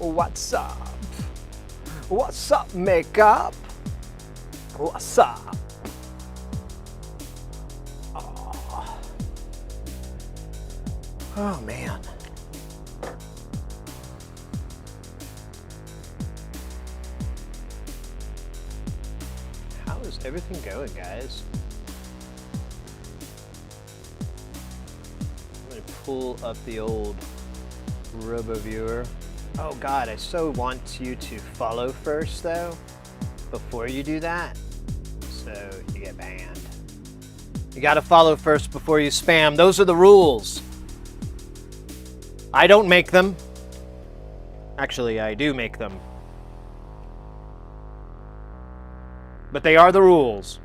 What's up? What's up, makeup? What's up? Oh man. How is everything going, guys? I'm gonna pull up the old RoboViewer. Oh god, I so want you to follow first though, before you do that, so you get banned. You gotta follow first before you spam. Those are the rules. I don't make them. Actually, I do make them. But they are the rules.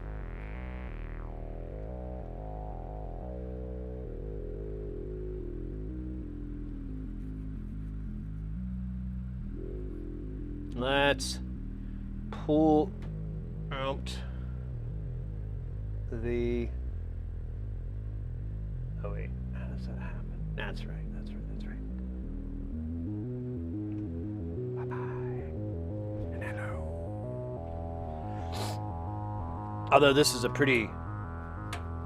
Let's pull out the... Oh wait, how does that happen? That's right. Although this is a pretty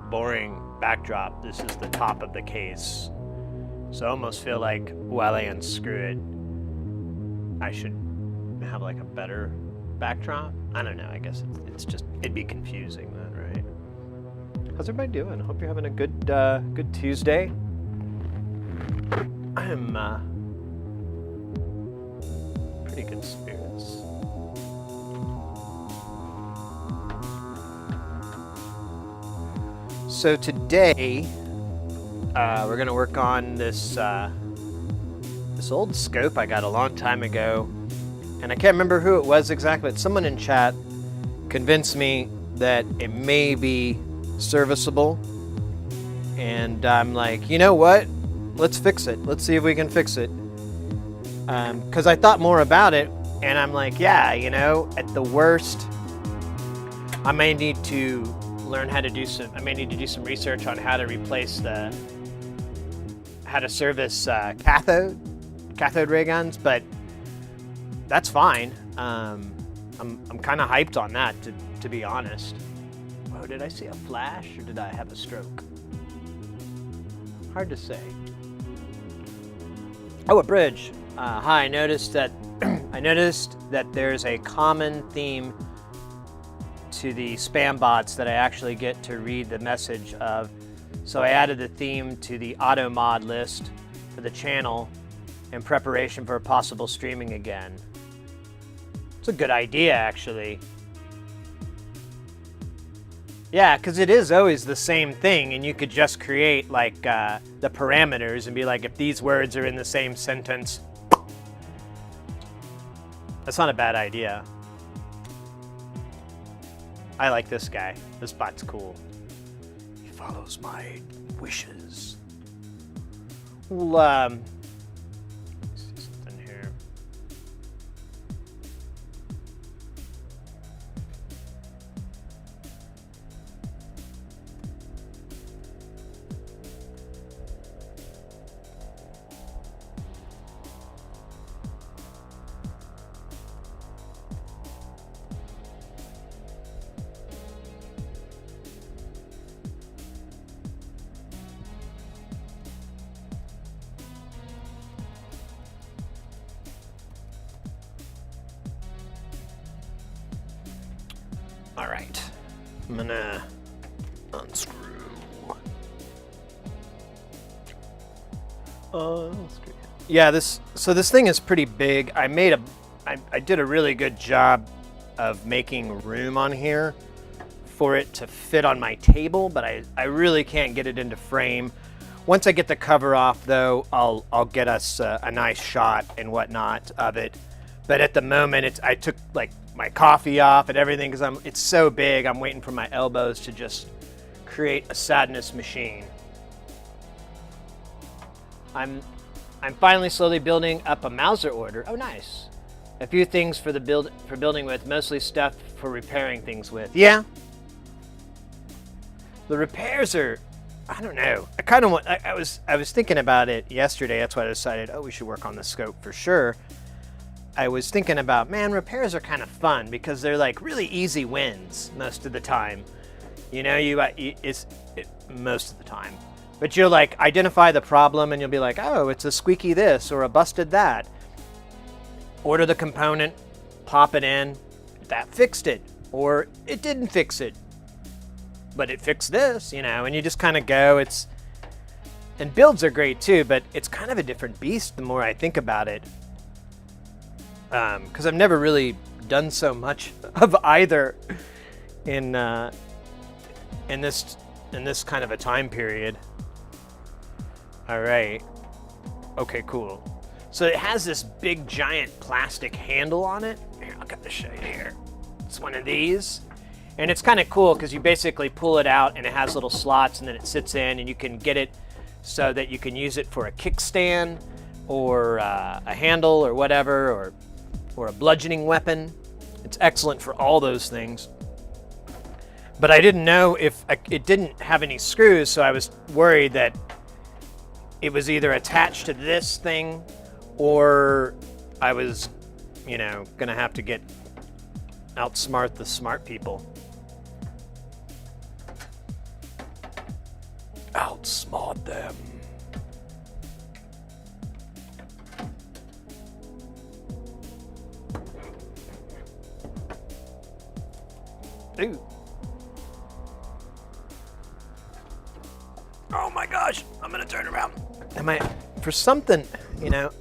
boring backdrop, this is the top of the case. So I almost feel like while I unscrew it, I should have like a better backdrop. I don't know, I guess it's just, it'd be confusing then, right? How's everybody doing? Hope you're having a good good Tuesday. I am pretty good spirits. So today, we're gonna work on this this old scope I got a long time ago, and I can't remember who it was exactly, but someone in chat convinced me that it may be serviceable, and I'm like, you know what? Let's fix it. Let's see if we can fix it. Because I thought more about it, and I'm like, yeah, you know, at the worst, I may need to learn how to do some, I may need to do some research on how to replace how to service cathode ray guns, but that's fine. I'm kind of hyped on that, to be honest. Whoa, did I see a flash or did I have a stroke? Hard to say. Oh, a bridge. Hi, I noticed that there's a common theme to the spam bots that I actually get to read the message of. So I added the theme to the auto mod list for the channel in preparation for possible streaming again. It's a good idea, actually. Yeah, because it is always the same thing, and you could just create like the parameters and be like, if these words are in the same sentence. That's not a bad idea. I like this guy. This bot's cool. He follows my wishes. Well, see something here. All right, I'm gonna unscrew. Yeah, this thing is pretty big. I did a really good job of making room on here for it to fit on my table, but I really can't get it into frame. Once I get the cover off, though, I'll get us a nice shot and whatnot of it. But at the moment, I took like my coffee off and everything because it's so big. I'm waiting for my elbows to just create a sadness machine. I'm finally slowly building up a Mauser order. Oh, nice. A few things for building with, mostly stuff for repairing things with. Yeah. The repairs are, I don't know. I kind of want. I was thinking about it yesterday. That's why I decided, oh, we should work on the scope for sure. I was thinking about, man, repairs are kind of fun because they're like really easy wins most of the time. You know, most of the time. But you'll like identify the problem and you'll be like, oh, it's a squeaky this or a busted that. Order the component, pop it in, that fixed it. Or it didn't fix it, but it fixed this, you know, and you just kind of go. And builds are great too, but it's kind of a different beast the more I think about it. Because I've never really done so much of either in this kind of a time period. All right. Okay, cool. So it has this big giant plastic handle on it. Here, I'll kind of show you here. It's one of these. And it's kind of cool because you basically pull it out and it has little slots and then it sits in and you can get it so that you can use it for a kickstand or a handle or whatever, or a bludgeoning weapon. It's excellent for all those things. But I didn't know if it didn't have any screws, so I was worried that it was either attached to this thing or I was, you know, gonna have to outsmart the smart people. Outsmart them. Ooh. Oh my gosh, I'm gonna turn around. For something, you know,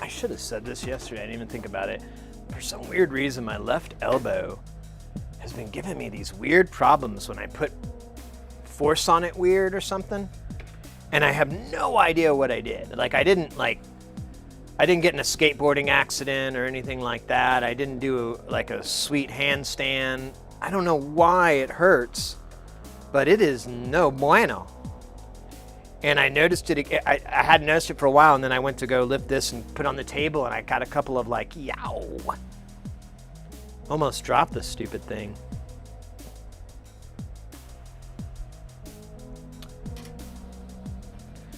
I should have said this yesterday, I didn't even think about it. For some weird reason, my left elbow has been giving me these weird problems when I put force on it weird or something. And I have no idea what I did. Like, I didn't get in a skateboarding accident or anything like that. I didn't do like a sweet handstand. I don't know why it hurts, but it is no bueno. And I noticed it, I hadn't noticed it for a while, and then I went to go lift this and put it on the table, and I got a couple of like, yow. Almost dropped this stupid thing.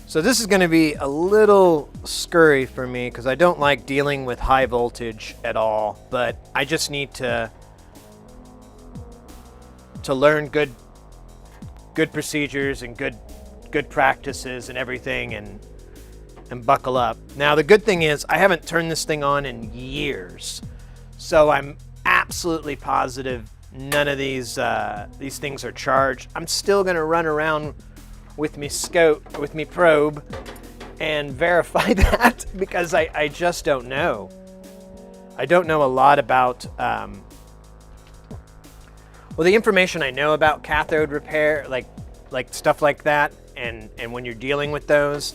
So this is going to be a little scurry for me because I don't like dealing with high voltage at all, but I just need to learn good procedures and good practices and everything and buckle up. Now the good thing is I haven't turned this thing on in years, so I'm absolutely positive none of these things are charged. I'm still going to run around with me scope, with me probe, and verify that because I just don't know. I don't know a lot about well, the information I know about cathode repair, like stuff like that, and when you're dealing with those,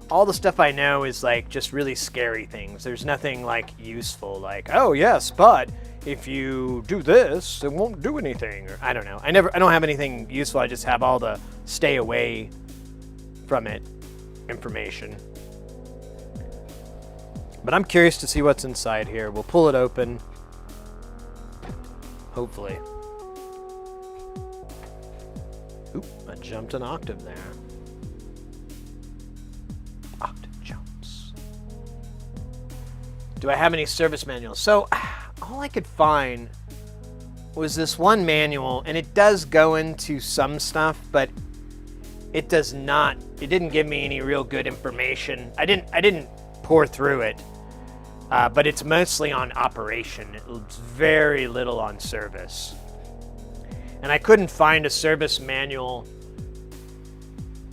all the stuff I know is like just really scary things. There's nothing like useful, like, oh yes, but if you do this, it won't do anything. Or I don't know. I don't have anything useful. I just have all the stay away from it information. But I'm curious to see what's inside here. We'll pull it open. Hopefully. Oop, I jumped an octave there. Octave jumps. Do I have any service manuals? So, all I could find was this one manual, and it does go into some stuff, but it does not. It didn't give me any real good information. I didn't pour through it, but it's mostly on operation. It's very little on service. And I couldn't find a service manual.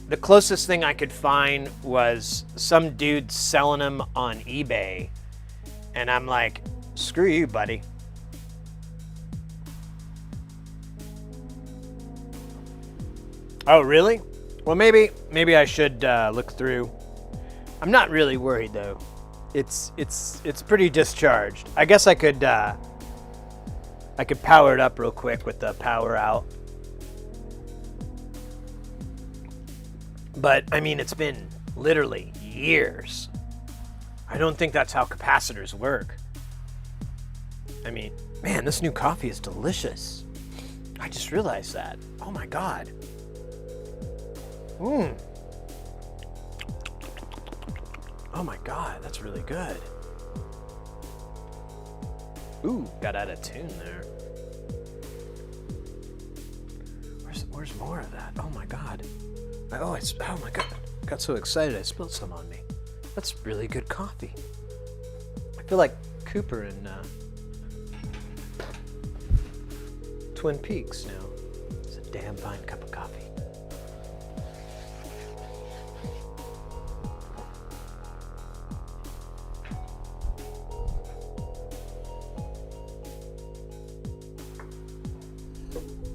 The closest thing I could find was some dude selling them on eBay. And I'm like, screw you, buddy. Oh, really? Well, maybe I should look through. I'm not really worried though. It's pretty discharged. I guess I could power it up real quick with the power out. But I mean, it's been literally years. I don't think that's how capacitors work. I mean, man, this new coffee is delicious. I just realized that. Oh my God. Oh my God, that's really good. Ooh, got out of tune there. Where's more of that? Oh my god. Oh my god. I got so excited I spilled some on me. That's really good coffee. I feel like Cooper in Twin Peaks now. It's a damn fine cup of coffee.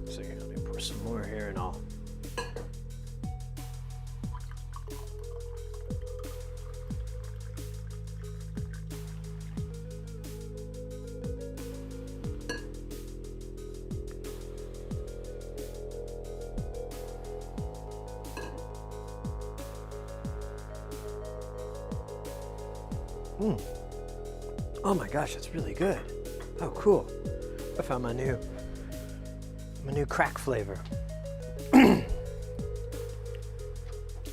So here, let me pour some more here and I'll. Oh my gosh, that's really good. Oh, cool. I found my new crack flavor. All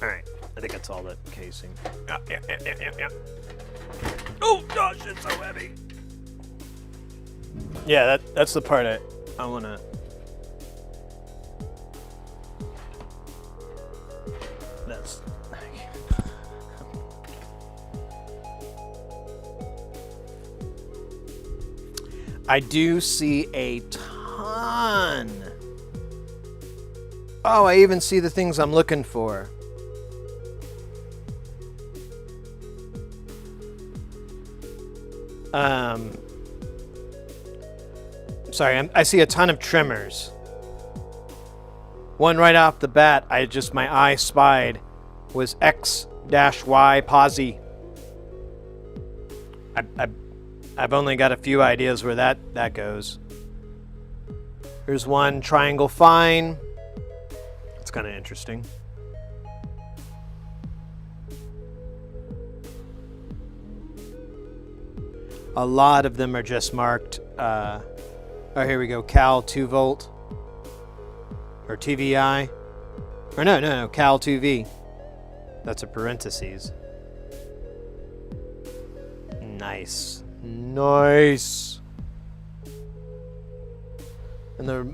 right, I think that's all the casing. Yeah. Oh gosh, it's so heavy. Yeah, that's the part I wanna. That's. I do see a ton. Oh, I even see the things I'm looking for. Sorry, I see a ton of trimmers. One right off the bat, my eye spied was X-Y posi. I've only got a few ideas where that goes. Here's one triangle fine. It's kind of interesting. A lot of them are just marked. Oh, here we go. Cal 2 volt or TVI. Or no, Cal 2V. That's a parentheses. Nice. And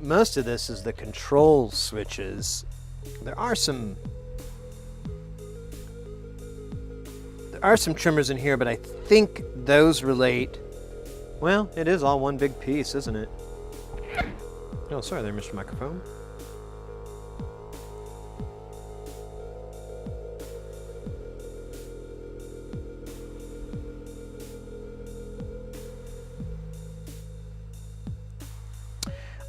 most of this is the control switches. There are some trimmers in here, but I think those relate. Well, it is all one big piece, isn't it? Oh, sorry there, Mr. Microphone.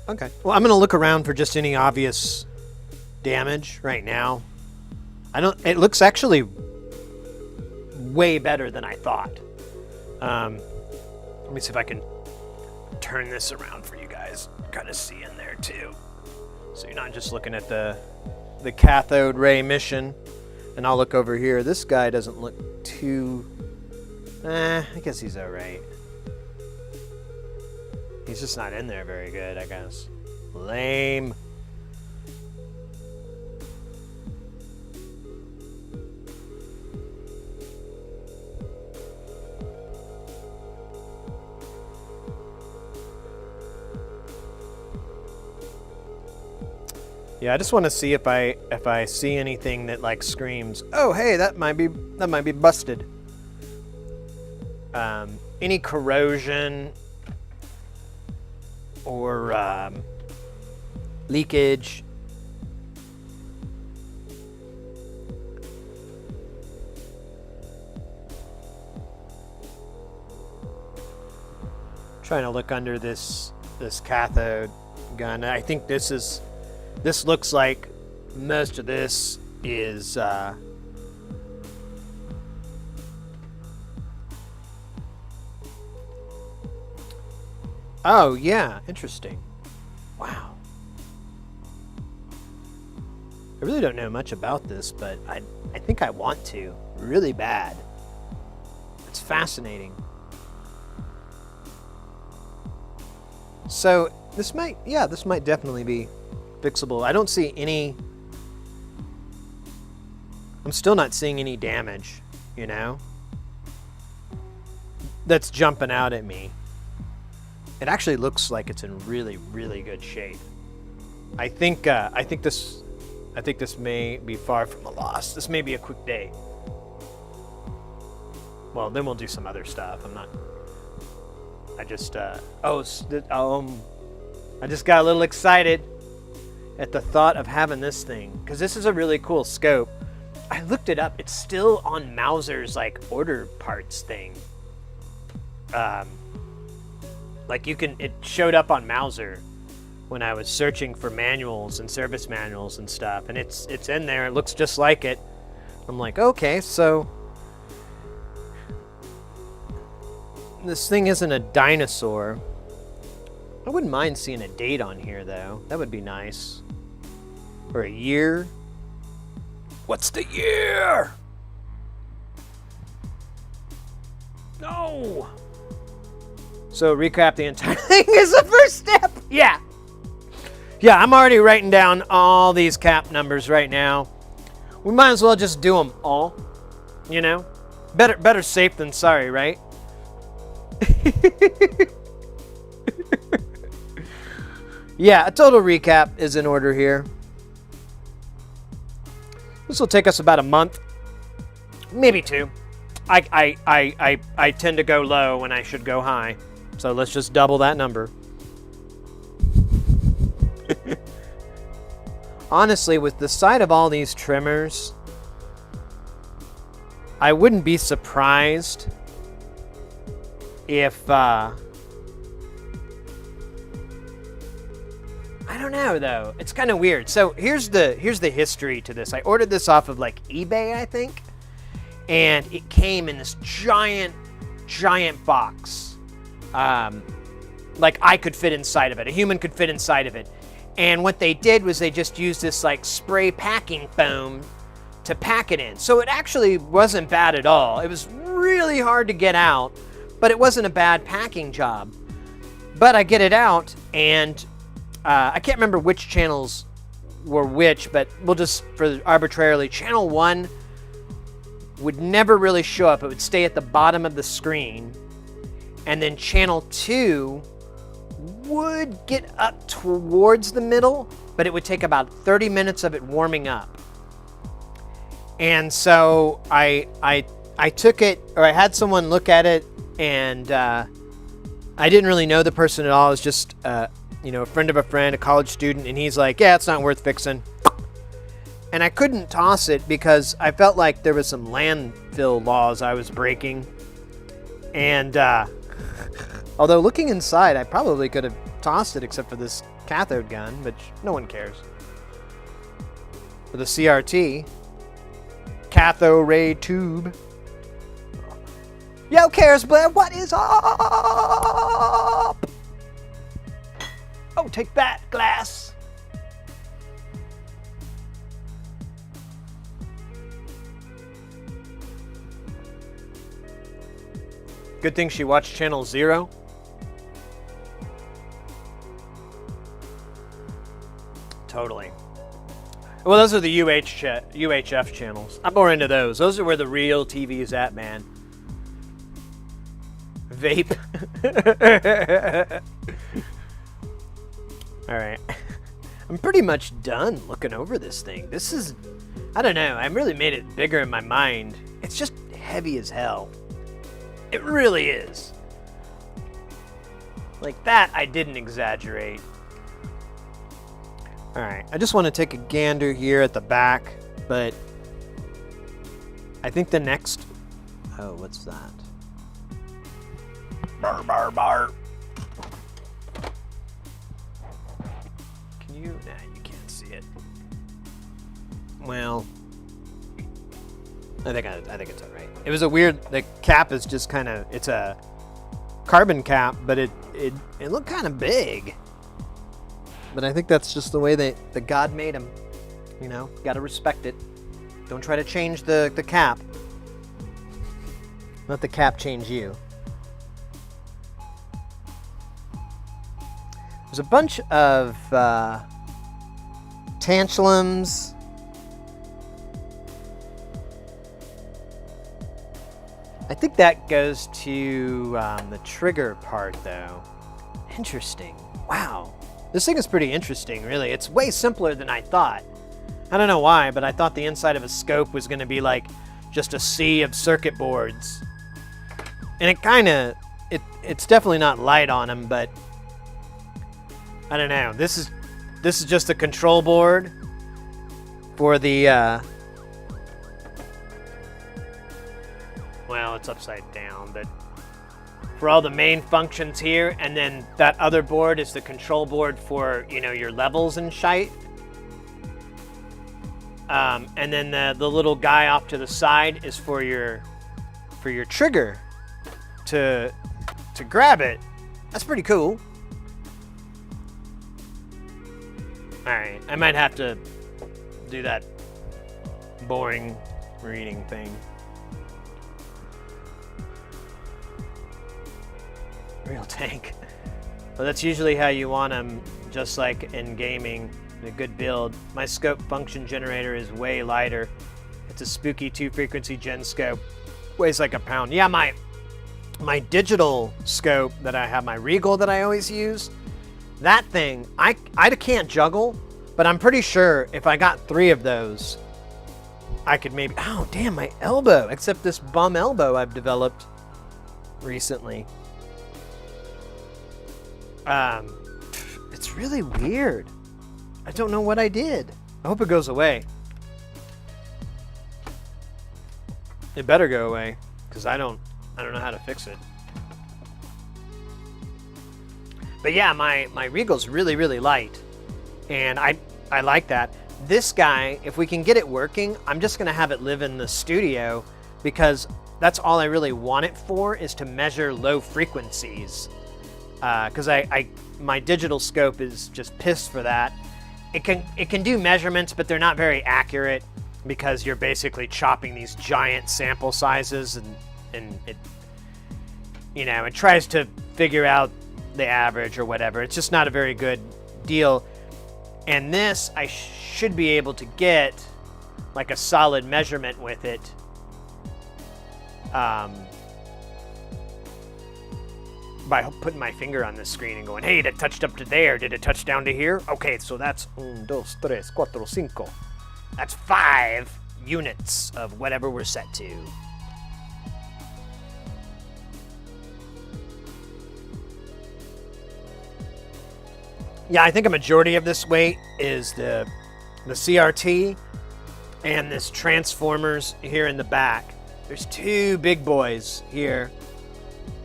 Okay. Well, I'm going to look around for just any obvious damage right now. It looks actually way better than I thought. Let me see if I can turn this around for you guys. Kind of see in there too. So you're not just looking at the cathode ray emission. And I'll look over here. This guy doesn't look too... I guess he's alright. He's just not in there very good, I guess. Lame. Yeah, I just want to see if I see anything that like screams, "Oh, hey, that might be busted." Any corrosion or leakage. Trying to look under this cathode gun. I think this looks like most of this is oh yeah, interesting. Wow. I really don't know much about this, but I think I want to really bad. It's fascinating. So this might definitely be fixable. I don't see any. I'm still not seeing any damage, you know, that's jumping out at me. It actually looks like it's in really, really good shape. I think this may be far from a loss. This may be a quick day. Well, then we'll do some other stuff. I just got a little excited at the thought of having this thing, because this is a really cool scope. I looked it up. It's still on Mauser's like order parts thing. It showed up on Mauser when I was searching for manuals and service manuals and stuff, and it's in there. It looks just like it. I'm like, okay, so this thing isn't a dinosaur. I wouldn't mind seeing a date on here, though. That would be nice. Or a year. What's the year? No! So recap the entire thing is the first step. Yeah. Yeah, I'm already writing down all these cap numbers right now. We might as well just do them all. You know? Better safe than sorry, right? Yeah, a total recap is in order here. This will take us about a month, maybe 2. I tend to go low when I should go high, so let's just double that number. Honestly, with the sight of all these trimmers, I wouldn't be surprised if I don't know, though. It's kind of weird. So here's the history to this. I ordered this off of like eBay, I think, and it came in this giant box. Like I could fit inside of it. A human could fit inside of it. And what they did was they just used this like spray packing foam to pack it in. So it actually wasn't bad at all. It was really hard to get out, but it wasn't a bad packing job. But I get it out, and I can't remember which channels were which, but we'll just, for arbitrarily, channel 1 would never really show up. It would stay at the bottom of the screen. And then channel 2 would get up towards the middle, but it would take about 30 minutes of it warming up. And so I took it, or I had someone look at it, and I didn't really know the person at all. It was just a friend of a friend, a college student, and he's like, yeah, it's not worth fixing. And I couldn't toss it because I felt like there was some landfill laws I was breaking. And although looking inside, I probably could have tossed it except for this cathode gun, which no one cares. For the CRT, cathode ray tube. Yo, cares, Blair, what is up? Oh, take that, glass. Good thing she watched Channel 0. Totally. Well, those are the UHF channels. I'm more into those. Those are where the real TV is at, man. Vape. All right. I'm pretty much done looking over this thing. This is, I don't know. I really made it bigger in my mind. It's just heavy as hell. It really is. Like that, I didn't exaggerate. All right, I just want to take a gander here at the back, but I think the next... Oh, what's that? Bar, bar, bar. Can you... Nah, you can't see it. Well... I think it's all right. It was a weird... The cap is just kind of... It's a carbon cap, but it looked kind of big. But I think that's just the way that God made him. You know, gotta respect it. Don't try to change the cap. Let the cap change you. There's a bunch of tantalums. I think that goes to the trigger part, though. Interesting. Wow. This thing is pretty interesting, really. It's way simpler than I thought. I don't know why, but I thought the inside of a scope was going to be like just a sea of circuit boards. And it kind of, it's definitely not light on them, but I don't know. This is just a control board for the, well, it's upside down, but for all the main functions here, and then that other board is the control board for, you know, your levels and shite. And then the little guy off to the side is for your trigger to grab it. That's pretty cool. All right, I might have to do that boring reading thing. Real tank. Well, that's usually how you want them, just like in gaming. A good build. My scope function generator is way lighter. It's a spooky 2-frequency gen scope. Weighs like a pound. Yeah, my digital scope that I have, my Regal that I always use, that thing, I can't juggle, but I'm pretty sure if I got 3 of those, I could maybe... Oh, damn, my elbow. Except this bum elbow I've developed recently. It's really weird. I don't know what I did. I hope it goes away. It better go away, because I don't know how to fix it. But yeah, my Regal's really, really light. And I like that. This guy, if we can get it working, I'm just going to have it live in the studio, because that's all I really want it for, is to measure low frequencies. Because my digital scope is just pissed for that. It can do measurements, but they're not very accurate, because you're basically chopping these giant sample sizes, and it, you know, it tries to figure out the average or whatever. It's just not a very good deal. And this, I should be able to get like a solid measurement with it. By putting my finger on the screen and going, hey, that touched up to there. Did it touch down to here? Okay, so that's 1, 2, 3, 4, 5. That's 5 units of whatever we're set to. Yeah, I think a majority of this weight is the CRT and this transformers here in the back. There's 2 big boys here.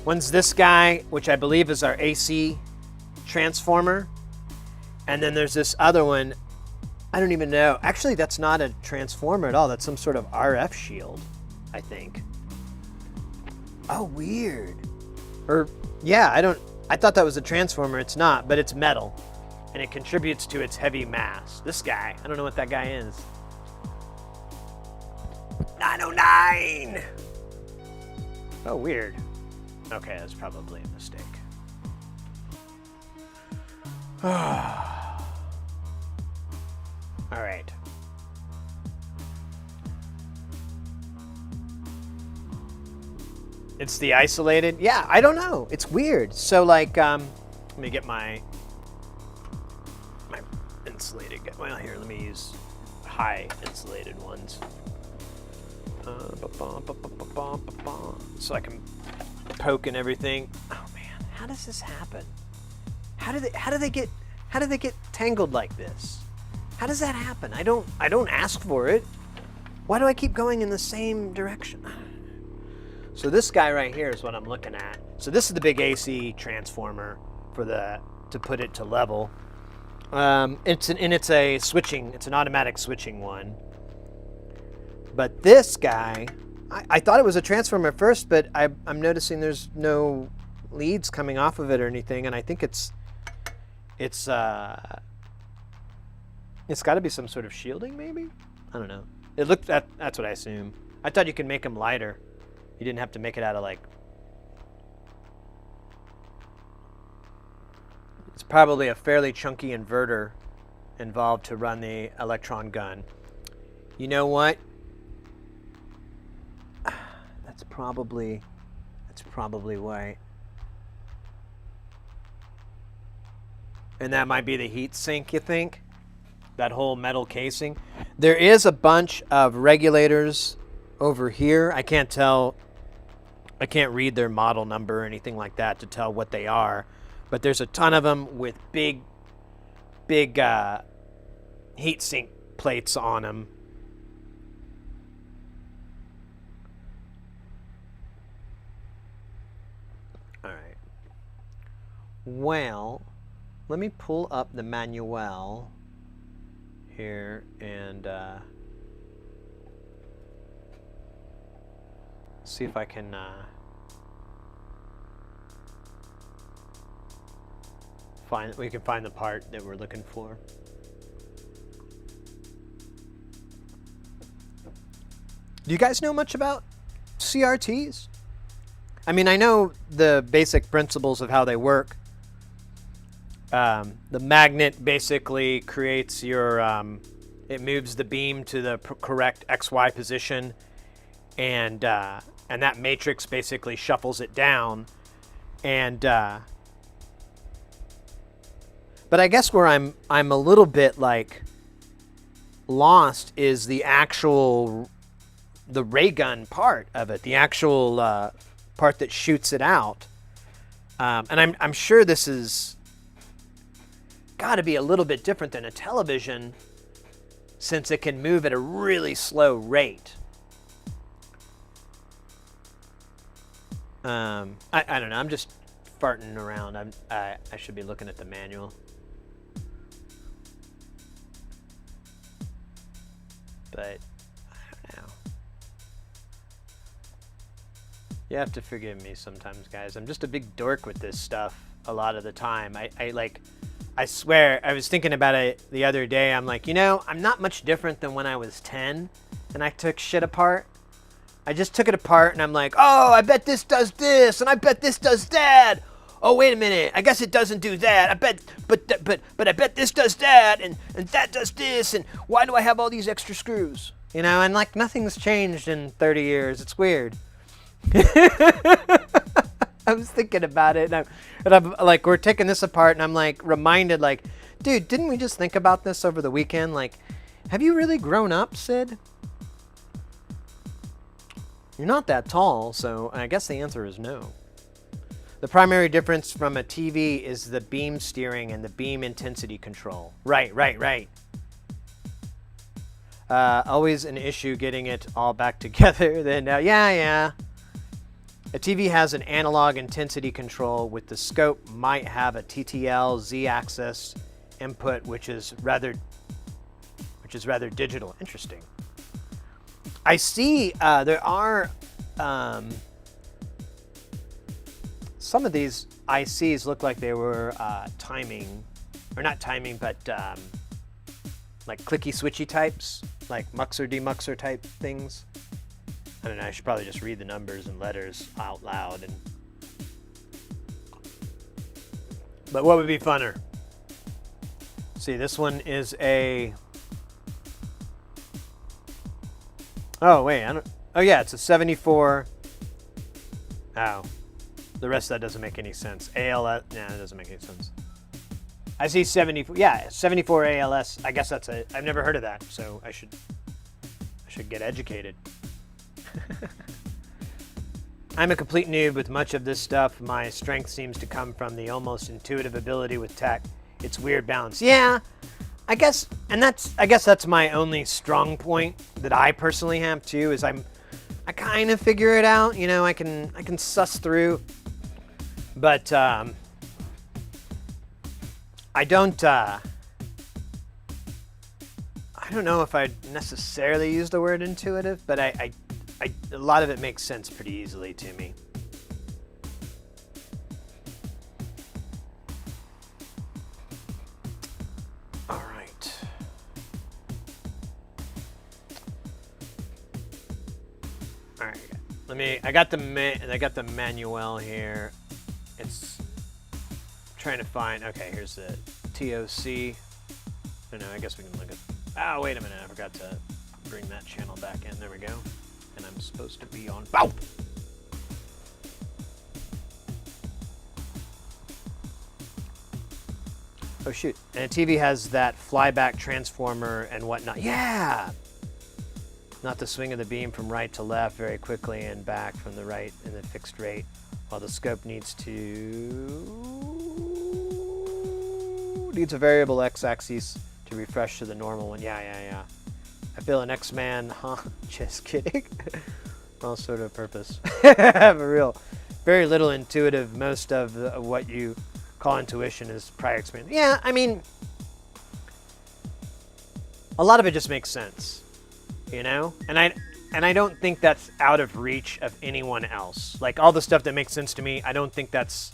One's this guy, which I believe is our AC transformer. And then there's this other one. I don't even know. Actually, that's not a transformer at all. That's some sort of RF shield, I think. Oh, weird. Or, yeah, I thought that was a transformer. It's not, but it's metal. And it contributes to its heavy mass. This guy, I don't know what that guy is. 909! Oh, weird. Okay, that's probably a mistake. All right. It's the isolated? Yeah, I don't know. It's weird. So, like, let me get my insulated. Well, here, let me use high insulated ones. So I can poke and everything. Oh man, how does this happen? How do they get tangled like this? How does that happen? I don't ask for it. Why do I keep going in the same direction? So this guy right here is what I'm looking at. So this is the big AC transformer for to put it to level. It's an automatic switching one. But this guy, I thought it was a transformer at first, but I'm noticing there's no leads coming off of it or anything, and I think it's got to be some sort of shielding, maybe? I don't know. That's what I assume. I thought you could make them lighter. You didn't have to make it out of like... It's probably a fairly chunky inverter involved to run the electron gun. You know what? That's probably why. And that might be the heat sink, you think? That whole metal casing. There is a bunch of regulators over here. I can't tell. I can't read their model number or anything like that to tell what they are. But there's a ton of them with big heat sink plates on them. All right. Well, let me pull up the manual here and see if I can we can find the part that we're looking for. Do you guys know much about CRTs? I mean, I know the basic principles of how they work. The magnet basically creates your, it moves the beam to the correct XY position, and that matrix basically shuffles it down. And but I guess where I'm a little bit like lost is the ray gun part of it, the actual part that shoots it out. And I'm sure this is got to be a little bit different than a television, since it can move at a really slow rate. I don't know. I'm just farting around. I should be looking at the manual. But I don't know. You have to forgive me sometimes, guys. I'm just a big dork with this stuff a lot of the time. I swear, I was thinking about it the other day. I'm like, I'm not much different than when I was 10 and I took shit apart. I just took it apart and I'm like, oh, I bet this does this and I bet this does that. Oh, wait a minute. I guess it doesn't do that. I bet, but I bet this does that and that does this. And why do I have all these extra screws? And like nothing's changed in 30 years. It's weird. I was thinking about it, and I'm like, we're taking this apart, and I'm like reminded, like, dude, didn't we just think about this over the weekend? Like, have you really grown up, Sid? You're not that tall, so I guess the answer is no. The primary difference from a TV is the beam steering and the beam intensity control. Right. Always an issue getting it all back together. Then, yeah. A TV has an analog intensity control, with the scope might have a TTL Z-axis input, which is rather digital. Interesting. I see there are some of these ICs look like they were timing, or not timing, but like clicky switchy types, like muxer demuxer type things. I don't know, I should probably just read the numbers and letters out loud. But what would be funner? See, this one is a... Oh, wait, oh yeah, it's a 74... Oh. The rest of that doesn't make any sense. ALS... Nah, that doesn't make any sense. I see 74... Yeah, 74 ALS. I guess that's I've never heard of that, so I should get educated. I'm a complete noob with much of this stuff. My strength seems to come from the almost intuitive ability with tech. It's weird balance. Yeah, I guess that's my only strong point that I personally have too, is I kind of figure it out. I can suss through, but I don't know if I'd necessarily use the word intuitive, but a lot of it makes sense pretty easily to me. All right. All right. I got the manual here. It's trying to find. Okay, here's the TOC. I don't know. I guess we can look at. Oh, wait a minute. I forgot to bring that channel back in. There we go. And I'm supposed to be on. Bow! Oh shoot! And a TV has that flyback transformer and whatnot. Yeah. Not the swing of the beam from right to left very quickly and back from the right in the fixed rate, while the scope needs a variable x-axis to refresh to the normal one. Yeah. I feel an X-Man, huh? Just kidding. All sort of purpose. For real. Very little intuitive. Most of what you call intuition is prior experience. Yeah, I mean, a lot of it just makes sense, you know? And I don't think that's out of reach of anyone else. Like all the stuff that makes sense to me, I don't think that's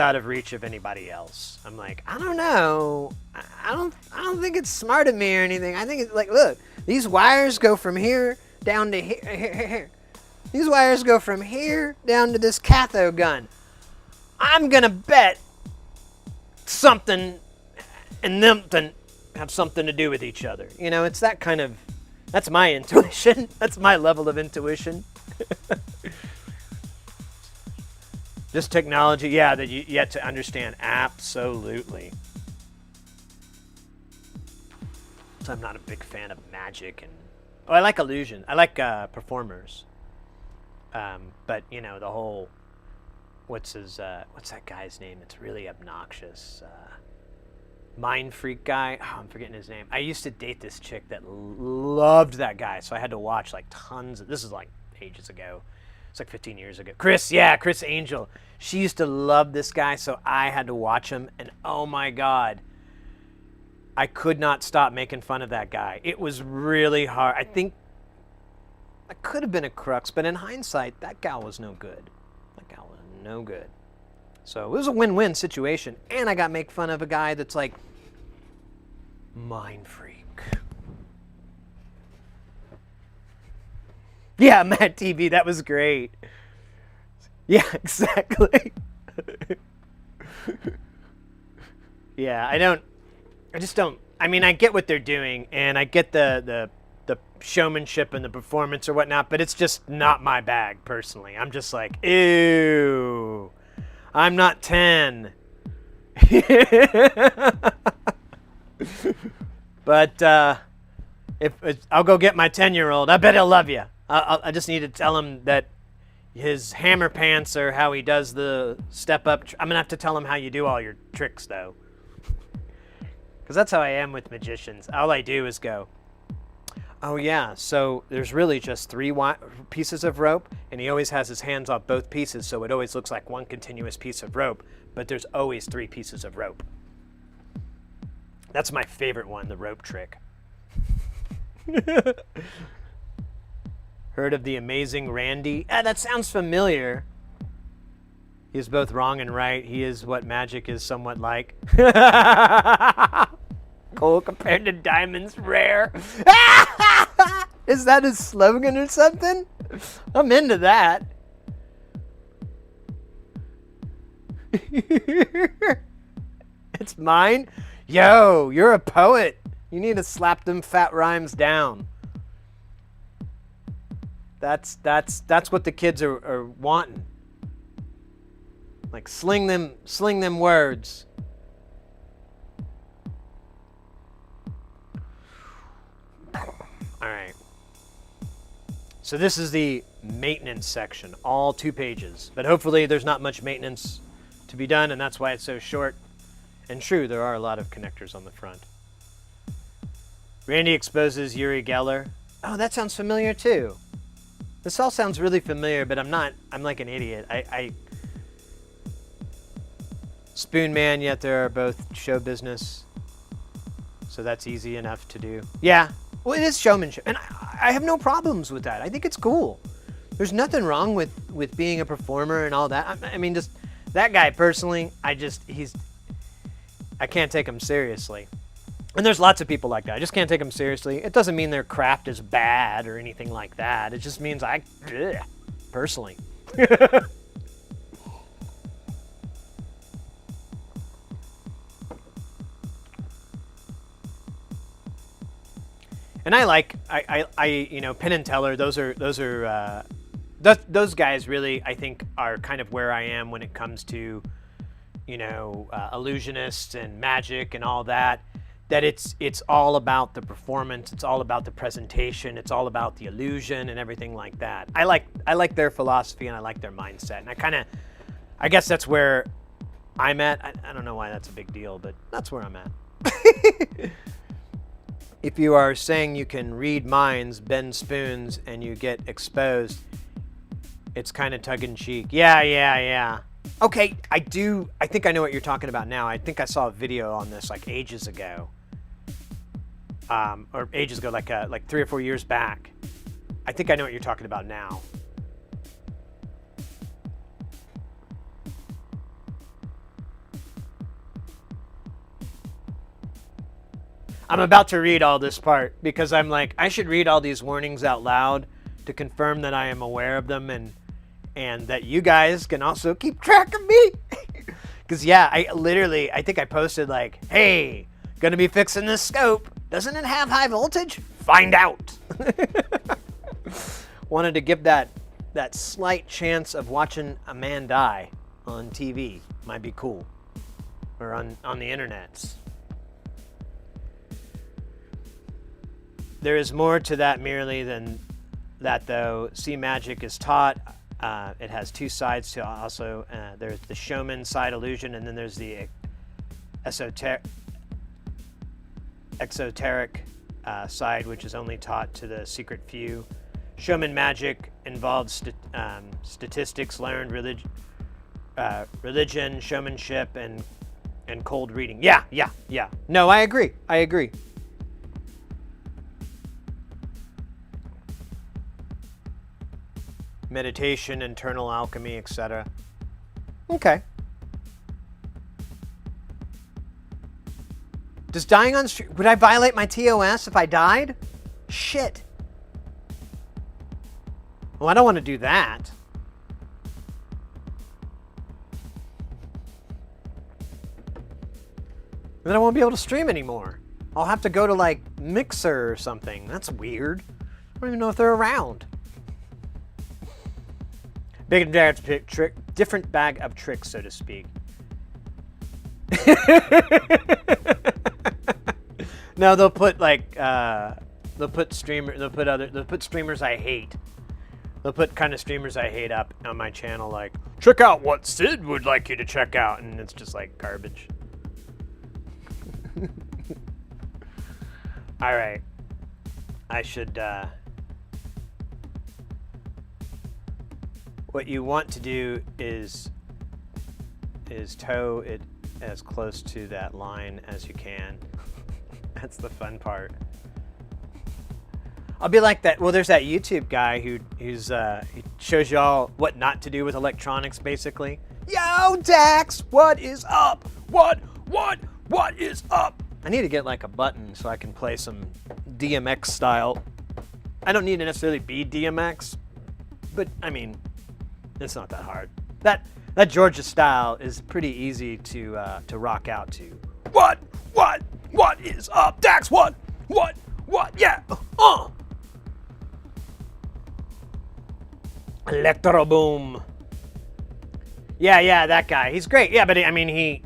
out of reach of anybody else. I'm like, I don't know. I don't think it's smart of me or anything. I think it's like, look, these wires go from here down to here. These wires go from here down to this cathode gun. I'm gonna bet something and them have something to do with each other. You know, it's that kind of, that's my intuition. That's my level of intuition. Just technology, yeah, that you yet to understand. Absolutely. So I'm not a big fan of magic and I like illusion. I like performers. But you know, the whole what's that guy's name? It's really obnoxious. Mind freak guy. Oh, I'm forgetting his name. I used to date this chick that loved that guy, so I had to watch like tons of. This is like ages ago. It's like 15 years ago. Chris Angel. She used to love this guy, so I had to watch him, and oh my God, I could not stop making fun of that guy. It was really hard. I think that could have been a crux, but in hindsight, that gal was no good. So it was a win-win situation, and I got to make fun of a guy that's like mind freak. Yeah, Matt TV, that was great. Yeah, exactly. Yeah, I just don't, I mean, I get what they're doing, and I get the showmanship and the performance or whatnot, but it's just not my bag, personally. I'm just like, ew, I'm not 10. But if I'll go get my 10-year-old, I bet he'll love you. I just need to tell him that his hammer pants are how he does the step up. I'm going to have to tell him how you do all your tricks, though. Because that's how I am with magicians. All I do is go, oh, yeah, so there's really just 3 pieces of rope, and he always has his hands on both pieces, so it always looks like one continuous piece of rope, but there's always 3 pieces of rope. That's my favorite one, the rope trick. Heard of the amazing Randy? That sounds familiar. He is both wrong and right. He is what magic is somewhat like. Gold compared to diamonds, rare. Is that his slogan or something? I'm into that. It's mine? Yo, you're a poet. You need to slap them fat rhymes down. That's what the kids are wanting. Like sling them words. All right. So this is the maintenance section, all 2 pages. But hopefully there's not much maintenance to be done, and that's why it's so short. And true, there are a lot of connectors on the front. Randy exposes Uri Geller. Oh, that sounds familiar too. This all sounds really familiar, but I'm not. I'm like an idiot. Spoon Man, yet there are both show business. So that's easy enough to do. Yeah, well, it is showmanship. And I have no problems with that. I think it's cool. There's nothing wrong with being a performer and all that. I mean, just that guy personally, I can't take him seriously. And there's lots of people like that. I just can't take them seriously. It doesn't mean their craft is bad or anything like that. It just means personally. And I you know, Penn and Teller, those guys really, I think, are kind of where I am when it comes to, illusionists and magic and all that. That it's all about the performance, it's all about the presentation, it's all about the illusion and everything like that. I like their philosophy and I like their mindset, and I guess that's where I'm at. I don't know why that's a big deal, but that's where I'm at. If you are saying you can read minds, bend spoons, and you get exposed, it's kind of tongue-in-cheek. Yeah. Okay, I think I know what you're talking about now. I think I saw a video on this like ages ago. Or ages ago, like 3 or 4 years back. I think I know what you're talking about now. I'm about to read all this part because I'm like, I should read all these warnings out loud to confirm that I am aware of them and that you guys can also keep track of me. Because yeah, I think I posted like, hey, gonna be fixing this scope. Doesn't it have high voltage? Find out. Wanted to give that slight chance of watching a man die on TV. Might be cool. Or on the internets. There is more to that merely than that, though. See, magic is taught. It has two sides to also. There's the showman side illusion, and then there's the exoteric side, which is only taught to the secret few. Showman magic involves statistics learned, religion, showmanship, and cold reading. Yeah. No, I agree. Meditation, internal alchemy, etc. Okay. Does dying on stream... Would I violate my TOS if I died? Shit. Well, I don't want to do that. Then I won't be able to stream anymore. I'll have to go to, like, Mixer or something. That's weird. I don't even know if they're around. Different bag of tricks, so to speak. No, they'll put like they'll put streamers I hate. They'll put kind of streamers I hate up on my channel, like check out what Sid would like you to check out, and it's just like garbage. All right, I should. What you want to do is tow it as close to that line as you can. That's the fun part. I'll be like that. Well, there's that YouTube guy he shows y'all what not to do with electronics, basically. Yo, Dax, what is up? What is up? I need to get like a button so I can play some DMX style. I don't need to necessarily be DMX, but I mean, it's not that hard. That Georgia style is pretty easy to rock out to. What is up, Dax? What? Yeah. Electro Boom. Yeah, that guy. He's great. Yeah, but I mean,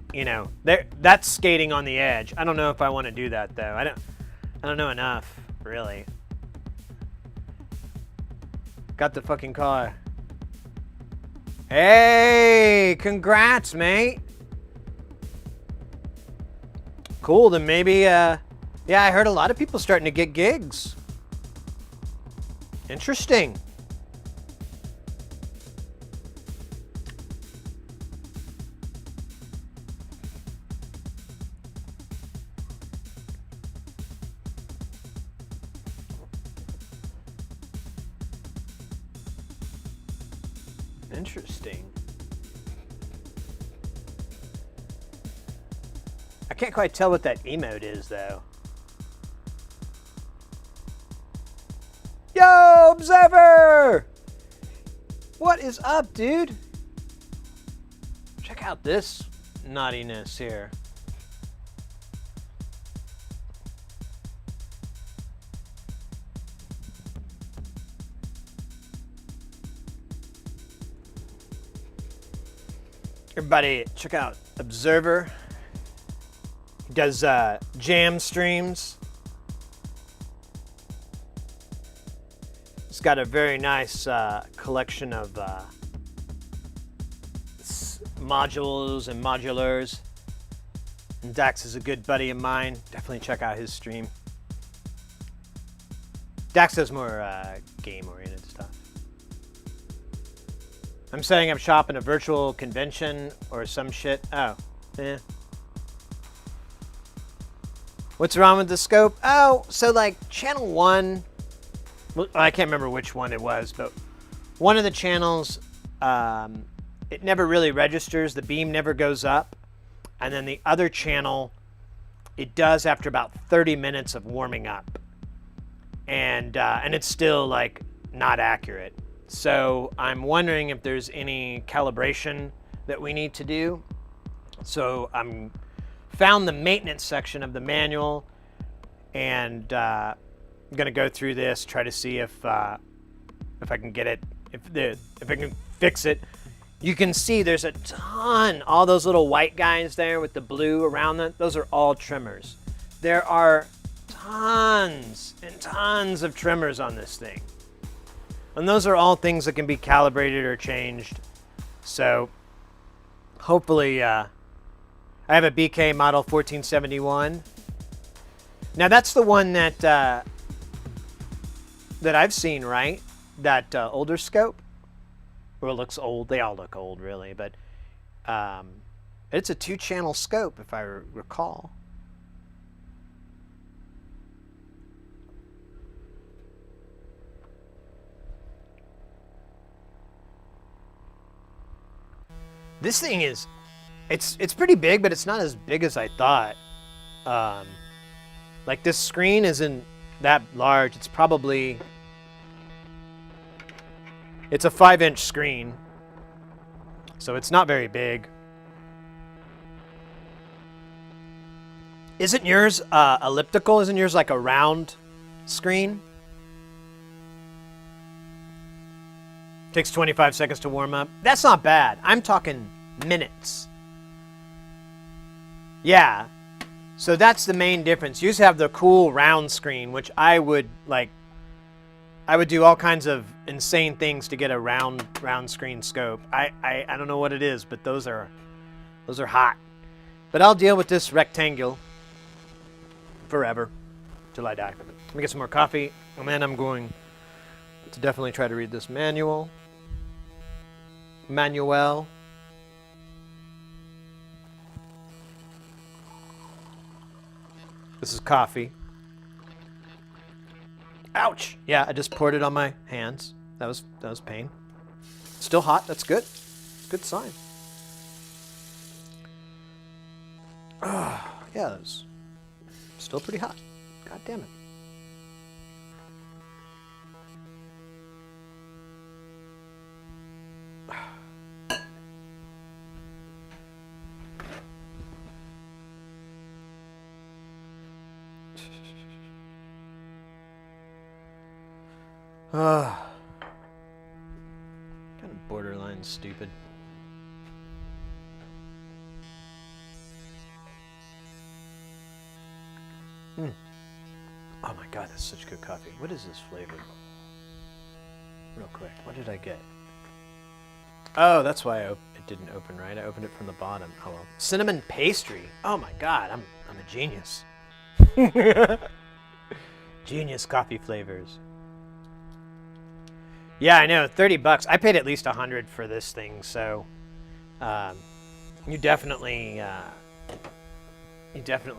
that's skating on the edge. I don't know if I want to do that though. I don't know enough, really. Got the fucking car. Hey, congrats, mate. Cool, then maybe, yeah, I heard a lot of people starting to get gigs. Interesting. Interesting. I can't quite tell what that emote is, though. Yo, Observer! What is up, dude? Check out this naughtiness here. Everybody, check out Observer. He does jam streams. He's got a very nice collection of modules and modulars. And Dax is a good buddy of mine. Definitely check out his stream. Dax does more game-oriented stuff. I'm setting up shop in a virtual convention or some shit. Oh, yeah. What's wrong with the scope? Oh, so like channel 1, well, I can't remember which one it was, but one of the channels, it never really registers. The beam never goes up. And then the other channel, it does after about 30 minutes of warming up. And it's still like not accurate. So I'm wondering if there's any calibration that we need to do. So I'm found the maintenance section of the manual, and I'm gonna go through this, try to see if I can get it, if I can fix it. You can see there's a ton, all those little white guys there with the blue around them. Those are all trimmers. There are tons and tons of trimmers on this thing. And those are all things that can be calibrated or changed. So hopefully, I have a BK model 1471. Now that's the one that that I've seen, right? That older scope. Well, it looks old. They all look old, really. But it's a 2-channel scope, if I recall. This thing is, it's pretty big, but it's not as big as I thought. Like this screen isn't that large. It's probably, it's a 5-inch screen, so it's not very big. Isn't yours elliptical? Isn't yours like a round screen? Takes 25 seconds to warm up. That's not bad. I'm talking minutes. Yeah. So that's the main difference. You used to have the cool round screen, which I would like. I would do all kinds of insane things to get a round screen scope. I don't know what it is, but those are hot. But I'll deal with this rectangle forever till I die. Let me get some more coffee, and then I'm going to definitely try to read this manual. This is coffee. Ouch! Yeah, I just poured it on my hands. That was pain. Still hot. That's good. Good sign. Yeah, it's still pretty hot. God damn it. Kind of borderline stupid. Oh my god, that's such good coffee. What is this flavor? Real quick, what did I get? Oh, that's why it didn't open right. I opened it from the bottom. Oh well. Cinnamon pastry. Oh my god, I'm a genius. Genius coffee flavors. Yeah, I know, $30. I paid at least $100 for this thing, so you definitely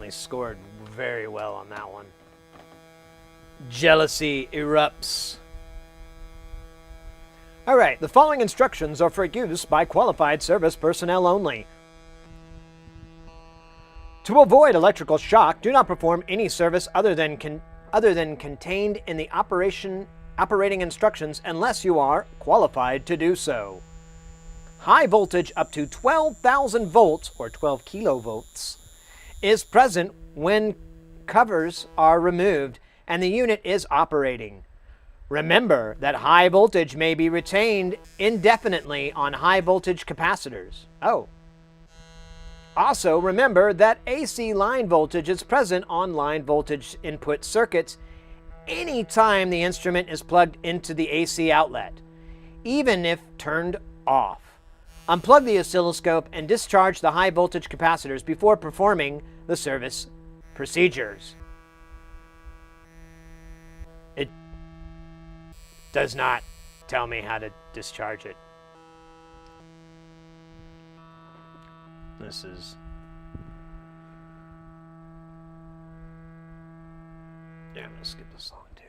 scored very well on that one. Jealousy erupts. All right, the following instructions are for use by qualified service personnel only. To avoid electrical shock, do not perform any service other than contained in the operating instructions unless you are qualified to do so. High voltage up to 12,000 volts or 12 kilovolts is present when covers are removed and the unit is operating. Remember that high voltage may be retained indefinitely on high voltage capacitors. Oh, Also, remember that AC line voltage is present on line voltage input circuits anytime the instrument is plugged into the AC outlet, even if turned off. Unplug the oscilloscope and discharge the high voltage capacitors before performing the service procedures. It does not tell me how to discharge it. This is... Yeah, I'm going to skip this song too.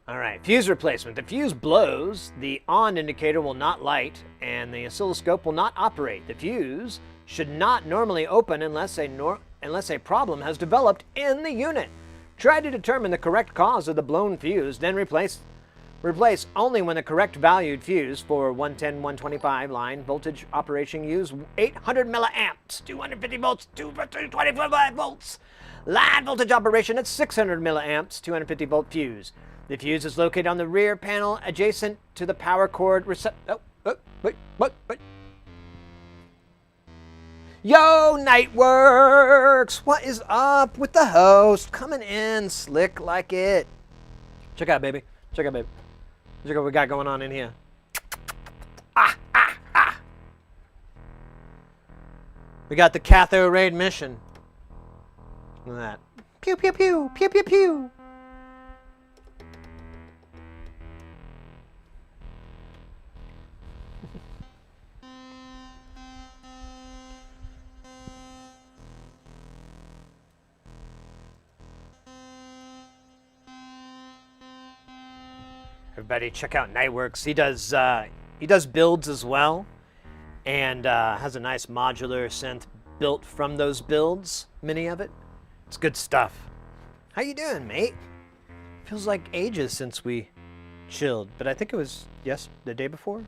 All right, fuse replacement. The fuse blows, the on indicator will not light, and the oscilloscope will not operate. The fuse should not normally open unless a problem has developed in the unit. Try to determine the correct cause of the blown fuse, then replace only when the correct valued fuse for 110, 125 line voltage operation use 800 milliamps, 250 volts, 225 volts. Line voltage operation at 600 milliamps, 250 volt fuse. The fuse is located on the rear panel adjacent to the power cord receptor. Wait. Yo, Nightworks! What is up with the host? Coming in slick like it. Check out, baby. Check out what we got going on in here. We got the Catho raid mission. Look at that. Pew, pew, pew. Pew, pew, pew. Everybody check out Nightworks. He does builds as well, and has a nice modular synth built from those builds, many of it. It's good stuff. How you doing, mate? Feels like ages since we chilled, but I think it was the day before.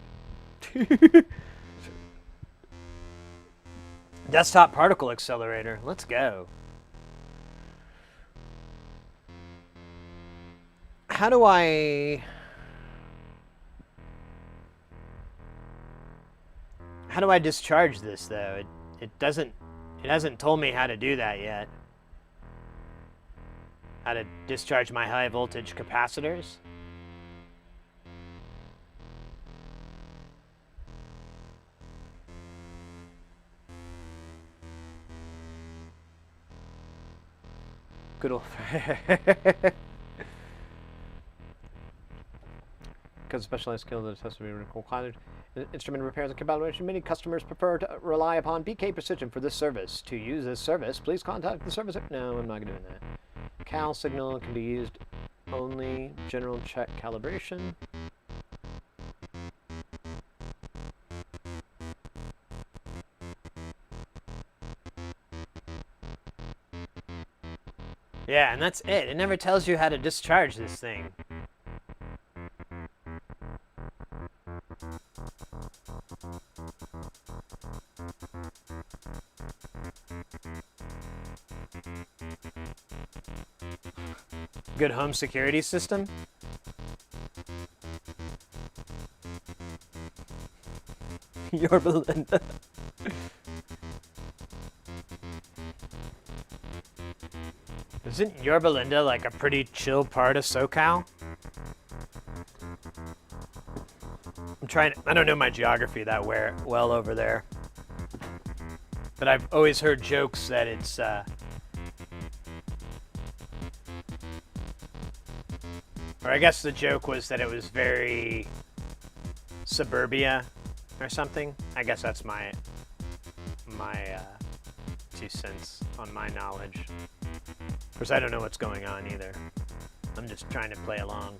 Desktop particle accelerator. Let's go. How do I discharge this though? It hasn't told me how to do that yet. How to discharge my high voltage capacitors? Good old... Because of specialized skill that has to be required. Instrument repairs and calibration. Many customers prefer to rely upon BK Precision for this service. To use this service, please contact the service. No, I'm not doing that. Cal signal can be used only. General check calibration. Yeah, and that's it. It never tells you how to discharge this thing. Good home security system. You're Belinda. Isn't Yorba Linda like a pretty chill part of SoCal? I don't know my geography that well over there. But I've always heard jokes that it's, or I guess the joke was that it was very suburbia or something. I guess that's my 2 cents on my knowledge. Of course, I don't know what's going on either. I'm just trying to play along.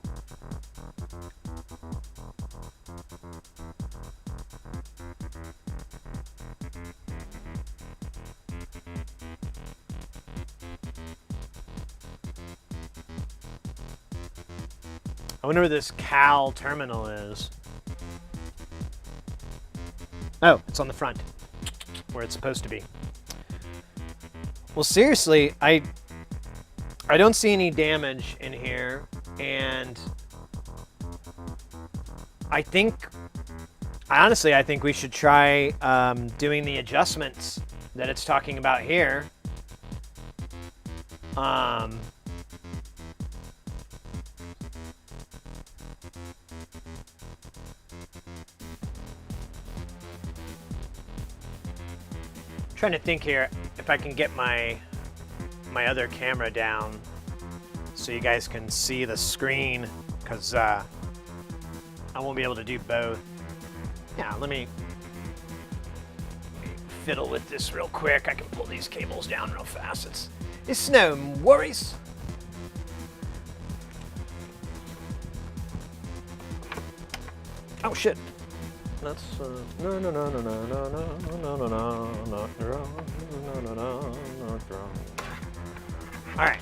I wonder where this Cal terminal is. Oh, it's on the front, where it's supposed to be. Well, seriously, I don't see any damage in here, and I think Honestly, I think we should try doing the adjustments that it's talking about here. Trying to think here if I can get my other camera down so you guys can see the screen, because I won't be able to do both. Yeah, let me fiddle with this real quick. I can pull these cables down real fast. It's no worries. Oh shit. That's no. All right.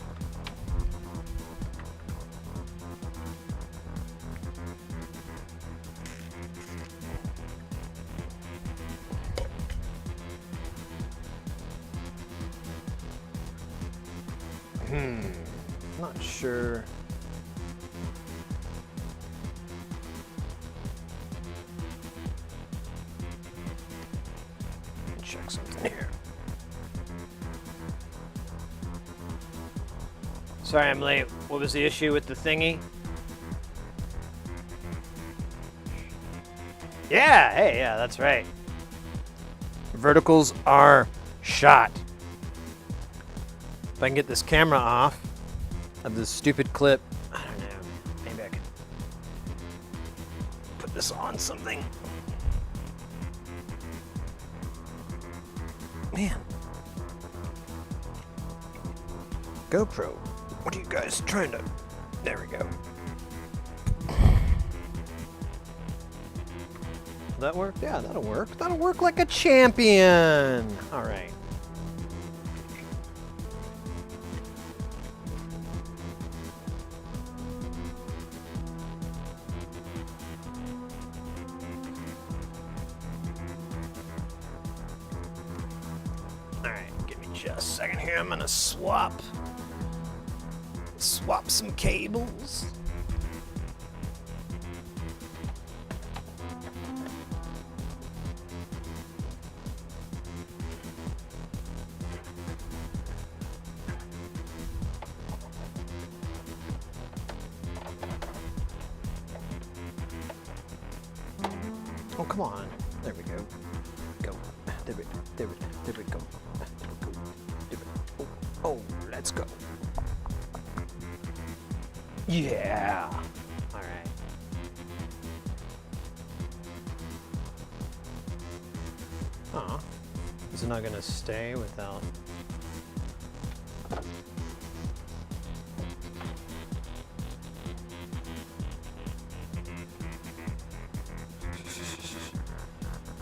Not sure. Check something here. Sorry I'm late. What was the issue with the thingy? Yeah, hey, yeah, that's right. Verticals are shot. If I can get this camera off of this stupid clip, I don't know, maybe I could put this on something. Man. GoPro, what are you guys trying to... There we go. Will that work? Yeah, that'll work. That'll work like a champion. All right. Just a second here, I'm gonna swap some cables. Oh, come on. There we go. Go. There we go. Oh, let's go. Yeah. All right. Aw. Is it not gonna stay without...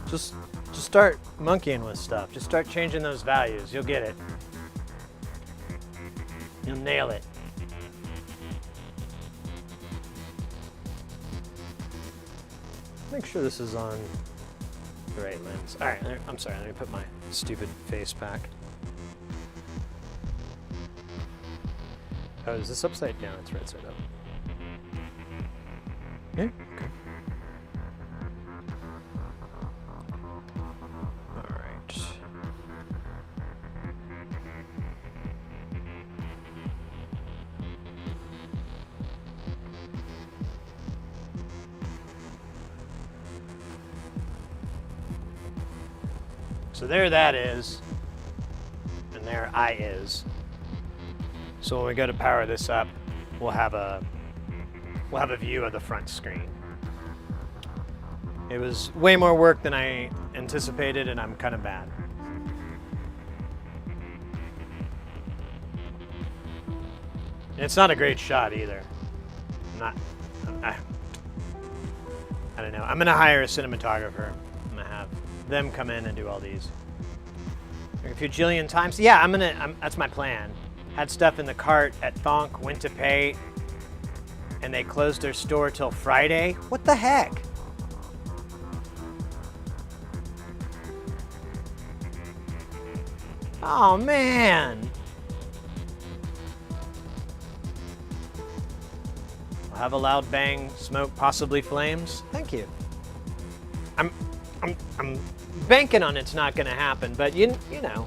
Just start monkeying with stuff. Just start changing those values. You'll get it. You'll nail it. Make sure this is on the right lens. All right, I'm sorry, let me put my stupid face back. Oh, is this upside down? It's right side up. Yeah, okay. All right. So there that is, and there I is. So when we go to power this up, we'll have a view of the front screen. It was way more work than I anticipated, and I'm kind of mad. And it's not a great shot either. I don't know. I'm gonna hire a cinematographer. I'm gonna have them come in and do all these. A few jillion times. Yeah, that's my plan. Had stuff in the cart at Thonk, went to pay, and they closed their store till Friday. What the heck? Oh man. I'll have a loud bang, smoke, possibly flames. Thank you. I'm banking on it's not going to happen, but you know.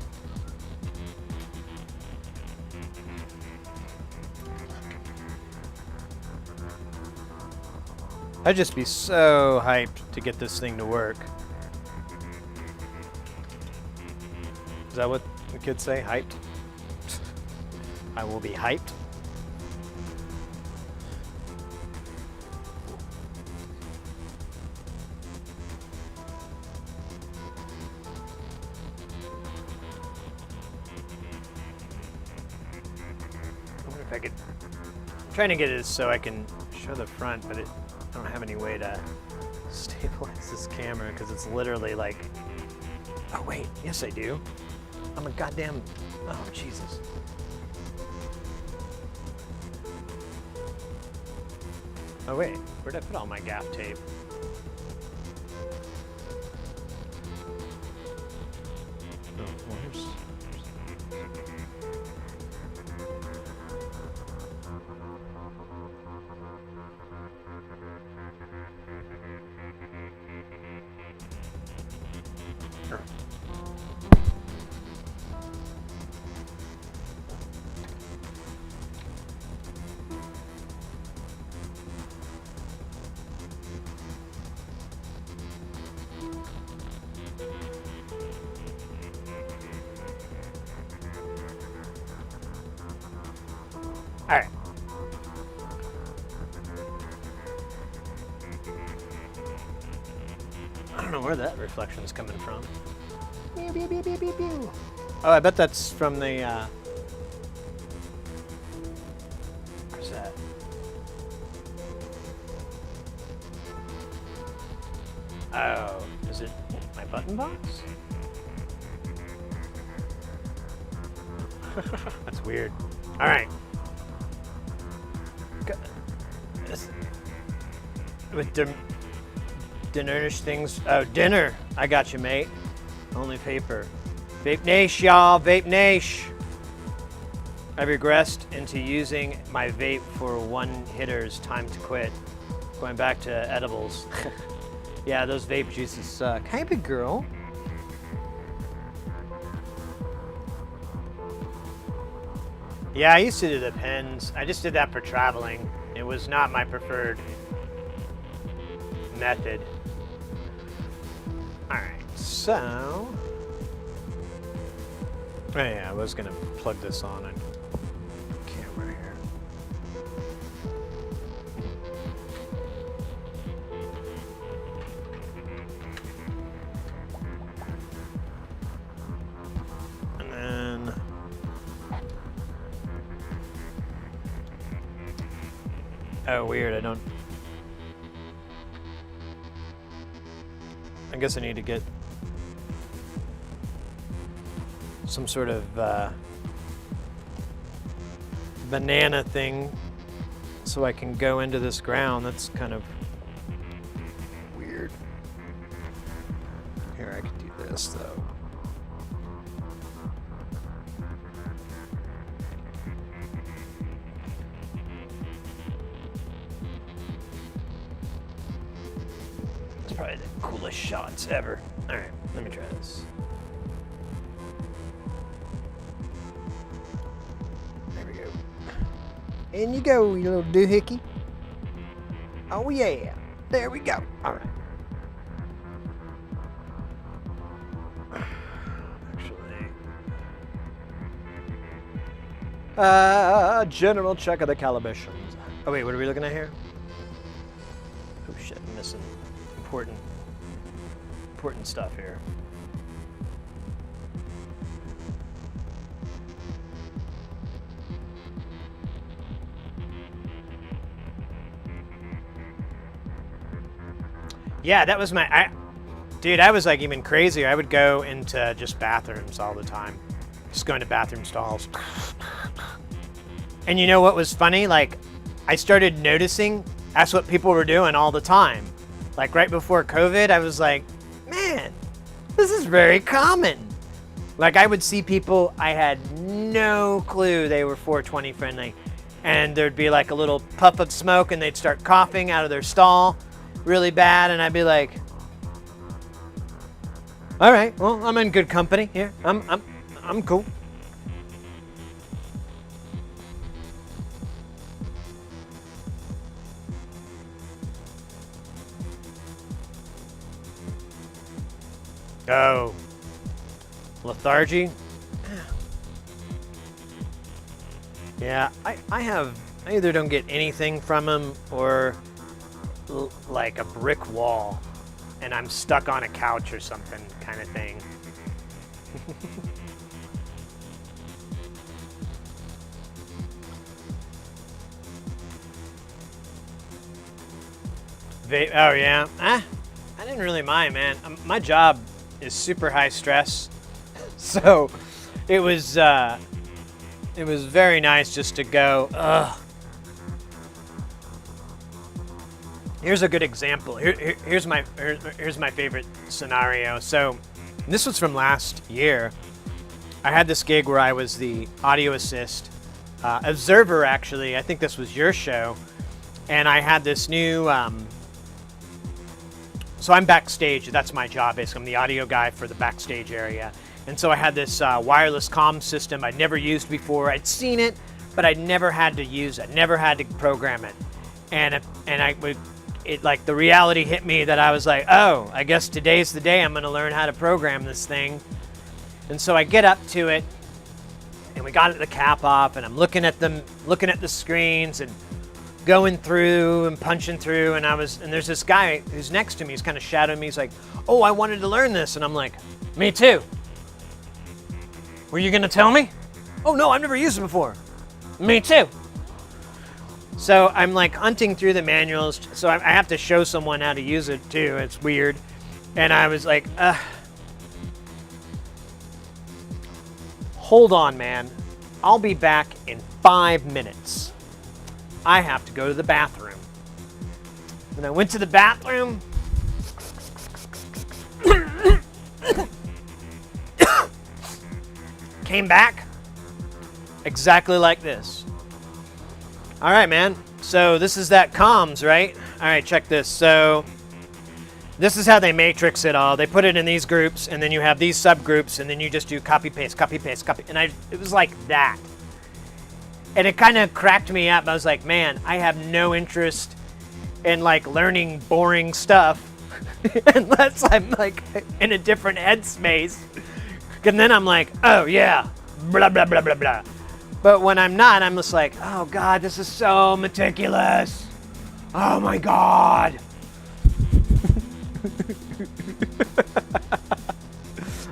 I'd just be so hyped to get this thing to work. Is that what the kids say? Hyped? I will be hyped. I wonder if I could. I'm trying to get it so I can show the front, but I don't have any way to stabilize this camera because it's literally like. Oh wait, yes I do. I'm a goddamn. Oh Jesus. Oh wait, where'd I put all my gaff tape? Oh, well, here's... Sure. All right. I don't know where that reflection is coming from. Pew, pew, pew, pew, pew, pew. Oh, I bet that's from the, where's that? Oh, is it my button box? That's weird. All right. With dinner-ish things. Oh, dinner. I got you, mate. Only paper. Vape Nash, y'all. Vape Nash. I regressed into using my vape for one-hitters. Time to quit. Going back to edibles. Yeah, those vape juices suck. Hey, big girl. Yeah, I used to do the pens. I just did that for traveling. It was not my preferred method. All right, so. Oh yeah, I was gonna plug this on camera here. And then. Oh, weird, I guess I need to get some sort of banana thing so I can go into this ground. That's kind of weird. Here, I can do this though. Probably the coolest shots ever. All right, let me try this. There we go. In you go, you little doohickey. Oh yeah, there we go. All right. Actually, general check of the calibrations. Oh wait, what are we looking at here? Oh shit, I'm missing important stuff here. Yeah, that was dude, I was like even crazier. I would go into just bathrooms all the time. Just going to bathroom stalls. And you know what was funny? Like, I started noticing that's what people were doing all the time. Like right before COVID, I was like, man, this is very common. Like I would see people, I had no clue they were 420 friendly. And there'd be like a little puff of smoke and they'd start coughing out of their stall really bad. And I'd be like, All right. Well, I'm in good company here. I'm cool. Oh, lethargy. Yeah, I either don't get anything from him or like a brick wall, and I'm stuck on a couch or something kind of thing. Oh yeah, I didn't really mind, man. My job is super high stress, so it was very nice just to go. Ugh. Here's a good example. Here's my favorite scenario. So this was from last year. I had this gig where I was the audio assist, observer actually. I think this was your show, and I had this new. So I'm backstage. That's my job. Basically, I'm the audio guy for the backstage area. And so I had this wireless comm system I'd never used before. I'd seen it, but I'd never had to use it. Never had to program it. And like the reality hit me that I was like, oh, I guess today's the day I'm going to learn how to program this thing. And so I get up to it, and we got the cap off, and I'm looking at the screens and going through and punching through, and there's this guy who's next to me. He's kind of shadowing me. He's like, oh, I wanted to learn this. And I'm like, me too. Were you going to tell me? Oh, no, I've never used it before. Me too. So I'm like hunting through the manuals. So I have to show someone how to use it too. It's weird. And I was like, hold on, man. I'll be back in 5 minutes. I have to go to the bathroom. When I went to the bathroom, came back exactly like this. All right, man. So this is that comms, right? All right, check this. So this is how they matrix it all. They put it in these groups, and then you have these subgroups, and then you just do copy, paste, copy, paste, copy. And it was like that. And it kind of cracked me up. I was like, man, I have no interest in like learning boring stuff unless I'm like in a different headspace. And then I'm like, oh yeah, blah, blah, blah, blah, blah. But when I'm not, I'm just like, oh God, this is so meticulous. Oh my God.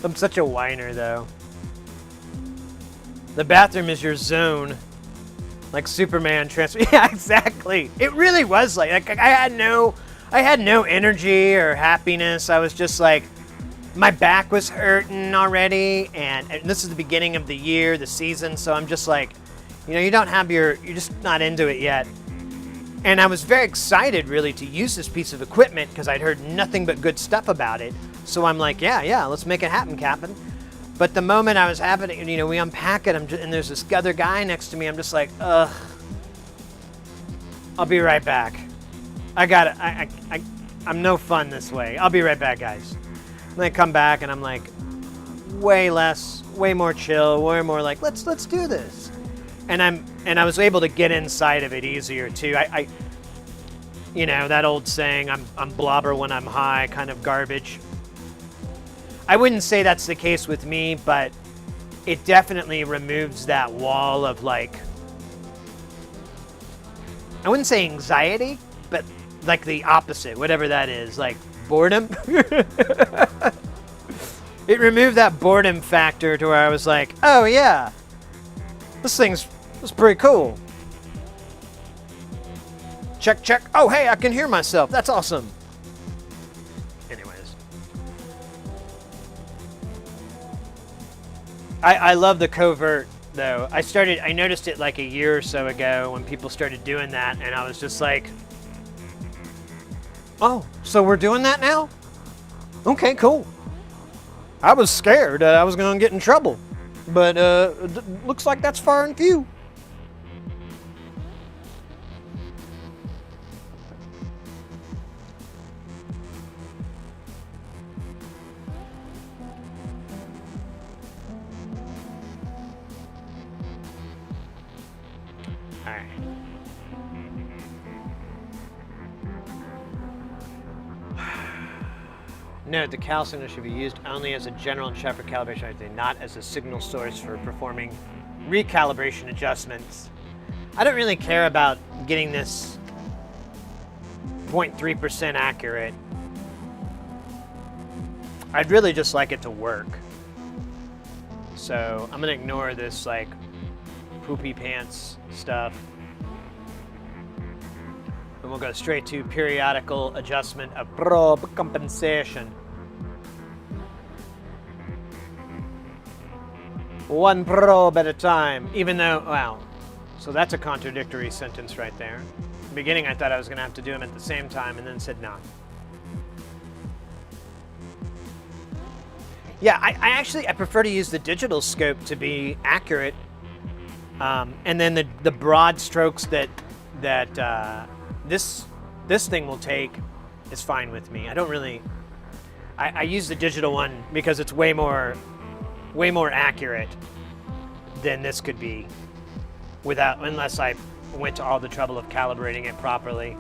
I'm such a whiner though. The bathroom is your zone. Like Superman transfer. Yeah, exactly. It really was like I had no energy or happiness. I was just like, my back was hurting already, and this is the beginning of the year, the season, so I'm just like, you're just not into it yet. And I was very excited really to use this piece of equipment because I'd heard nothing but good stuff about it. So I'm like, yeah, let's make it happen, Captain. But the moment I was having it, we unpack it, and there's this other guy next to me. I'm just like, ugh. I'll be right back. I got it. I'm no fun this way. I'll be right back, guys. And I come back, and I'm like, way more chill, way more like, let's do this. And I was able to get inside of it easier too. That old saying, I'm blobber when I'm high, kind of garbage. I wouldn't say that's the case with me, but it definitely removes that wall of like, I wouldn't say anxiety, but like the opposite, whatever that is, like boredom. It removed that boredom factor to where I was like, oh yeah, this is pretty cool. Check. Oh, hey, I can hear myself. That's awesome. Anyways. I love the covert, though. I noticed it like a year or so ago when people started doing that, and I was just like, oh, so we're doing that now? Okay, cool. I was scared that I was going to get in trouble, but looks like that's far and few. Note, the cal signal should be used only as a general check for calibration, not as a signal source for performing recalibration adjustments. I don't really care about getting this 0.3% accurate. I'd really just like it to work. So I'm gonna ignore this like poopy pants stuff. And we'll go straight to periodical adjustment of probe compensation. One probe at a time, even though, wow. So that's a contradictory sentence right there. In the beginning, I thought I was going to have to do them at the same time, and then said no. Yeah, I prefer to use the digital scope to be accurate, and then the broad strokes that this thing will take is fine with me. I don't really. I use the digital one because it's way more accurate than this could be, unless I went to all the trouble of calibrating it properly.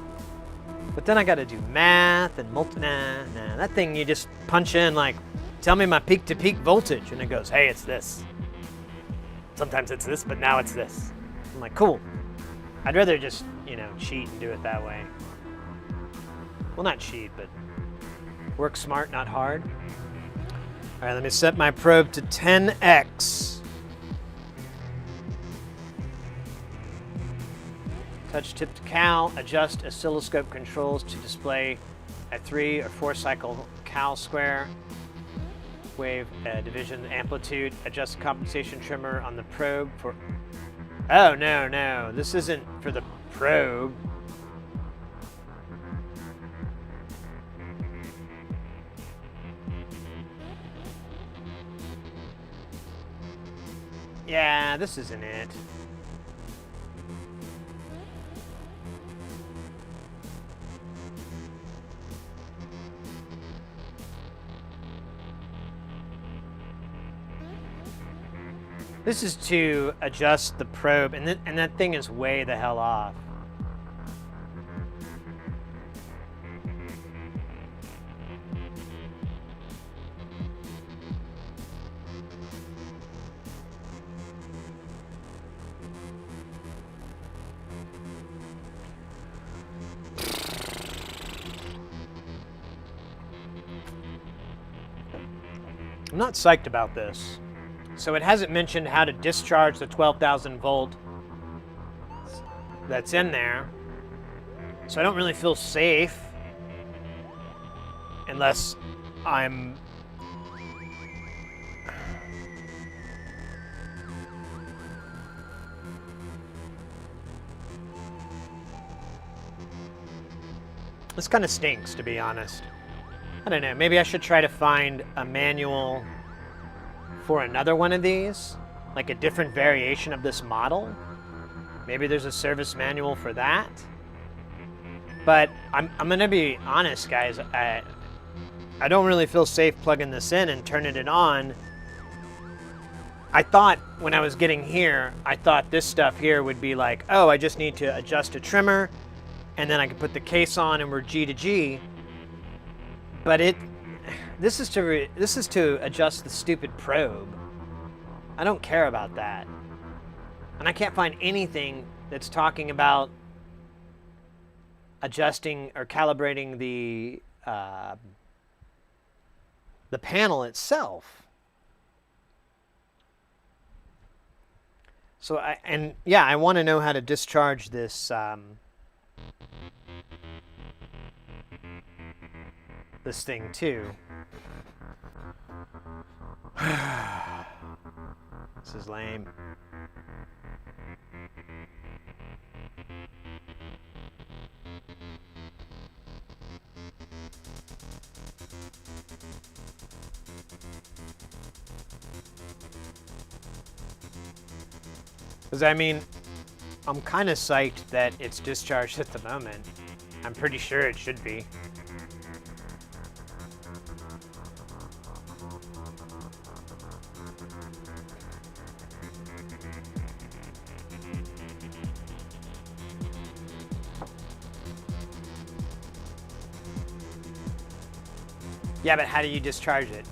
But then I got to do math and nah. That thing you just punch in like, tell me my peak-to-peak voltage, and it goes, hey, it's this. Sometimes it's this, but now it's this. I'm like, cool. I'd rather just, cheat and do it that way. Well, not cheat, but work smart, not hard. All right, let me set my probe to 10x. Touch tip to cal, adjust oscilloscope controls to display a 3 or 4 cycle cal square. Wave division amplitude, adjust compensation trimmer on the probe for... Oh, no, this isn't for the probe. Yeah, this isn't it. This is to adjust the probe, and that thing is way the hell off. I'm not psyched about this. So it hasn't mentioned how to discharge the 12,000 volt that's in there. So I don't really feel safe unless I'm... This kind of stinks, to be honest. I don't know, maybe I should try to find a manual for another one of these, like a different variation of this model. Maybe there's a service manual for that. But I'm gonna be honest, guys, I don't really feel safe plugging this in and turning it on. I thought when I was getting here, I thought this stuff here would be like, oh, I just need to adjust a trimmer, and then I can put the case on and we're G to G. But this is to adjust the stupid probe. I don't care about that. And I can't find anything that's talking about adjusting or calibrating the panel itself. So I want to know how to discharge this this thing too. This is lame. Because I mean, I'm kind of psyched that it's discharged at the moment. I'm pretty sure it should be. Yeah, but how do you discharge it?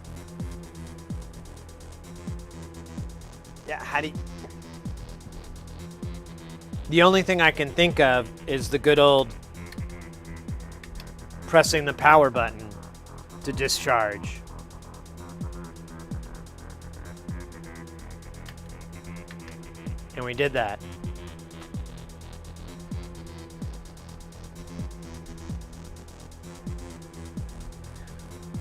Yeah, how do you... The only thing I can think of is the good old pressing the power button to discharge. And we did that.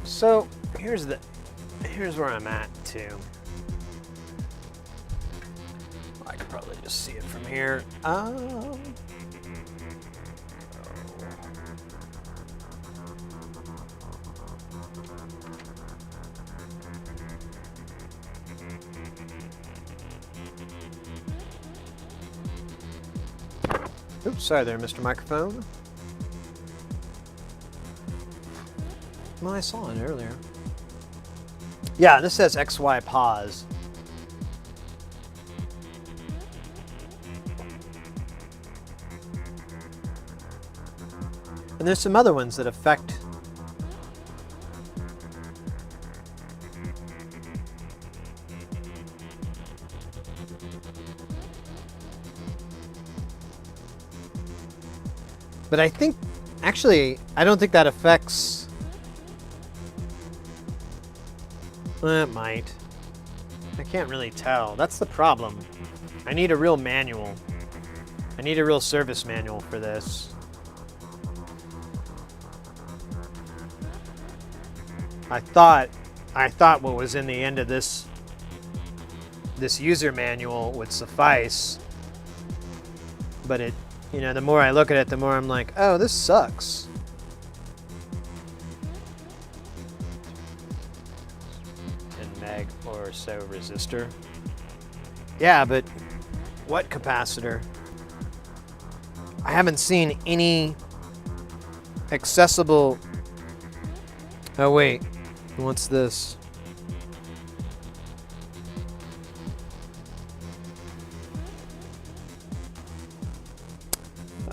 So here's where I'm at too. I could probably just see it from here. Oops, sorry there, Mr. Microphone. Well, I saw it earlier. Yeah, this says XY pause. And there's some other ones that affect. But I think, actually, I don't think that affects. Well, it might. I can't really tell. That's the problem. I need a real manual. I need a real service manual for this. I thought what was in the end of this user manual would suffice. But it, the more I look at it, the more I'm like, oh, this sucks. Meg or so resistor. Yeah, but what capacitor? I haven't seen any accessible. Oh wait, what's this?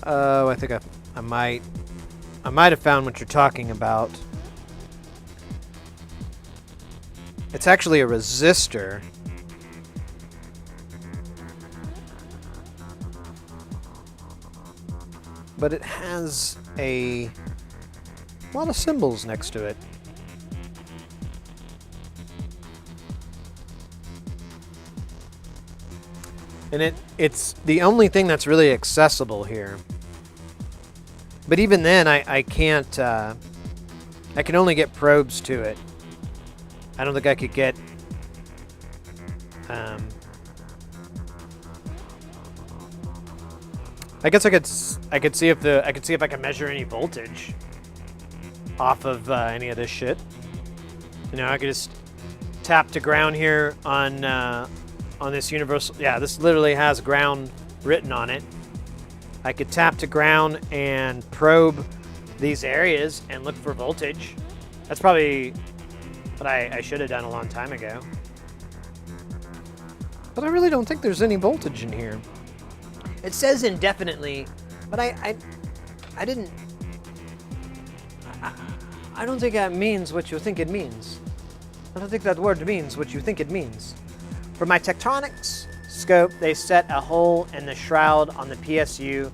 Oh, I think I might have found what you're talking about. It's actually a resistor. But it has a lot of symbols next to it. And it's the only thing that's really accessible here. But even then, I can't, I can only get probes to it. I don't think I could get, I guess I could see if I can measure any voltage off of any of this shit. I could just tap to ground here on this universal. Yeah, this literally has ground written on it. I could tap to ground and probe these areas and look for voltage. That's probably what I should have done a long time ago. But I really don't think there's any voltage in here. It says indefinitely, but I didn't. I don't think that means what you think it means. I don't think that word means what you think it means. For my Tektronix scope, they set a hole in the shroud on the PSU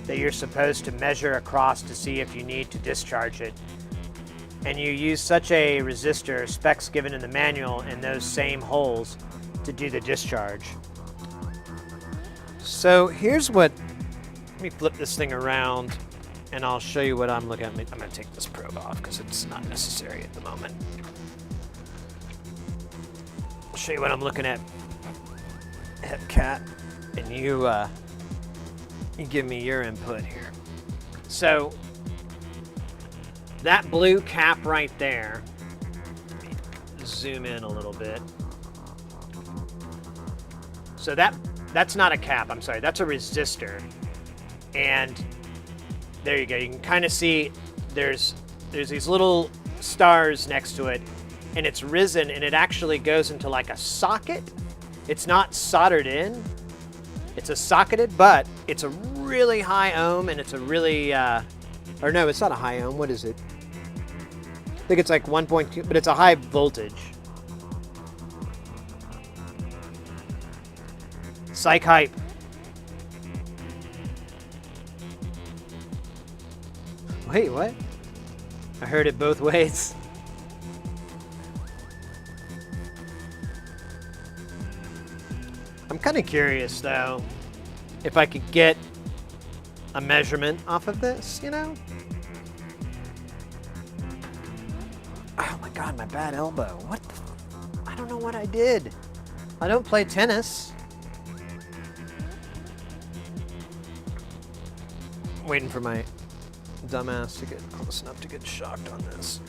that you're supposed to measure across to see if you need to discharge it. And you use such a resistor, specs given in the manual, in those same holes to do the discharge. So here's what, let me flip this thing around and I'll show you what I'm looking at. I'm going to take this probe off because it's not necessary at the moment. I'll show you what I'm looking at, Hepcat, and you give me your input here. So that blue cap right there, let me zoom in a little bit. So that's not a cap, I'm sorry, that's a resistor. And there you go, you can kind of see there's these little stars next to it, and it's risen, and it actually goes into like a socket. It's not soldered in, it's a socketed, but it's a really high ohm, and it's a really, or no, it's not a high ohm, what is it? think it's like 1.2, but it's a high voltage. Psych hype. Wait, what? I heard it both ways. I'm kind of curious, though, if I could get a measurement off of this, you know? Oh my god, my bad elbow. What the I don't know what I did. I don't play tennis. Waiting for my dumbass to get close enough to get shocked on this.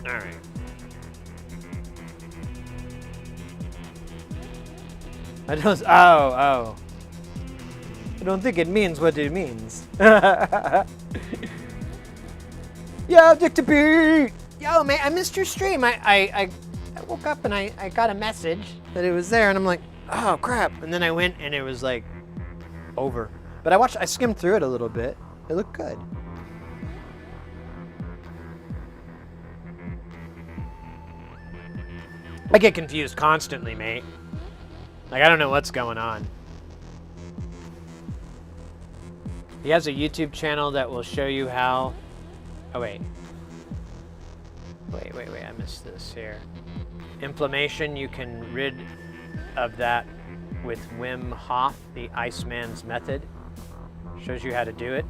All right. I don't. Oh. I don't think it means what it means. Yo, Victor B! Yo, man, I missed your stream. I woke up and I got a message that it was there, and I'm like, oh crap! And then I went and it was like over. But I skimmed through it a little bit. It looked good. I get confused constantly, mate. Like, I don't know what's going on. He has a YouTube channel that will show you how... Oh, wait. Wait, I missed this here. Inflammation, you can rid of that with Wim Hof, the Iceman's method. Shows you how to do it.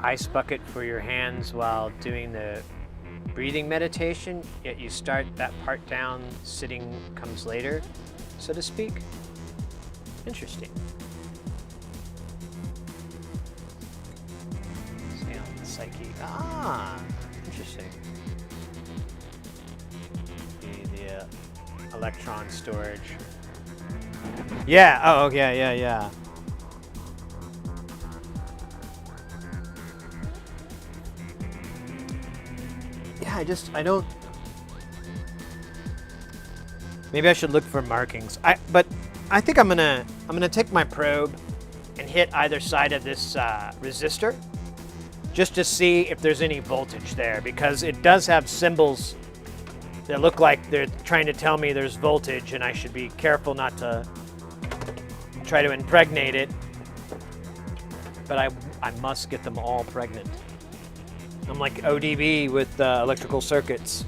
Ice bucket for your hands while doing the breathing meditation, yet you start that part down, sitting comes later, so to speak. Interesting. Stay on the psyche. Ah, interesting. The electron storage. Yeah, oh, yeah. Yeah, I don't... Maybe I should look for markings. But I think I'm gonna take my probe and hit either side of this resistor just to see if there's any voltage there, because it does have symbols that look like they're trying to tell me there's voltage, and I should be careful not to try to impregnate it. But I must get them all pregnant. I'm like ODB with electrical circuits.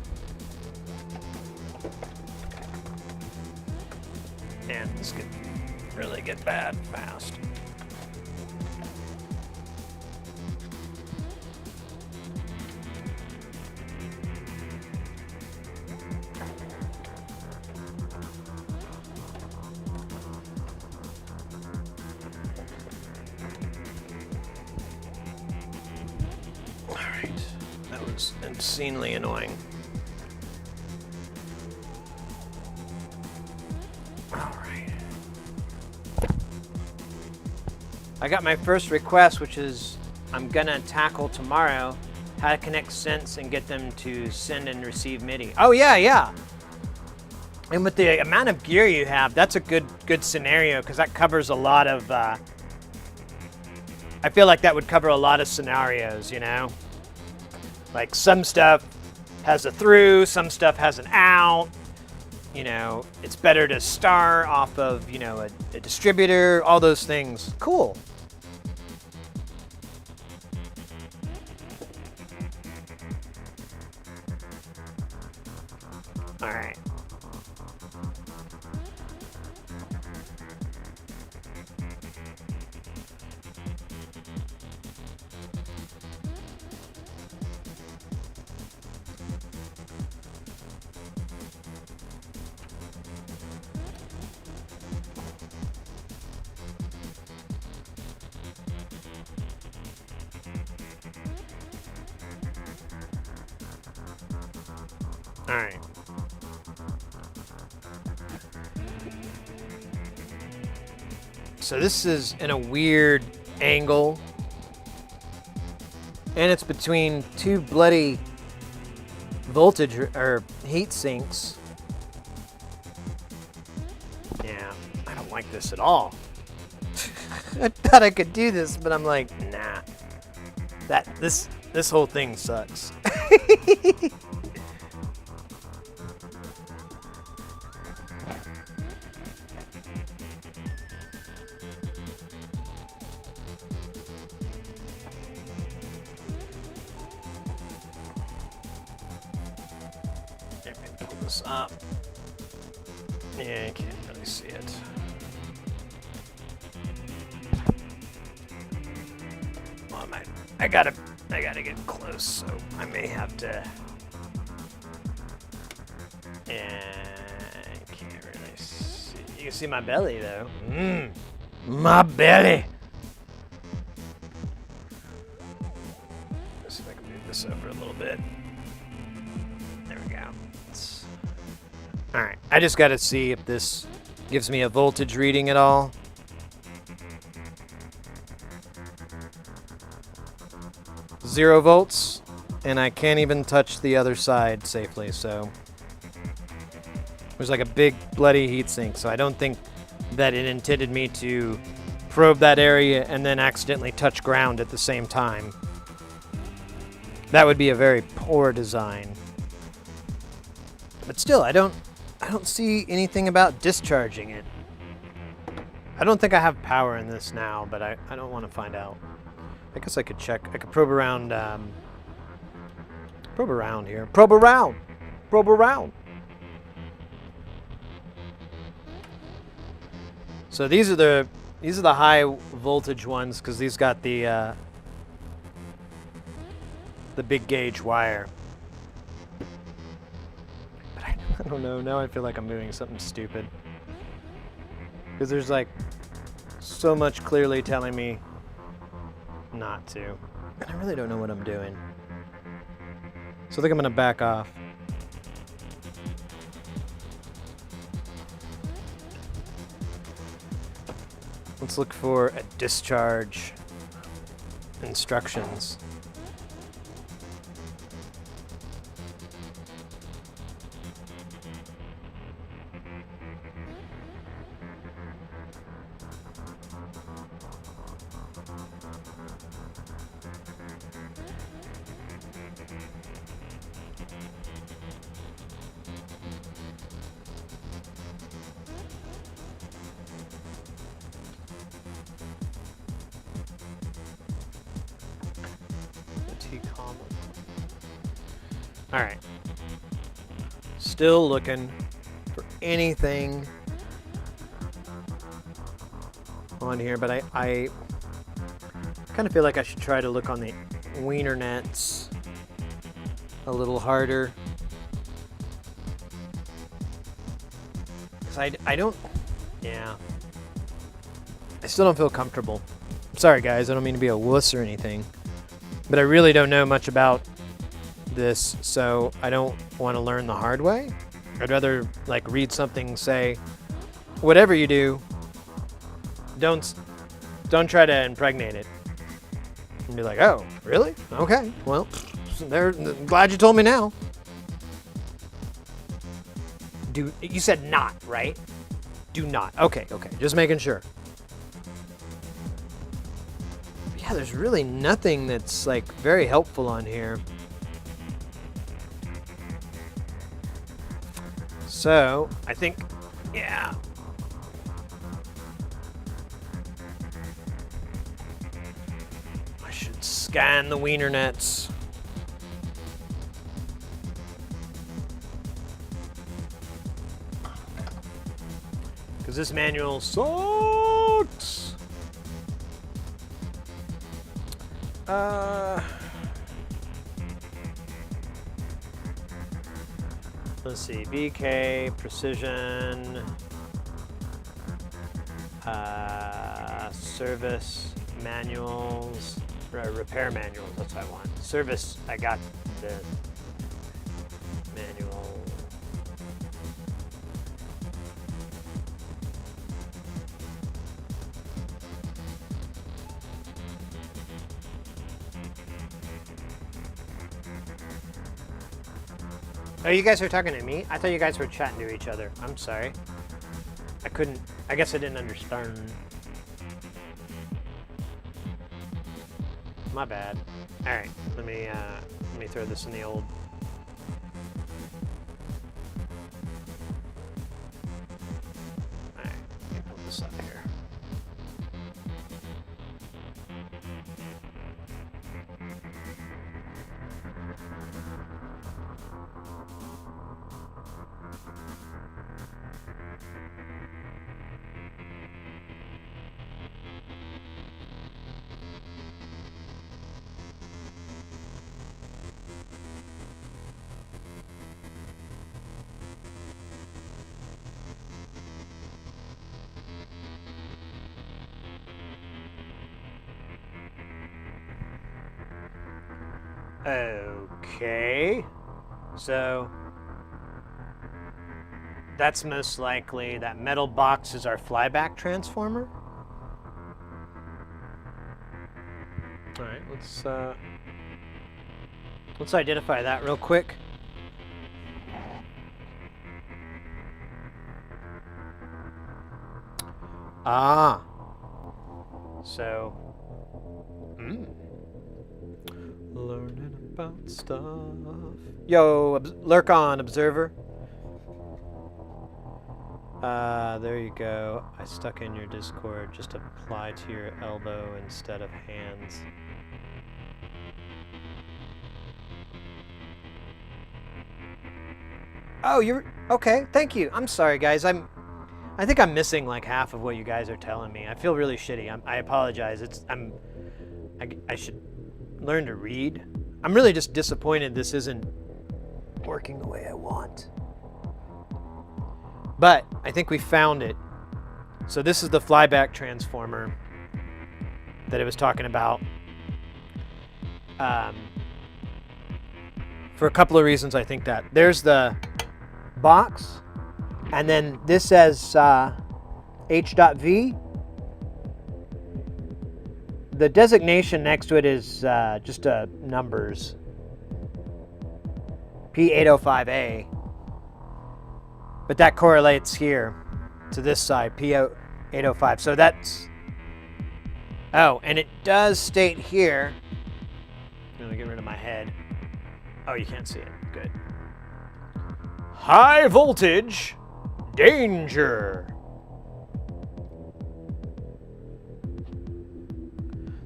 And this could really get bad fast. Obscenely annoying. All right. I got my first request, which is I'm gonna tackle tomorrow how to connect synths and get them to send and receive MIDI. Oh yeah. And with the amount of gear you have, that's a good scenario, because that covers a lot of. I feel like that would cover a lot of scenarios, you know. Like, some stuff has a through, some stuff has an out. You know, it's better to start off of, you know, a distributor, all those things. Cool. All right. All right. So this is in a weird angle. And it's between two bloody voltage or heat sinks. Yeah, I don't like this at all. I thought I could do this, but I'm like, nah. This whole thing sucks. Pull this up. Yeah, I can't really see it. Well, I gotta get close, so I may have to. Yeah, I can't really see. You can see my belly though. My belly. Let's see if I can move this over a little bit. There we go. All right, I just got to see if this gives me a voltage reading at all. Zero volts, and I can't even touch the other side safely, so there's like a big bloody heatsink, so I don't think that it intended me to probe that area and then accidentally touch ground at the same time. That would be a very poor design. But still, I don't see anything about discharging it. I don't think I have power in this now, but I don't want to find out. I guess I could check. I could probe around. Probe around here. Probe around. Probe around. So these are the high voltage ones because these got the big gauge wire. But I don't know. Now I feel like I'm doing something stupid because there's like so much clearly telling me not to. And I really don't know what I'm doing. So I think I'm gonna back off. Let's look for a discharge instructions. All right. Still looking for anything on here, but I kind of feel like I should try to look on the Wiener nets a little harder. 'Cause I don't, yeah. I still don't feel comfortable. Sorry guys, I don't mean to be a wuss or anything, but I really don't know much about this, so I don't want to learn the hard way. I'd rather like read something, say, whatever you do, don't try to impregnate it. And be like, oh, really? Okay, well, glad you told me now. You said not, right? Do not. Okay, just making sure. Yeah, there's really nothing that's like very helpful on here. So, I think, yeah. I should scan the Wiener nets. Because this manual sucks. Let's see, VK, precision, service manuals, repair manuals, that's what I want. Service, I got the manual. Oh, you guys are talking to me? I thought you guys were chatting to each other. I'm sorry. I guess I didn't understand. My bad. All right, let me throw this in the old. All right, let me pull this up here. Okay, so that's most likely that metal box is our flyback transformer. All right, let's identify that real quick. Ah, so learning about stuff. Yo, lurk on, observer. There you go. I stuck in your Discord. Just apply to your elbow instead of hands. Oh, you're okay. Thank you. I'm sorry, guys. I think I'm missing like half of what you guys are telling me. I feel really shitty. I apologize. I should learn to read. I'm really just disappointed this isn't working the way I want. But I think we found it. So this is the flyback transformer that I was talking about. For a couple of reasons, I think that. There's the box, and then this says H.V. The designation next to it is just numbers. P805A. But that correlates here to this side, P805. So that's... Oh, and it does state here... I'm going to get rid of my head. Oh, you can't see it. Good. High voltage danger.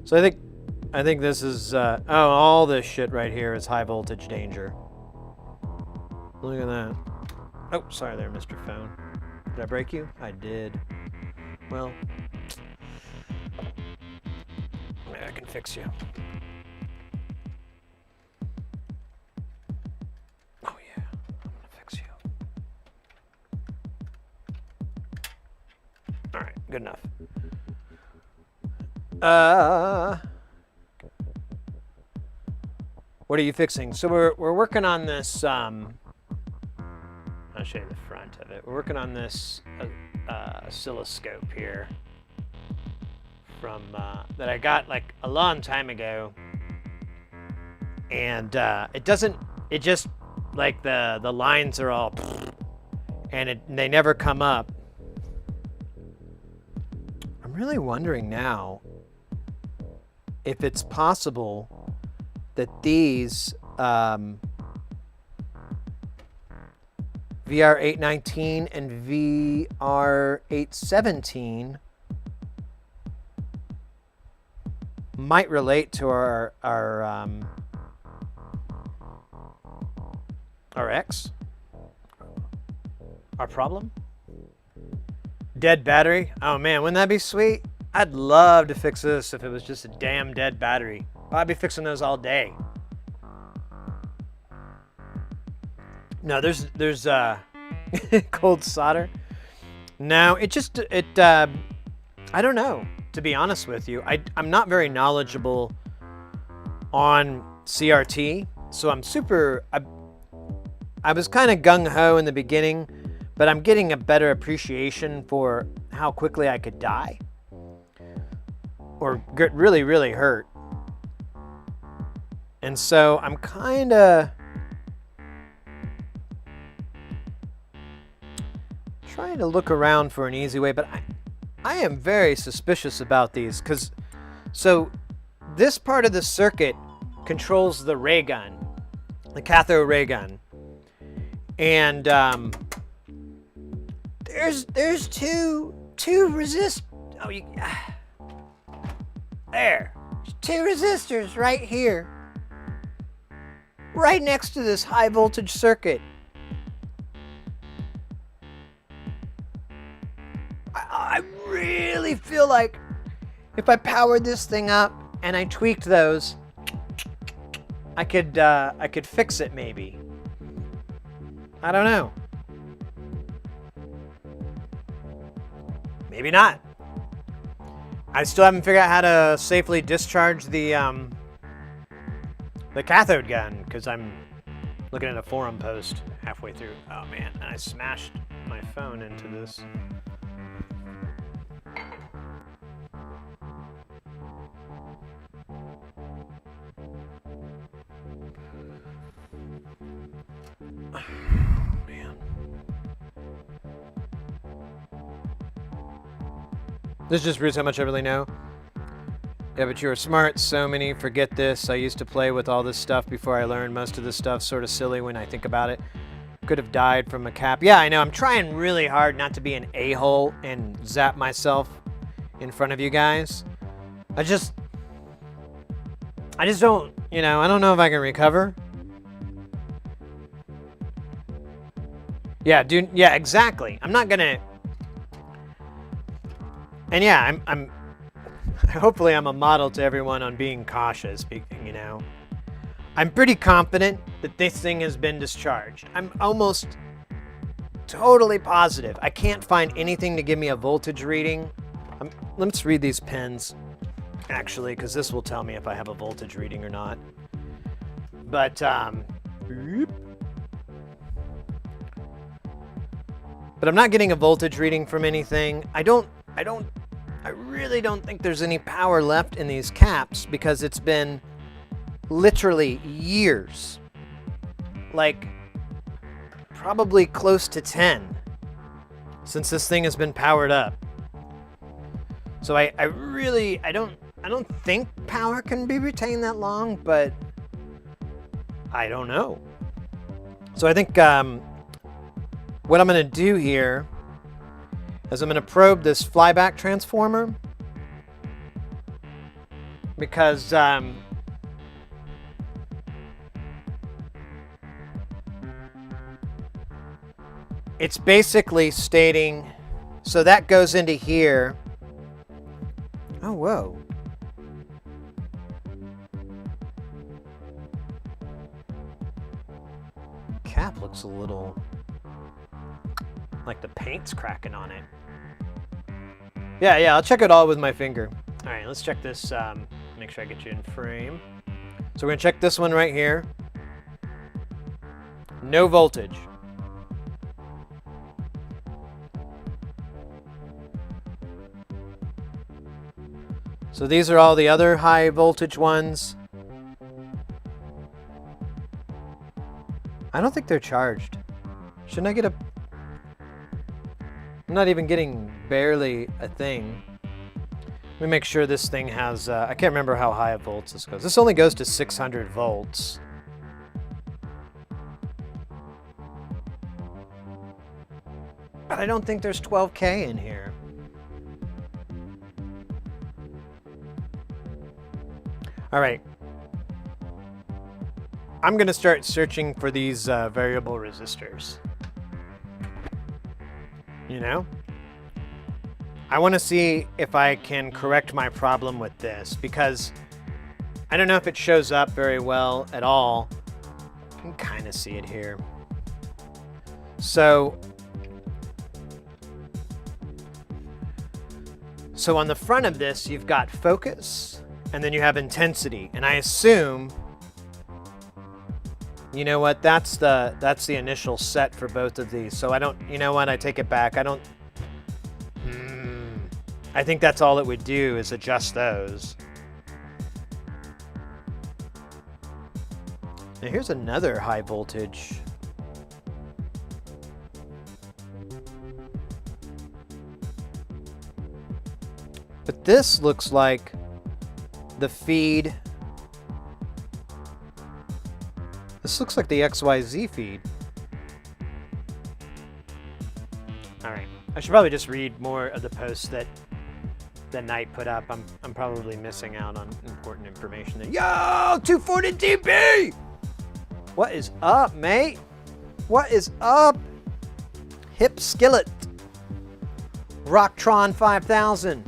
So I think this is all this shit right here is high voltage danger. Look at that. Oh, sorry there, Mr. Phone. Did I break you? I did. Well, maybe I can fix you. Oh yeah, I'm gonna fix you. All right, good enough. What are you fixing? So we're working on this. I'll show you the front of it. We're working on this oscilloscope here from that I got like a long time ago, and it doesn't. It just like the lines are all, and they never come up. I'm really wondering now if it's possible that these VR819 and VR817 might relate to our X, our problem. Dead battery. Oh man, wouldn't that be sweet? I'd love to fix this if it was just a damn dead battery. I'd be fixing those all day. No, there's cold solder. No, I don't know, to be honest with you. I'm not very knowledgeable on CRT, so I was kind of gung-ho in the beginning, but I'm getting a better appreciation for how quickly I could die or get really, really hurt. And so I'm kind of trying to look around for an easy way, but I am very suspicious about these because, so this part of the circuit controls the ray gun, the cathode ray gun, and there's two resist. Oh, there. There's two resistors right here, right next to this high voltage circuit. I really feel like if I powered this thing up and I tweaked those, I could fix it maybe. I don't know. Maybe not. I still haven't figured out how to safely discharge the cathode gun because I'm looking at a forum post halfway through. Oh man, and I smashed my phone into this. Man. This just proves how much I really know. Yeah, but you were smart. So many forget this. I used to play with all this stuff before I learned most of this stuff. Sort of silly when I think about it. Could have died from a cap. Yeah, I know. I'm trying really hard not to be an a-hole and zap myself in front of you guys. I just don't, I don't know if I can recover. Yeah, dude. Yeah, exactly. I'm not gonna. And yeah, I'm. Hopefully, I'm a model to everyone on being cautious. I'm pretty confident that this thing has been discharged. I'm almost totally positive. I can't find anything to give me a voltage reading. Let's read these pins, actually, because this will tell me if I have a voltage reading or not. But But I'm not getting a voltage reading from anything. I really don't think there's any power left in these caps because it's been literally years. Like, probably close to 10 since this thing has been powered up. So I don't think power can be retained that long, but I don't know. So I think what I'm going to do here is I'm going to probe this flyback transformer because it's basically stating, so that goes into here. Oh, whoa. Cap looks a little like the paint's cracking on it. Yeah, I'll check it all with my finger. All right, let's check this, make sure I get you in frame. So we're gonna check this one right here. No voltage. So these are all the other high voltage ones. I don't think they're charged. Shouldn't I get a... I'm not even getting barely a thing. Let me make sure this thing has... I can't remember how high a volts this goes. This only goes to 600 volts. But I don't think there's 12K in here. All right. I'm going to start searching for these variable resistors. I want to see if I can correct my problem with this because I don't know if it shows up very well at all. You can kind of see it here. So on the front of this, you've got focus and then you have intensity. And I assume, you know what, that's the initial set for both of these. So I don't, you know what, I take it back. I think that's all it would do is adjust those. Now here's another high voltage. this looks like the feed. This looks like the XYZ feed. All right, I should probably just read more of the posts that Knight put up. I'm probably missing out on important information there. Yo, 240 DB! What is up, mate? What is up? Hip Skillet. Rocktron 5000.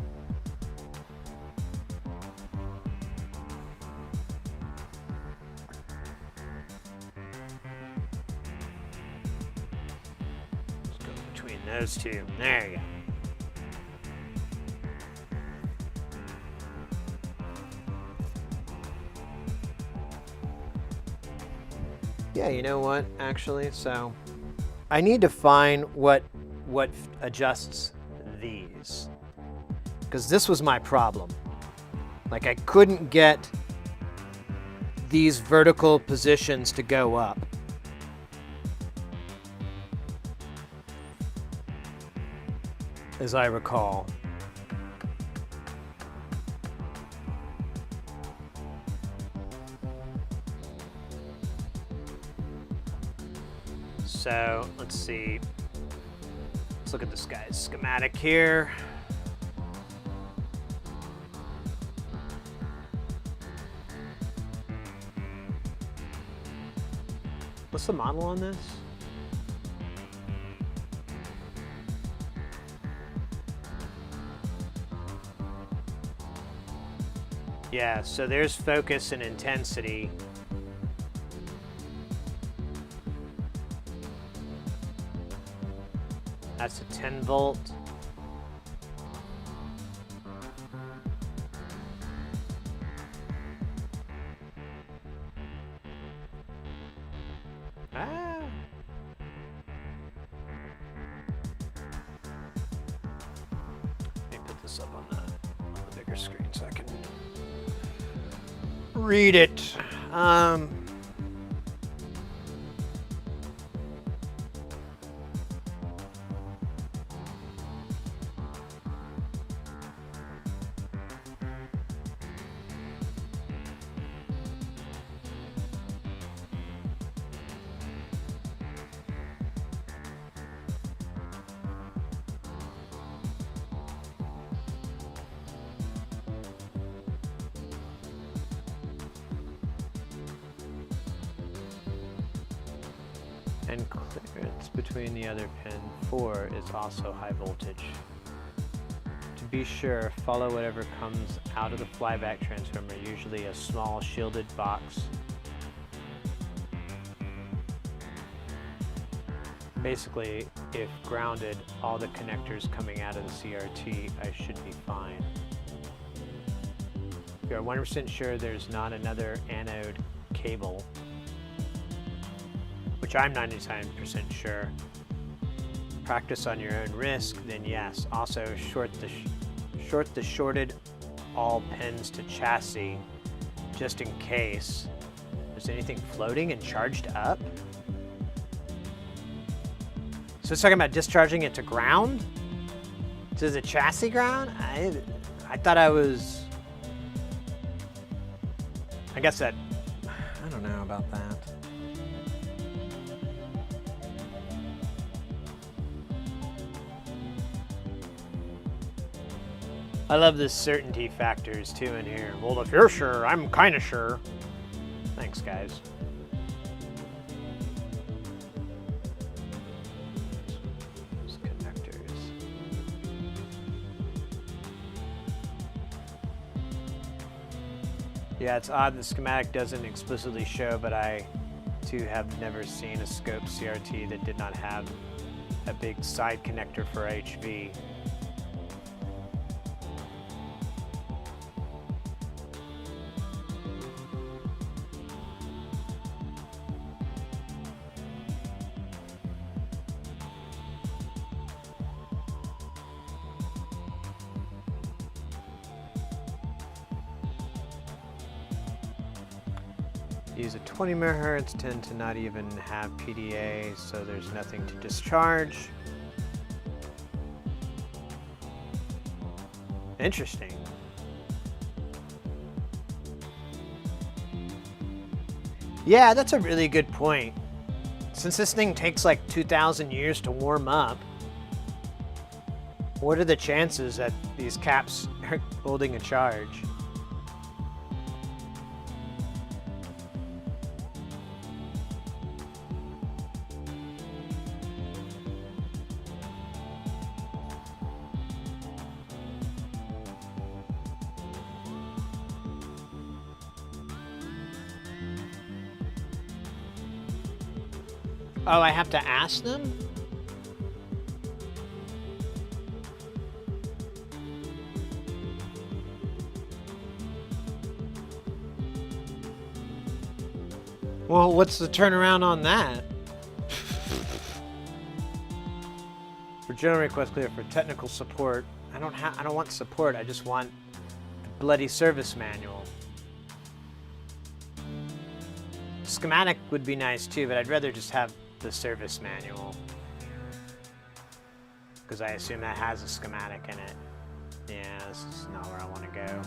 Let's go between those two. There you go. Yeah, you know what, actually, so I need to find what adjusts these, because this was my problem. Like, I couldn't get these vertical positions to go up. As I recall. So let's see. Let's look at this guy's schematic here. What's the model on this? Yeah, so there's focus and intensity. That's a 10 volt. Ah. Let me put this up on the bigger screen so I can read it. And clearance between the other pin 4 is also high voltage. To be sure, follow whatever comes out of the flyback transformer, usually a small shielded box. Basically, if grounded, all the connectors coming out of the CRT, I should be fine. If you are 100% sure there's not another anode cable, which I'm 99% sure, practice on your own risk, then yes. Also, short the shorted all pins to chassis, just in case there's anything floating and charged up. So it's talking about discharging it to ground? To the chassis ground? I thought I was... I guess that... I don't know about that. I love the certainty factors too in here. Well, if you're sure, I'm kind of sure. Thanks, guys. Those connectors. Yeah, it's odd the schematic doesn't explicitly show, but I too have never seen a scope CRT that did not have a big side connector for HV. Use a 20 megahertz, tend to not even have PDA, so there's nothing to discharge. Interesting. Yeah, that's a really good point. Since this thing takes like 2,000 years to warm up, what are the chances that these caps are holding a charge? Oh, I have to ask them? Well, what's the turnaround on that? For general request clear, for technical support, I don't want support. I just want the bloody service manual. Schematic would be nice too, but I'd rather just have the service manual, because I assume that has a schematic in it. Yeah, this is not where I want to go.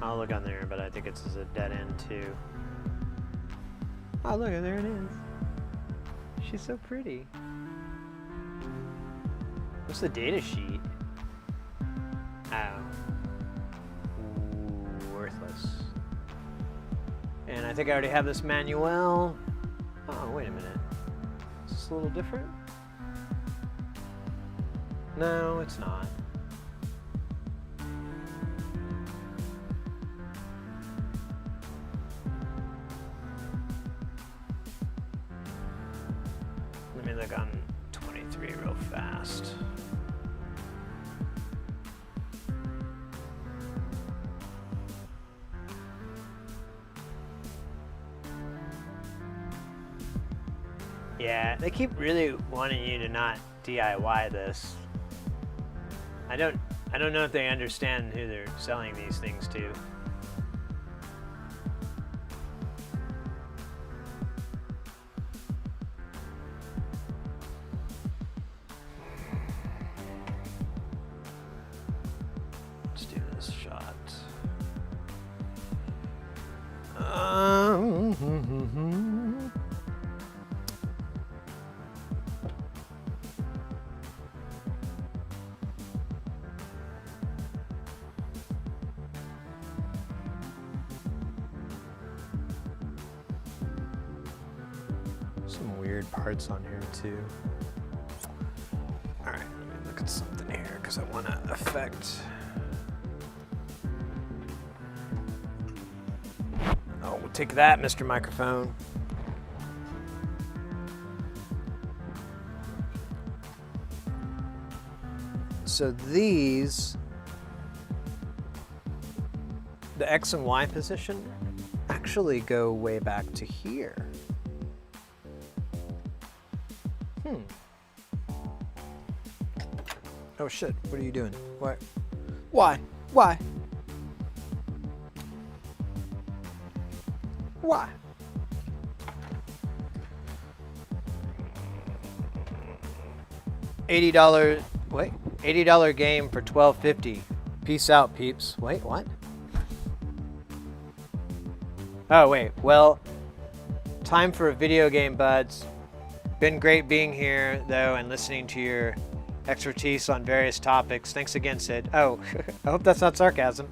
I'll look on there, but I think it's a dead end too. Oh, look, there it is. She's so pretty. What's the data sheet? Oh. Ooh, worthless. And I think I already have this manual. Oh, wait a minute. Is this a little different? No, it's not. Let me look on 23 real fast. Yeah, they keep really wanting you to not DIY this. I don't know if they understand who they're selling these things to. Let's do this shot. Some weird parts on here too. All right, let me look at something here because I want to affect. Oh, we'll take that, Mr. Microphone. So these, the X and Y position, actually go way back to here. Oh shit, what are you doing? What? Why? Why? Why? $80, wait, $80 game for $12.50. Peace out, peeps. Wait, what? Oh, wait, well, time for a video game, buds. Been great being here, though, and listening to your expertise on various topics. Thanks again, Sid. Oh, I hope that's not sarcasm.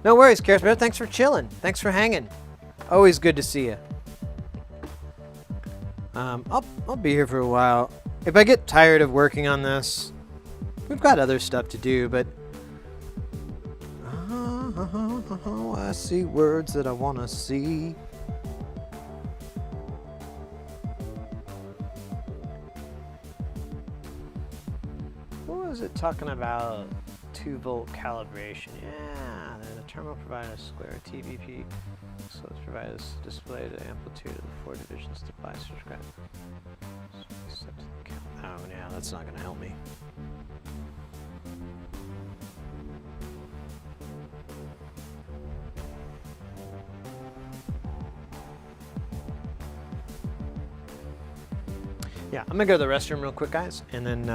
No worries, Charisma. Thanks for chilling. Thanks for hanging. Always good to see you. I'll be here for a while. If I get tired of working on this, We've got other stuff to do, but I see words that I want to see. What was it talking about? 2-volt calibration. Yeah, then the terminal provides a square TVP. So let's provide us display the amplitude of the 4 divisions device subscribe. Oh, yeah, that's not going to help me. Yeah, I'm gonna go to the restroom real quick, guys, and then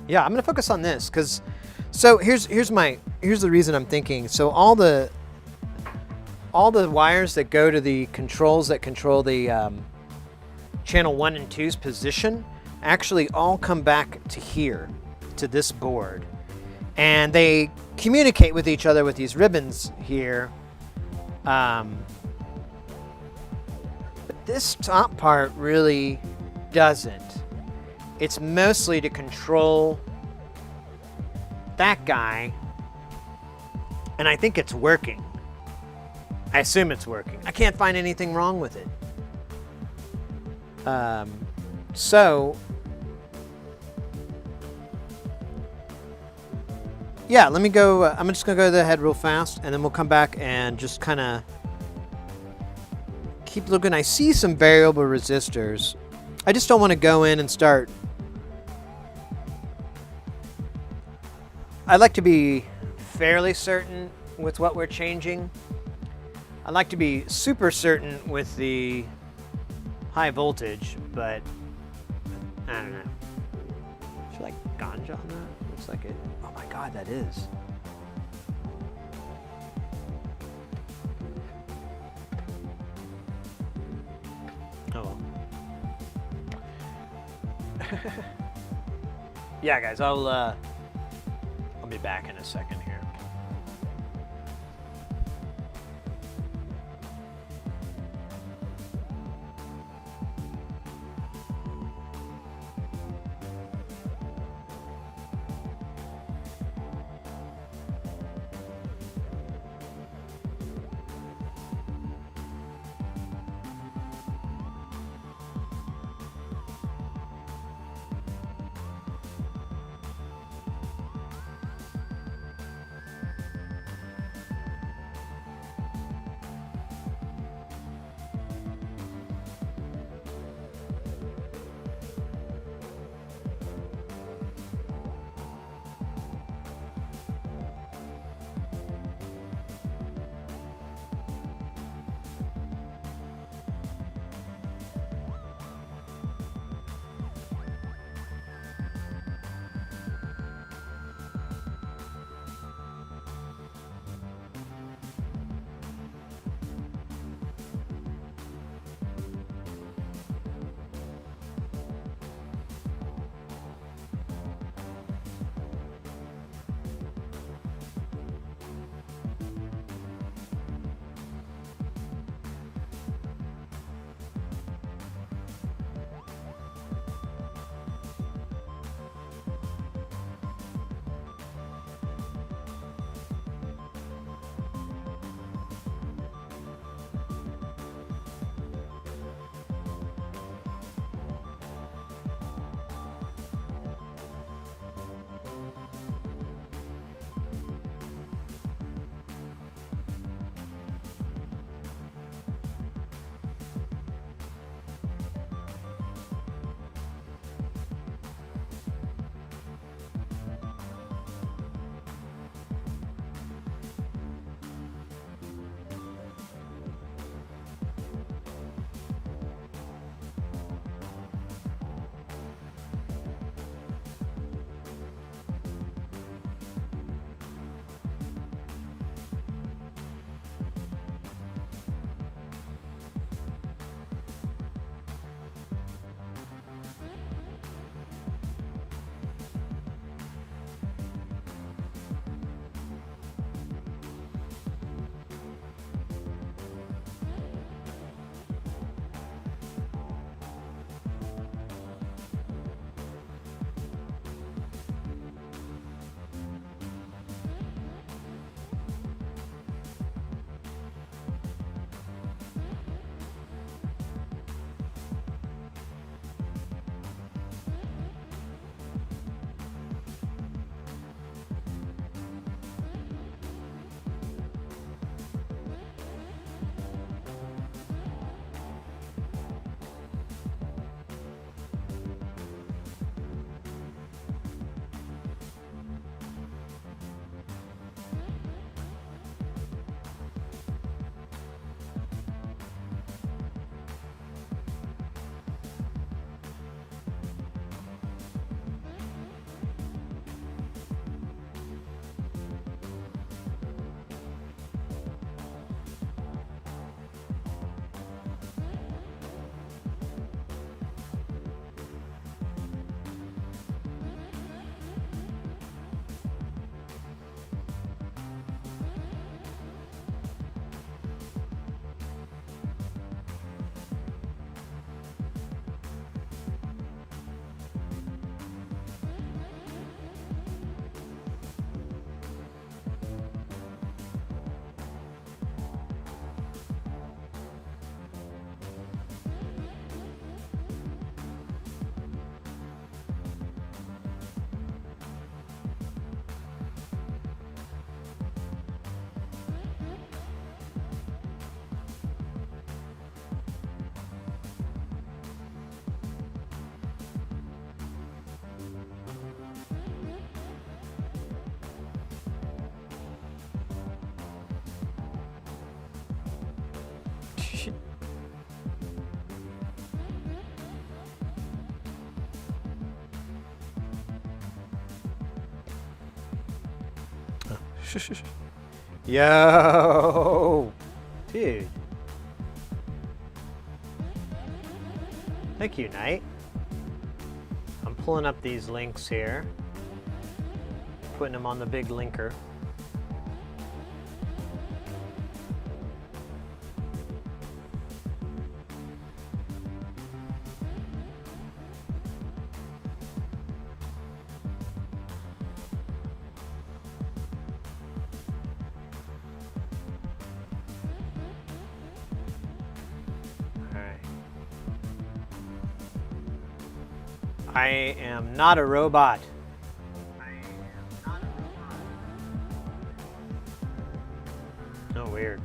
yeah, I'm gonna focus on this because so here's the reason I'm thinking. So all the wires that go to the controls that control the channel 1 and 2's position actually all come back to here, to this board, and they communicate with each other with these ribbons here. This top part really doesn't. It's mostly to control that guy, and I think it's working. I assume it's working. I can't find anything wrong with it. So, yeah, let me go. I'm just going to go to the head real fast, and then we'll come back and just kind of keep looking. I see some variable resistors. I just don't want to go in and start. I like to be fairly certain with what we're changing. I like to be super certain with the high voltage, but I don't know. Is there like ganja on that? Looks like it. Oh my god, that is. Oh well. Yeah, guys, I'll be back in a second here. Yo! Dude. Thank you, Knight. I'm pulling up these links here. Putting them on the big linker. I am not a robot. Oh, weird.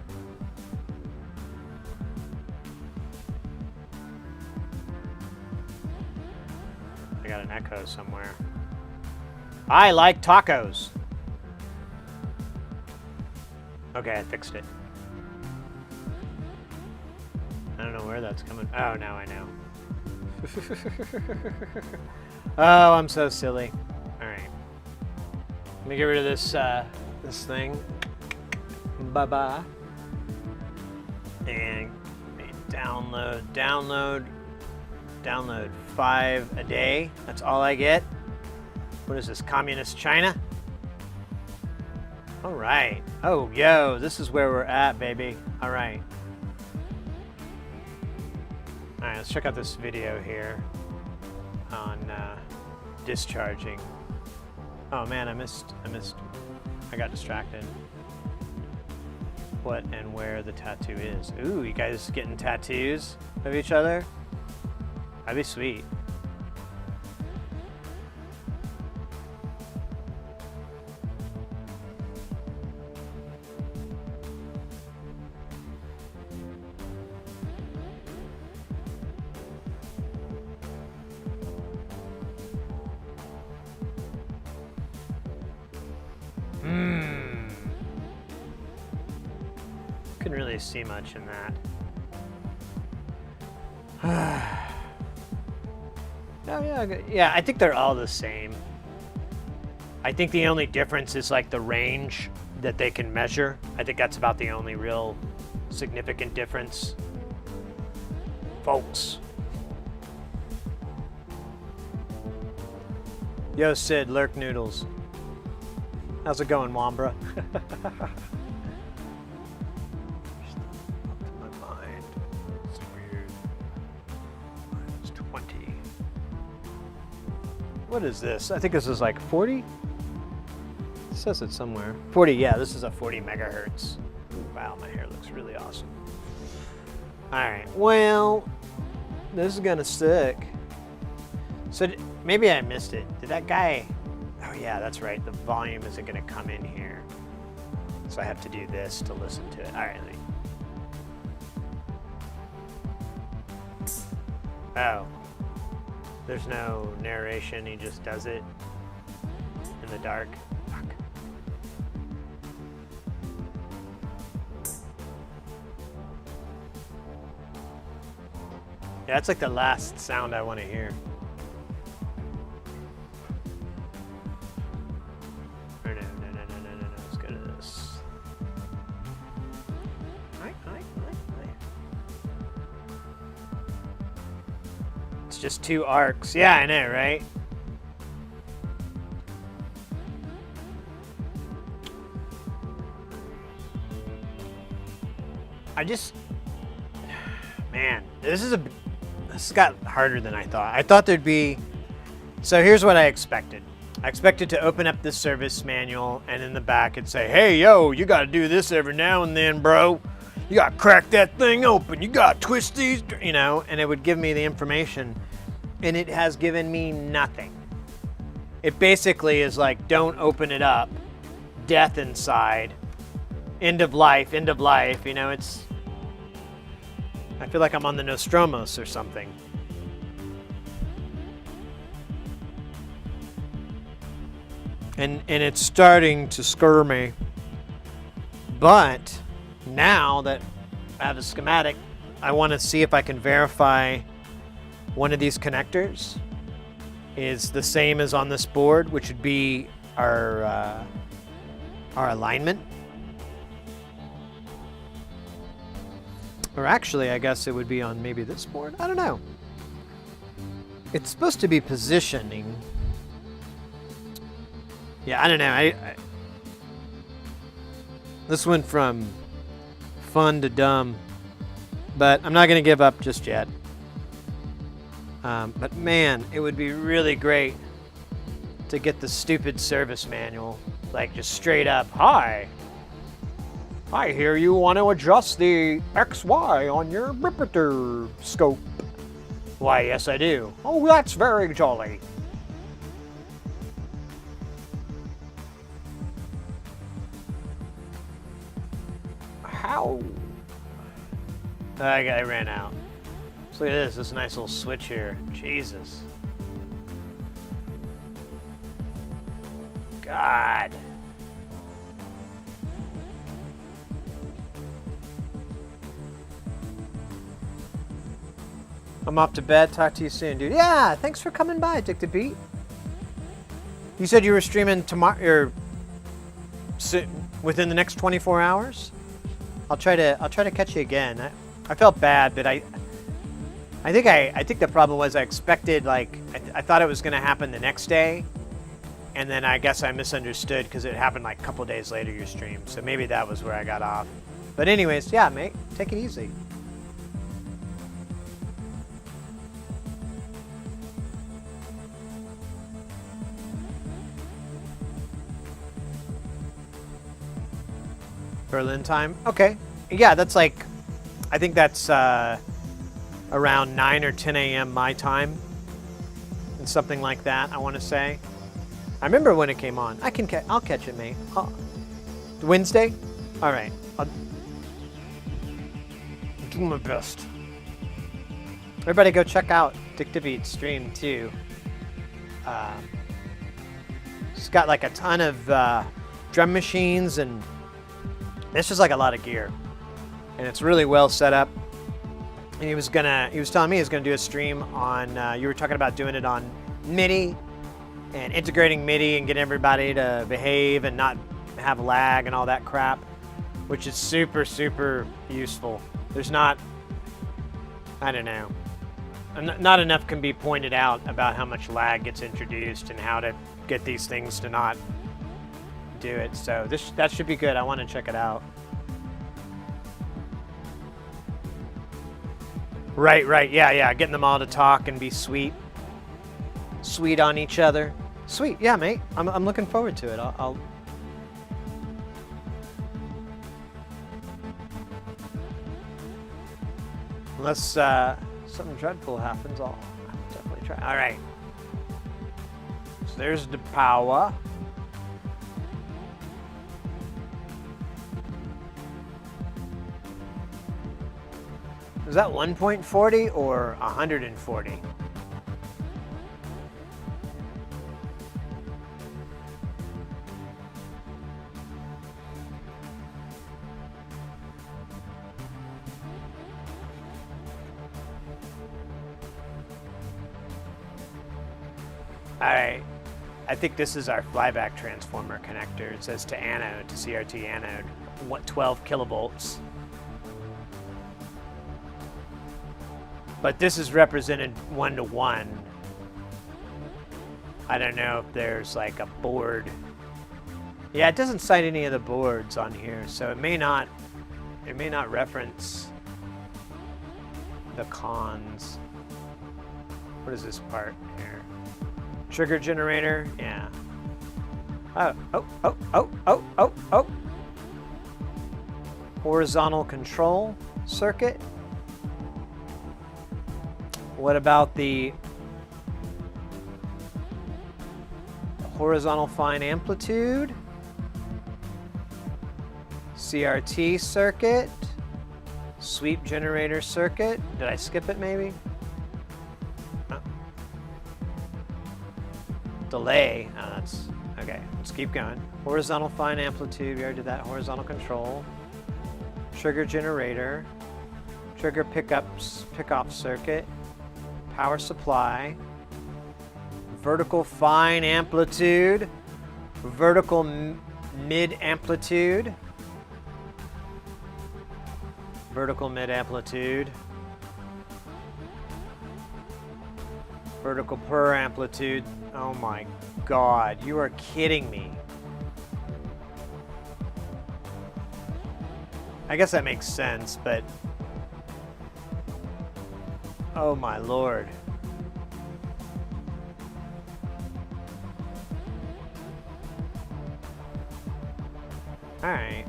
I got an echo somewhere. I like tacos. Okay, I fixed it. I don't know where that's coming. Oh, now I know. Oh, I'm so silly. All right. Let me get rid of this this thing. Bye-bye. And download 5 a day. That's all I get. What is this, communist China? All right. Oh, yo, this is where we're at, baby. All right. All right, let's check out this video here on discharging. Oh man, I got distracted. What and where the tattoo is. Ooh, you guys getting tattoos of each other? That'd be sweet. Couldn't really see much in that. Oh yeah, I think they're all the same. I think the only difference is like the range that they can measure. I think that's about the only real significant difference, folks. Yo, Sid, Lurk Noodles. How's it going, Wambra? What is this? I think this is like 40? It says it somewhere. 40, yeah, this is a 40 megahertz. Wow, my hair looks really awesome. Alright, well, this is gonna stick. So maybe I missed it. Did that guy... Oh yeah, that's right. The volume isn't gonna come in here. So I have to do this to listen to it. Alright, oh. There's no narration, he just does it in the dark. Fuck. Yeah, that's like the last sound I want to hear. Or no, let's go to this. It's just 2 arcs. Yeah, I know, right? Man, this got harder than I thought. I thought there'd be, so here's what I expected. I expected to open up this service manual and in the back it'd say, hey, yo, you gotta do this every now and then, bro. You gotta crack that thing open. You gotta twist these, you know, and it would give me the information. And it has given me nothing. It basically is like, don't open it up. Death inside. End of life, you know, it's... I feel like I'm on the Nostromos or something. And it's starting to scare me. But now that I have a schematic, I want to see if I can verify one of these connectors is the same as on this board, which would be our our alignment. Or actually, I guess it would be on maybe this board. I don't know. It's supposed to be positioning. Yeah, I don't know. This went from fun to dumb, but I'm not going to give up just yet. But man, it would be really great to get the stupid service manual, like just straight up, hi, I hear you want to adjust the XY on your Rippiter scope. Why, yes I do. Oh, that's very jolly. How? I ran out. So look at this nice little switch here. Jesus. God. I'm off to bed. Talk to you soon, dude. Yeah, thanks for coming by, Addicted Pete. You said you were streaming tomorrow, or within the next 24 hours. I'll try to catch you again. I felt bad, but I think the problem was I expected, like, I thought it was going to happen the next day, and then I guess I misunderstood because it happened like a couple days later, your stream. So maybe that was where I got off. But anyways, yeah, mate, take it easy. Berlin time? Okay. Yeah, that's like, I think that's around 9 or 10 a.m. my time. And something like that, I want to say. I remember when it came on. I'll catch it, mate. Wednesday? All right. I'll do my best. Everybody go check out Addicted Pete's stream, too. He's got like a ton of drum machines, and it's just like a lot of gear. And it's really well set up. And he was telling me he was gonna do a stream on, you were talking about doing it on MIDI and integrating MIDI and getting everybody to behave and not have lag and all that crap, which is super, super useful. There's not, I don't know, not enough can be pointed out about how much lag gets introduced and how to get these things to not do it. So that should be good. I want to check it out. Right. Yeah. Getting them all to talk and be sweet on each other. Sweet. Yeah, mate. I'm looking forward to it. I'll unless something dreadful happens, I'll definitely try. All right. So there's the power. Is that 1.40 or 140? Alright, I think this is our flyback transformer connector. It says to anode, to CRT anode, 12 kilovolts. But this is represented 1-to-1. I don't know if there's like a board. Yeah, it doesn't cite any of the boards on here, so it may not reference the cons. What is this part here? Trigger generator, yeah. Oh. Horizontal control circuit. What about the horizontal fine amplitude? CRT circuit? Sweep generator circuit? Did I skip it maybe? No. Delay. Oh, that's okay. Let's keep going. Horizontal fine amplitude. We already did that. Horizontal control. Trigger generator. Trigger pickoff circuit. Power supply, vertical fine amplitude, vertical mid amplitude, vertical mid amplitude, vertical per amplitude. Oh my God, you are kidding me. I guess that makes sense, but oh my Lord. All right.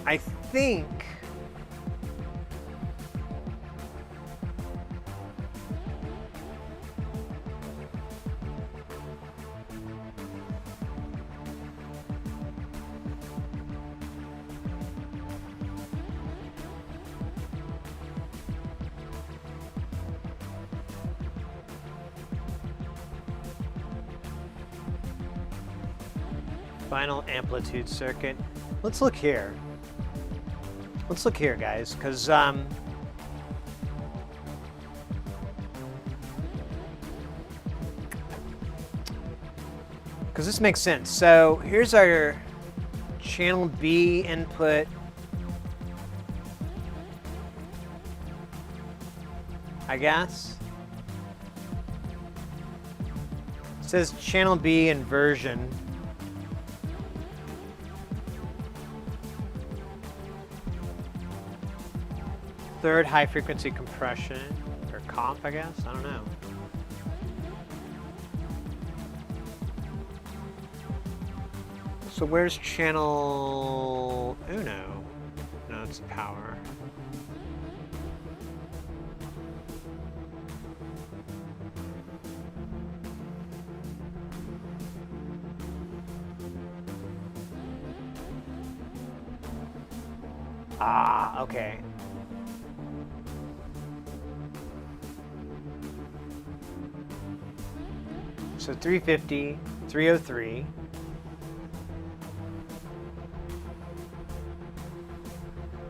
I think final amplitude circuit. Let's look here. Let's look here, guys, because this makes sense. So here's our channel B input. I guess. It says channel B inversion. Third high frequency compression, or comp, I guess? I don't know. So where's channel Uno? No, it's power. Ah, okay. So 350, 303.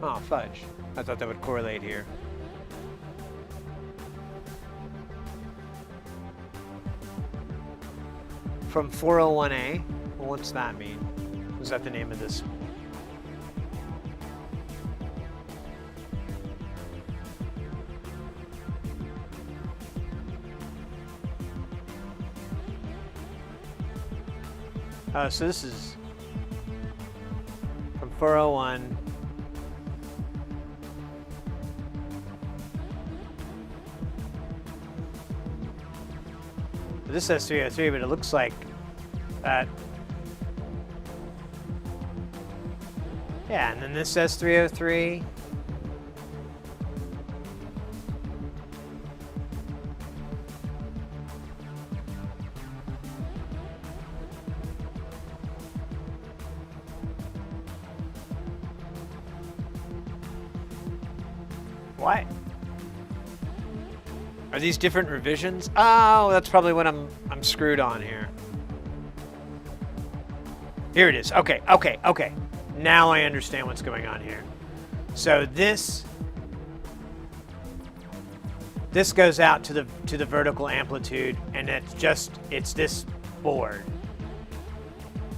Oh, fudge. I thought that would correlate here. From 401A? Well, what's that mean? Is that the name of this? So this is from 401. This says 303, but it looks like that. Yeah, and then this says 303. What? Are these different revisions? Oh, that's probably what I'm screwed on here. Here it is. Okay. Now I understand what's going on here. So this goes out to the vertical amplitude, and it's this board.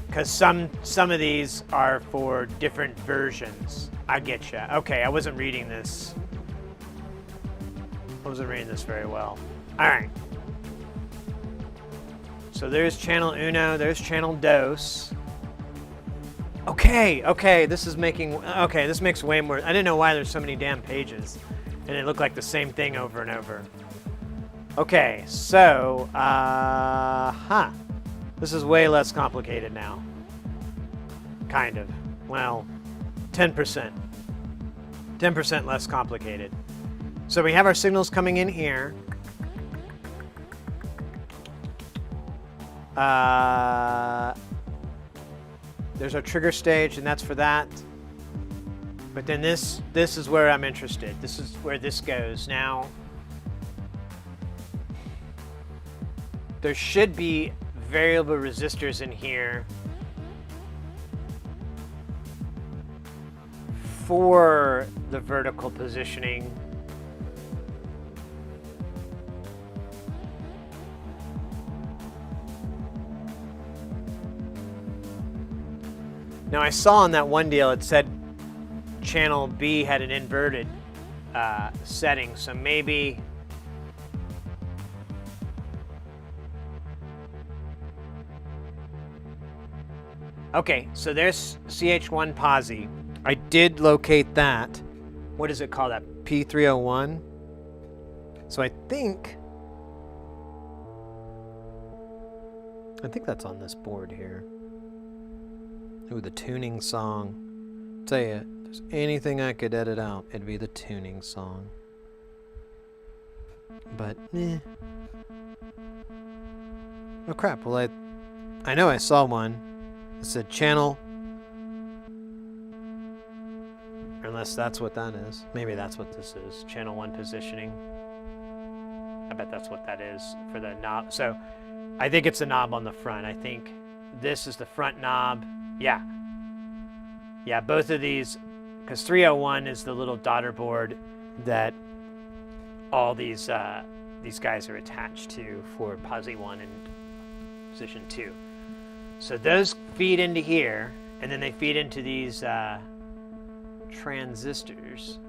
Because some of these are for different versions. I get you. Okay, I wasn't reading this. I wasn't reading this very well. All right. So there's channel Uno. There's channel Dos. Okay. This is making. Okay, this makes way more. I didn't know why there's so many damn pages, and they look like the same thing over and over. Okay, so this is way less complicated now. Kind of. Well, 10%. 10% less complicated. So we have our signals coming in here. There's our trigger stage, and that's for that. But then this is where I'm interested. This is where this goes. Now, there should be variable resistors in here for the vertical positioning. Now I saw on that one deal it said channel B had an inverted setting, so maybe okay, so there's CH1 posi. I did locate that. What does it call that? P301. So I think that's on this board here. Ooh, the tuning song. Tell you, if there's anything I could edit out, it'd be the tuning song. But, eh. Oh crap, well I know I saw one. It said channel. Unless that's what that is. Maybe that's what this is. Channel 1 positioning. I bet that's what that is for the knob. So, I think it's a knob on the front. I think this is the front knob. Yeah. Yeah, both of these, because 301 is the little daughter board that all these guys are attached to for posi 1 and position 2. So those feed into here, and then they feed into these transistors.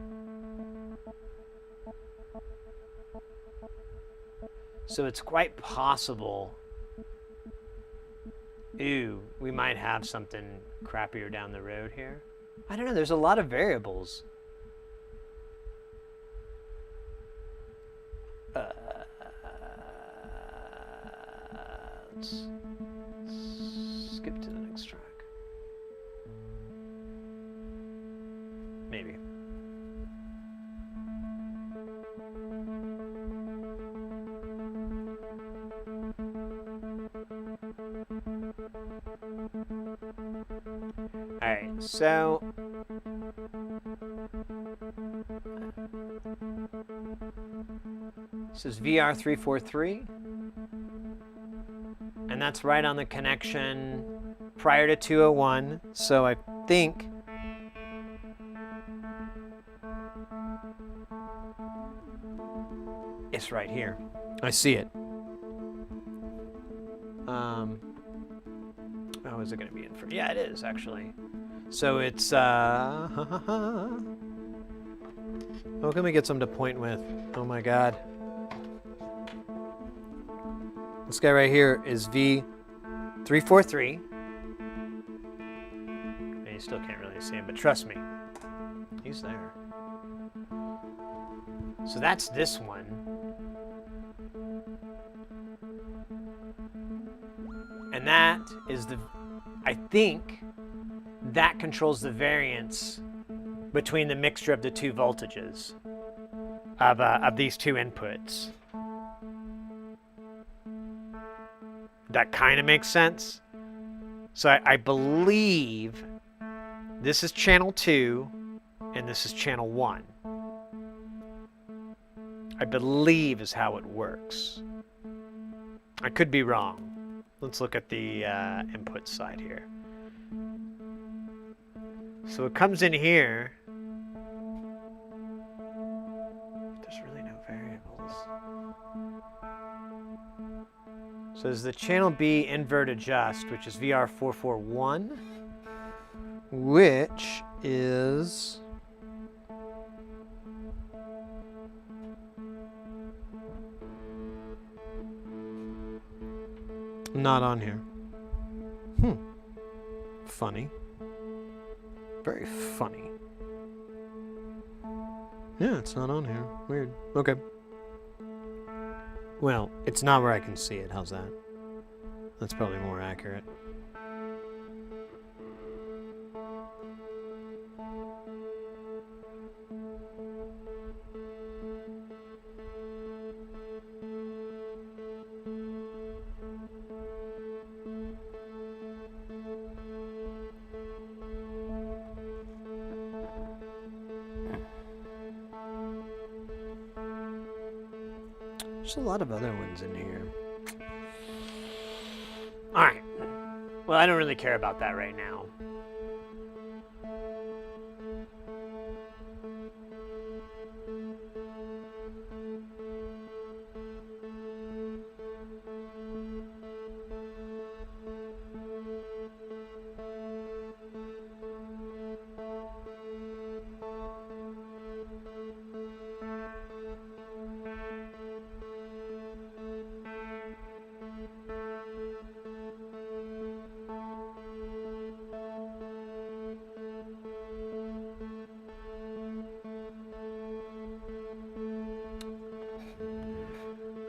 So it's quite possible, ooh, we might have something crappier down the road here. I don't know, there's a lot of variables. Let's skip to the next track. Maybe. Alright, so this is VR343, and that's right on the connection prior to 201, so I think it's right here. I see it. Oh, is it going to be in for? Yeah, it is actually. So it's oh, can we get something to point with? Oh my God. This guy right here is V343. And you still can't really see him, but trust me, he's there. So that's this one. And that is the, I think that controls the variance between the mixture of the two voltages of these two inputs. That kind of makes sense. So I believe this is channel 2 and this is channel 1. I believe is how it works. I could be wrong. Let's look at the input side here. So it comes in here. There's really no variables. So there's the channel B invert adjust, which is VR441, which is not on here. Funny. Very funny. Yeah, it's not on here. Weird. Okay. Well, it's not where I can see it. How's that? That's probably more accurate. There's a lot of other ones in here. Alright. Well, I don't really care about that right now.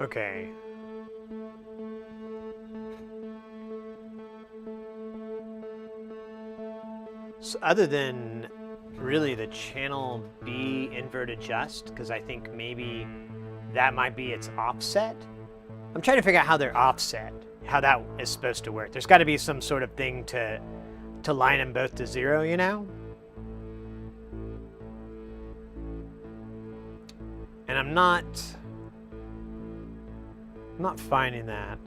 Okay. So other than really the channel B invert adjust, because I think maybe that might be its offset. I'm trying to figure out how they're offset, how that is supposed to work. There's got to be some sort of thing to line them both to 0, you know? And I'm not finding that.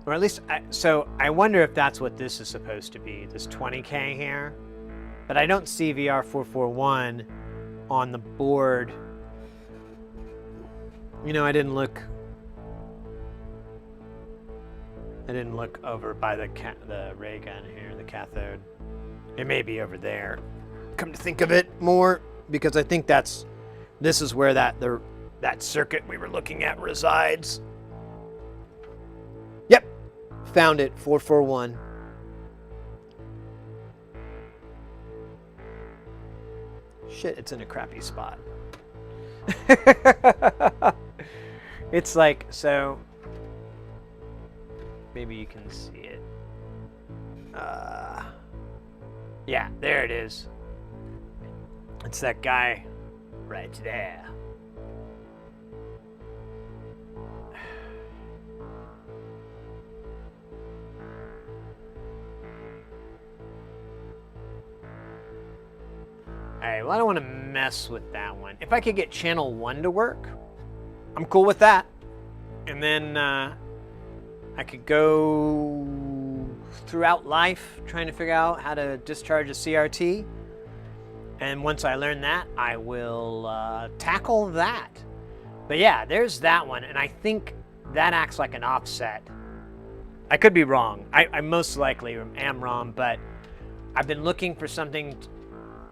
Or at least, so I wonder if that's what this is supposed to be, this 20K here. But I don't see VR441 on the board. You know, I didn't look over by the ray gun here, the cathode. It may be over there. Come to think of it more, because I think this is where that circuit we were looking at resides. Yep, found it, 441. Shit, it's in a crappy spot. It's like, so maybe you can see it. Yeah, there it is. It's that guy right there. Alright, well, I don't want to mess with that one. If I could get channel 1 to work, I'm cool with that. And then I could go throughout life trying to figure out how to discharge a CRT. And once I learn that, I will tackle that. But yeah, there's that one. And I think that acts like an offset. I could be wrong. I most likely am wrong, but I've been looking for something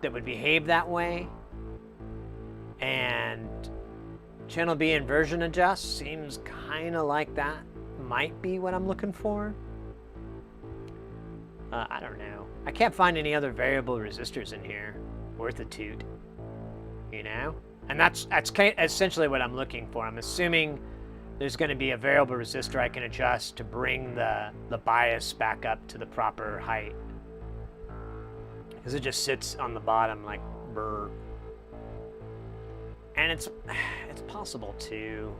that would behave that way. And channel B inversion adjust seems kind of like that might be what I'm looking for. I don't know. I can't find any other variable resistors in here worth a toot, you know? And that's essentially what I'm looking for. I'm assuming there's going to be a variable resistor I can adjust to bring the bias back up to the proper height. Because it just sits on the bottom like brr. And it's possible to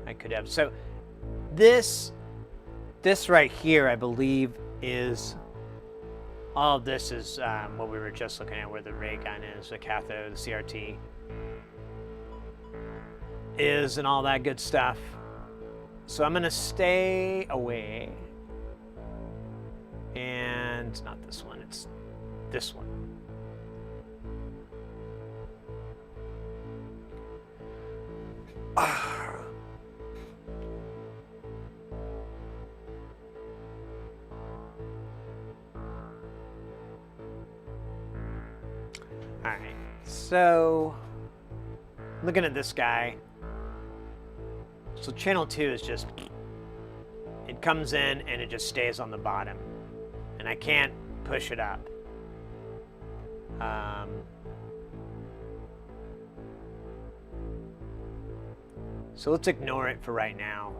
I could have, so this right here, I believe, is all of this is what we were just looking at, where the ray gun is, the cathode, the CRT is, and all that good stuff. So I'm gonna stay away, and not this one, it's this one. Alright, so looking at this guy, so channel 2 is just, it comes in and it just stays on the bottom, and I can't push it up. So let's ignore it for right now.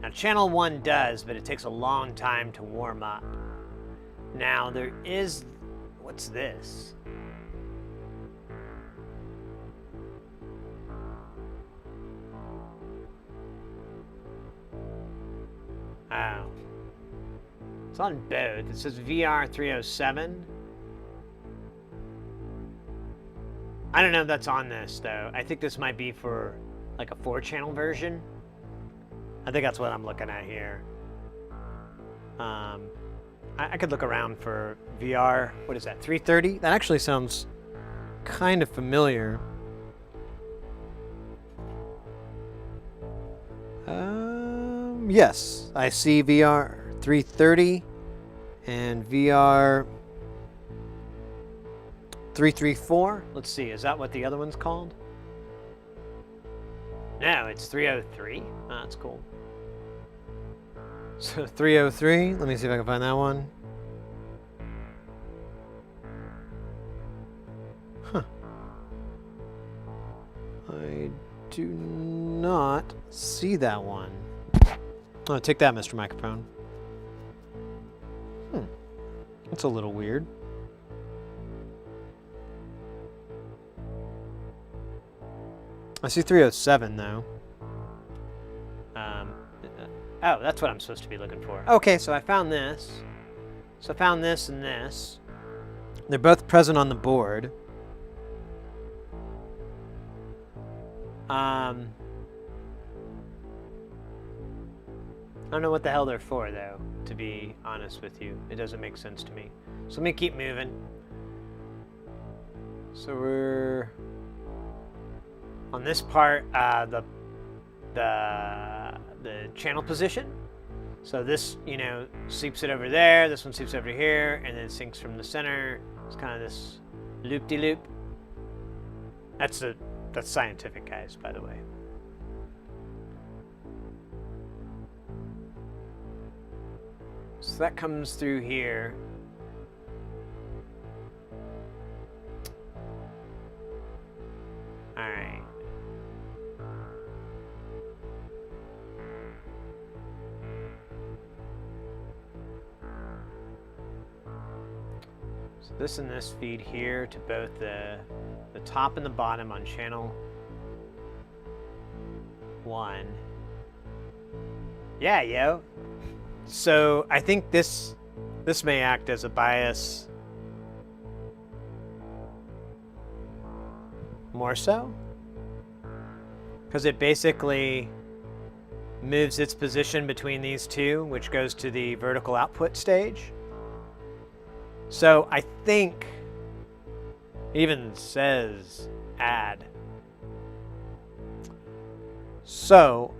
Now channel 1 does, but it takes a long time to warm up. Now there is, what's this? Oh. It's on both. It says VR307. I don't know if that's on this, though. I think this might be for, like, a 4-channel version. I think that's what I'm looking at here. I could look around for VR, what is that, 330? That actually sounds kind of familiar. Yes, I see VR 330 and VR 334. Let's see, is that what the other one's called? No, it's 303. Oh, that's cool. So 303, let me see if I can find that one. do not see that one. Oh, take that, Mr. Microphone. That's a little weird. I see 307 though. Oh, that's what I'm supposed to be looking for. Okay, so I found this. So I found this and this. They're both present on the board. I don't know what the hell they're for, though, to be honest with you. It doesn't make sense to me. So let me keep moving. So we're on this part, the channel position. So this, you know, sweeps it over there. This one sweeps over here, and then syncs from the center. It's kind of this loop-de-loop. That's scientific, guys, by the way. So that comes through here. All right. So this and this feed here to both the top and the bottom on channel 1. Yeah, yo. So I think this may act as a bias more so, because it basically moves its position between these two, which goes to the vertical output stage. So I think it even says add. So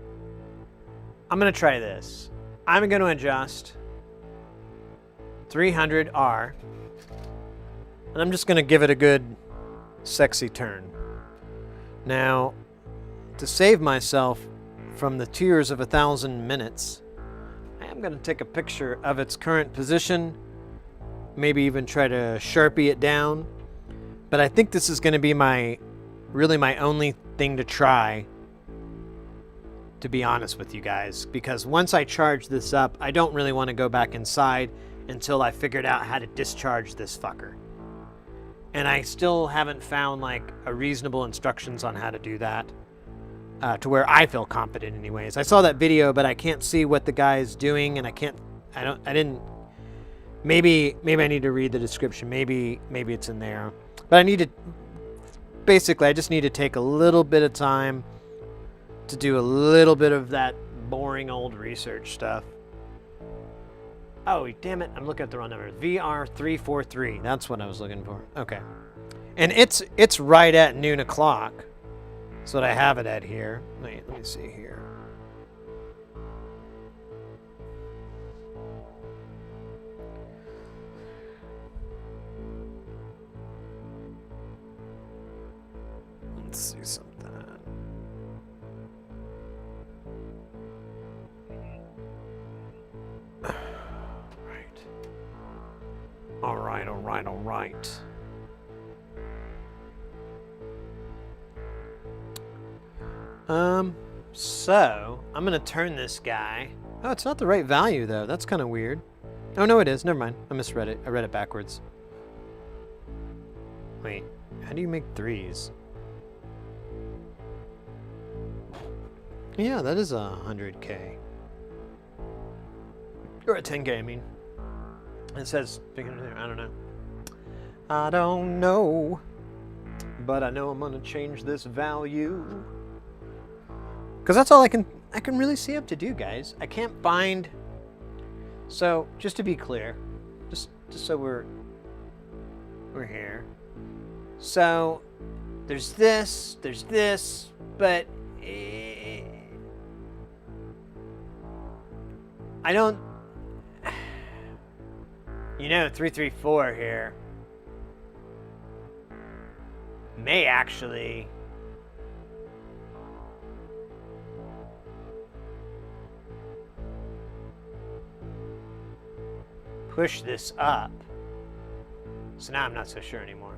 I'm going to try this. I'm going to adjust 300R, and I'm just going to give it a good sexy turn. Now, to save myself from the tears of 1,000 minutes, I am going to take a picture of its current position, maybe even try to Sharpie it down. But I think this is going to be really my only thing to try, to be honest with you guys, because once I charge this up, I don't really want to go back inside until I figured out how to discharge this fucker. And I still haven't found like a reasonable instructions on how to do that, to where I feel competent anyways. I saw that video, but I can't see what the guy is doing, and maybe I need to read the description. Maybe it's in there. But I just need to take a little bit of time to do a little bit of that boring old research stuff. Oh, damn it. I'm looking at the wrong number. VR343. That's what I was looking for. Okay. And it's right at noon o'clock. That's what I have it at here. Wait, let me see here. Let's see something. All right. So I'm gonna turn this guy. Oh, it's not the right value though. That's kind of weird. Oh no, it is. Never mind. I misread it. I read it backwards. Wait, how do you make 3s? Yeah, that is 100K. Or a 10K, I mean. It says, I don't know. I don't know. But I know I'm gonna change this value. Because that's all I can really see up to do, guys. I can't find. So just to be clear, just so we're here. So there's this, but I don't. You know, 334 here may actually push this up. So now I'm not so sure anymore.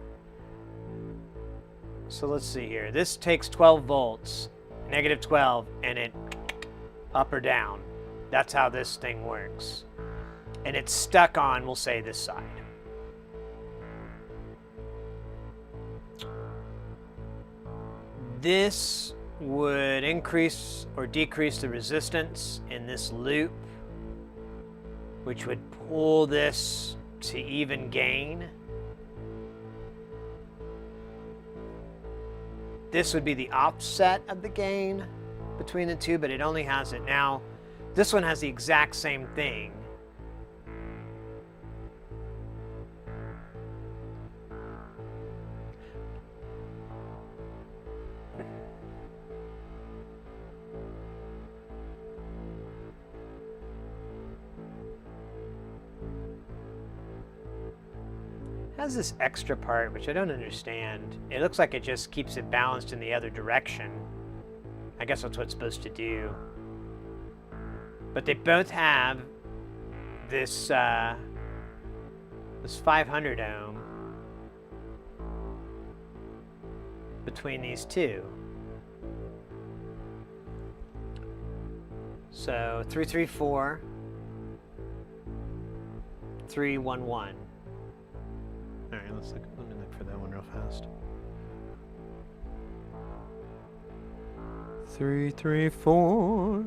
So let's see here. This takes 12 volts. negative 12, and it up or down. That's how this thing works. And it's stuck on, we'll say, this side. This would increase or decrease the resistance in this loop, which would pull this to even gain. This would be the offset of the gain between the two, but it only has it now. This one has the exact same thing. Has this extra part, which I don't understand. It looks like it just keeps it balanced in the other direction. I guess that's what it's supposed to do. But they both have this this 500 ohm between these two. So 334, 311. All right, let me look for that one real fast. 334.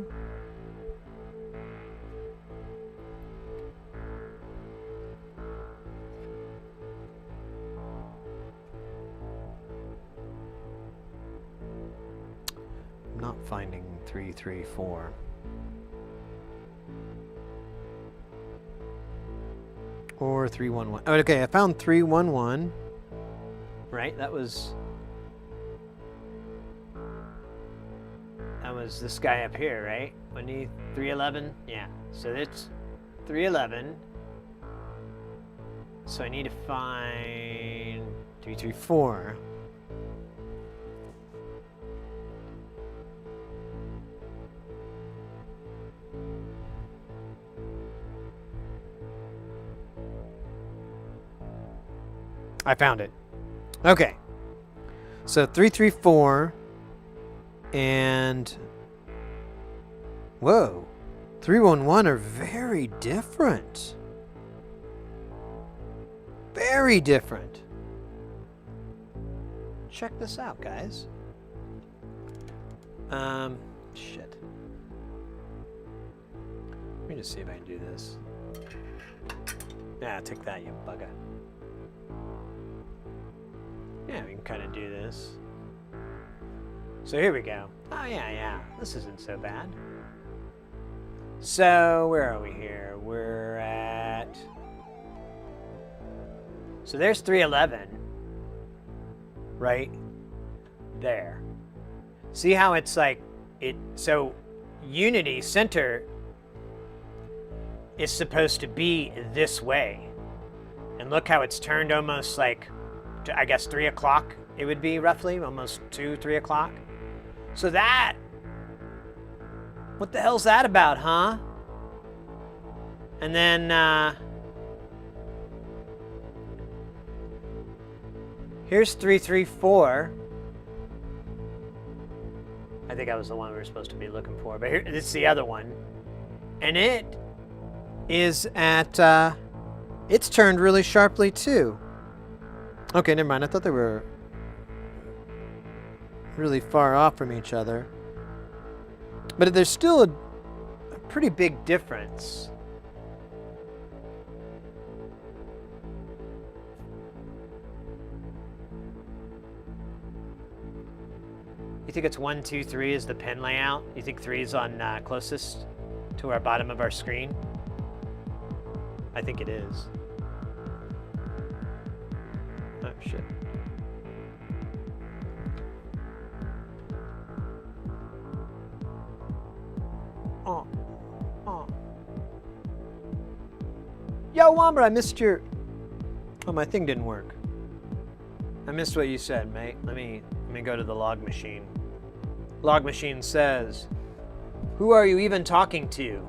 I'm not finding 334. Or 311. Oh, okay, I found 311. Right, that was this guy up here, right? 311? Yeah, so it's 311. So I need to find 334. I found it. Okay. So 334 and whoa, 311 are very different. Very different. Check this out, guys. Shit. Let me just see if I can do this. Yeah, take that, you bugger. Yeah, we can kind of do this. So here we go. Oh, yeah. This isn't so bad. So, where are we here? We're at... So there's 311. Right there. See how it's like... So, unity, center, is supposed to be this way. And look how it's turned almost like... I guess 3 o'clock it would be roughly, almost 3 o'clock. So that, what the hell's that about, huh? And then here's 334. I think that was the one we were supposed to be looking for, but here, this is the other one. And it is at, it's turned really sharply too. Okay, never mind. I thought they were really far off from each other. But there's still a pretty big difference. You think it's 1, 2, 3 is the pin layout? You think 3 is on closest to our bottom of our screen? I think it is. Oh, shit. Oh. Yo, Wamba, I missed your... Oh, my thing didn't work. I missed what you said, mate. Let me go to the log machine. Log machine says, who are you even talking to?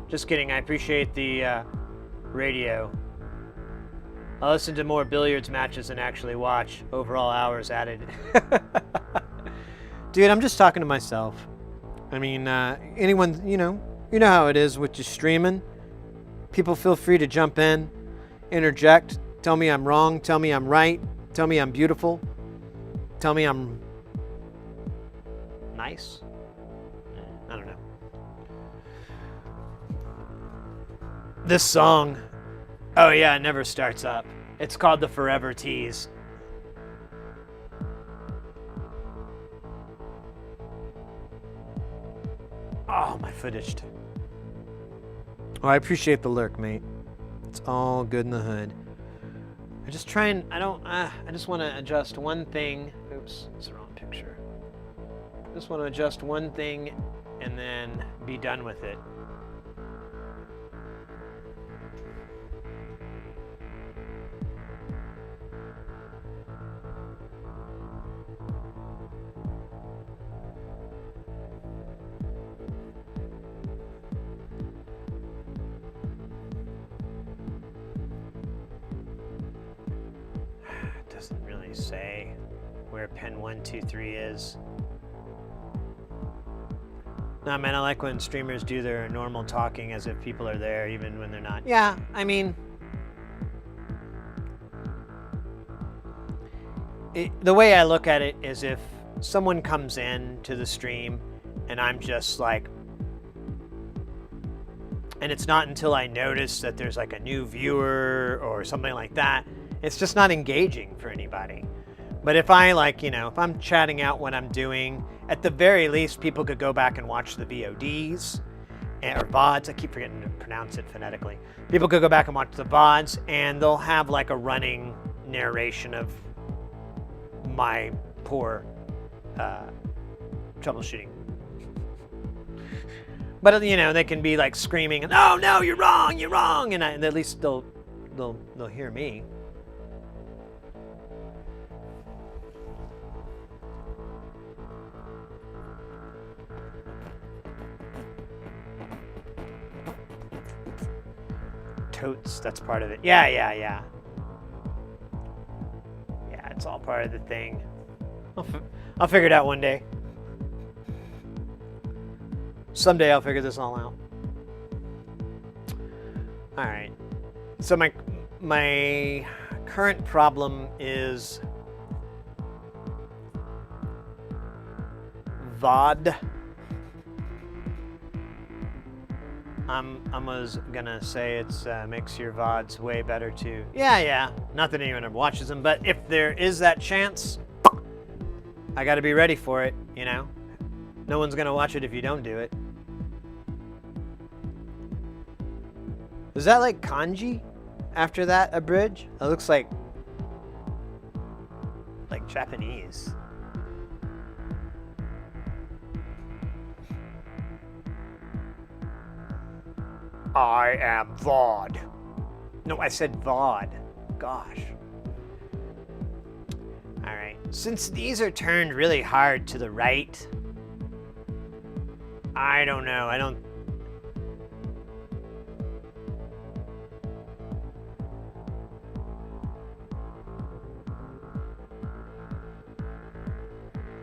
Just kidding, I appreciate the radio. I'll listen to more billiards matches than actually watch. Overall hours added. Dude, I'm just talking to myself. I mean, anyone, you know how it is with just streaming. People feel free to jump in, interject, tell me I'm wrong, tell me I'm right, tell me I'm beautiful, tell me I'm nice. I don't know. This song, oh yeah, it never starts up. It's called The Forever Tease. Oh, my foot itched. Oh, I appreciate the lurk, mate. It's all good in the hood. I just want to adjust one thing. Oops, it's the wrong picture. I just want to adjust one thing and then be done with it. Doesn't really say where pen 1, 2, 3 is. Nah, man, I like when streamers do their normal talking as if people are there even when they're not. Yeah, I mean, the way I look at it is if someone comes in to the stream and I'm just like, and it's not until I notice that there's like a new viewer or something like that, it's just not engaging for anybody. But if I if I'm chatting out what I'm doing, at the very least, people could go back and watch the VODs or VODs. I keep forgetting to pronounce it phonetically. People could go back and watch the VODs, and they'll have like a running narration of my poor troubleshooting. But they can be like screaming, "Oh no, you're wrong," and at least they'll hear me. Totes, that's part of it. Yeah. Yeah, it's all part of the thing. I'll figure it out one day. Someday I'll figure this all out. All right. So my current problem is VOD. I was gonna say it's makes your VODs way better too. Yeah. Not that anyone ever watches them, but if there is that chance, I gotta be ready for it, No one's gonna watch it if you don't do it. Is that like kanji? After that, a bridge? It looks like Japanese. I am VOD. No, I said VOD. Gosh. All right. Since these are turned really hard to the right, I don't know.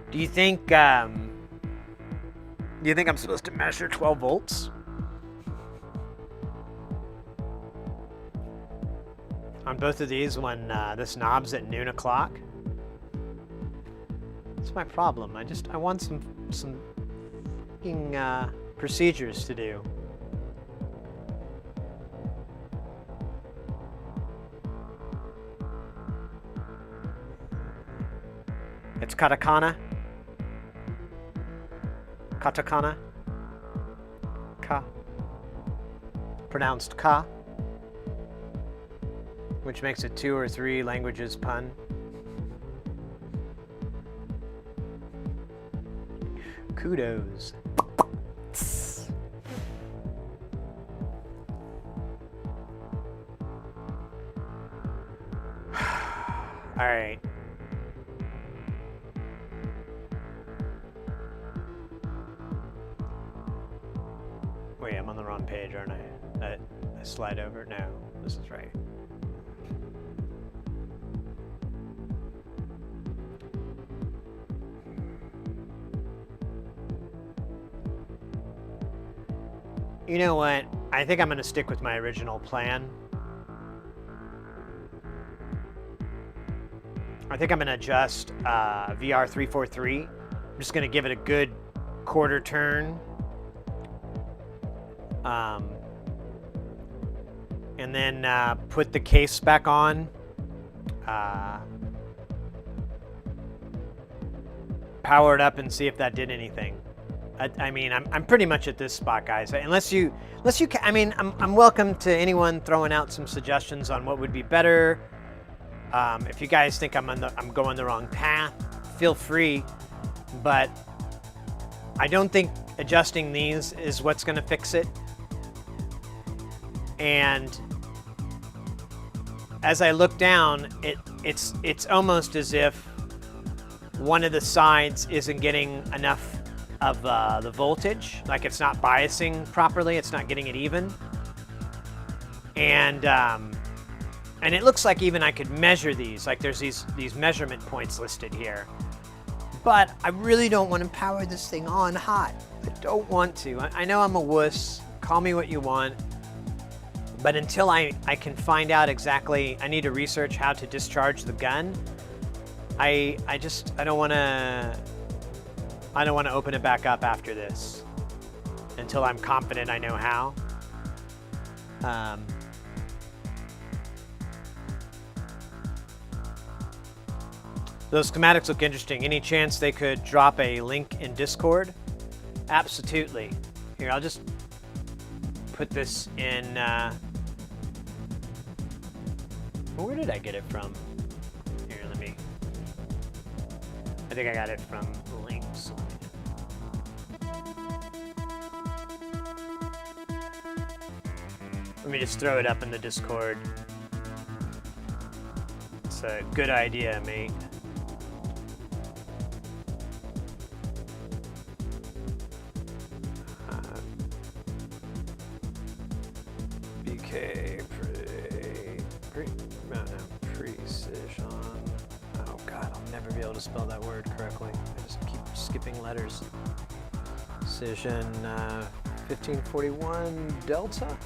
Do you think I'm supposed to measure 12 volts? On both of these when this knob's at noon o'clock? That's my problem. I want some fucking procedures to do. It's katakana. Katakana. Ka. Pronounced ka. Which makes it 2 or 3 languages pun. Kudos. All right. Wait, I'm on the wrong page, aren't I? I slide over? No, this is right. You know what? I think I'm going to stick with my original plan. I think I'm going to adjust VR343. I'm just going to give it a good quarter turn. And then put the case back on. Power it up and see if that did anything. I mean, I'm pretty much at this spot, guys. Unless you, I mean, I'm welcome to anyone throwing out some suggestions on what would be better. If you guys think I'm going the wrong path, feel free. But I don't think adjusting these is what's going to fix it. And as I look down, it's almost as if one of the sides isn't getting enough of the voltage, like it's not biasing properly, it's not getting it even. And it looks like even I could measure these, like there's these measurement points listed here. But I really don't want to power this thing on hot. I don't want to. I know I'm a wuss, call me what you want. But until I can find out exactly, I need to research how to discharge the gun. I don't want to open it back up after this until I'm confident I know how. Those schematics look interesting. Any chance they could drop a link in Discord? Absolutely. Here, I'll just put this in. Where did I get it from? Here, I think I got it from links. Let me just throw it up in the Discord. It's a good idea, mate. BK precision. Oh God, I'll never be able to spell that word correctly. I just keep skipping letters. Precision 1541 Delta.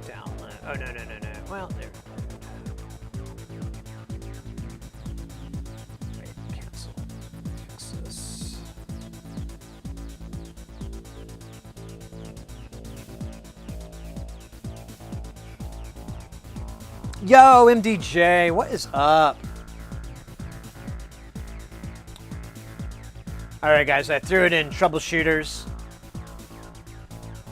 Download. Oh no. Well, there. Wait, cancel. Fix this. Yo, MDJ, what is up? All right, guys, I threw it in Troubleshooters.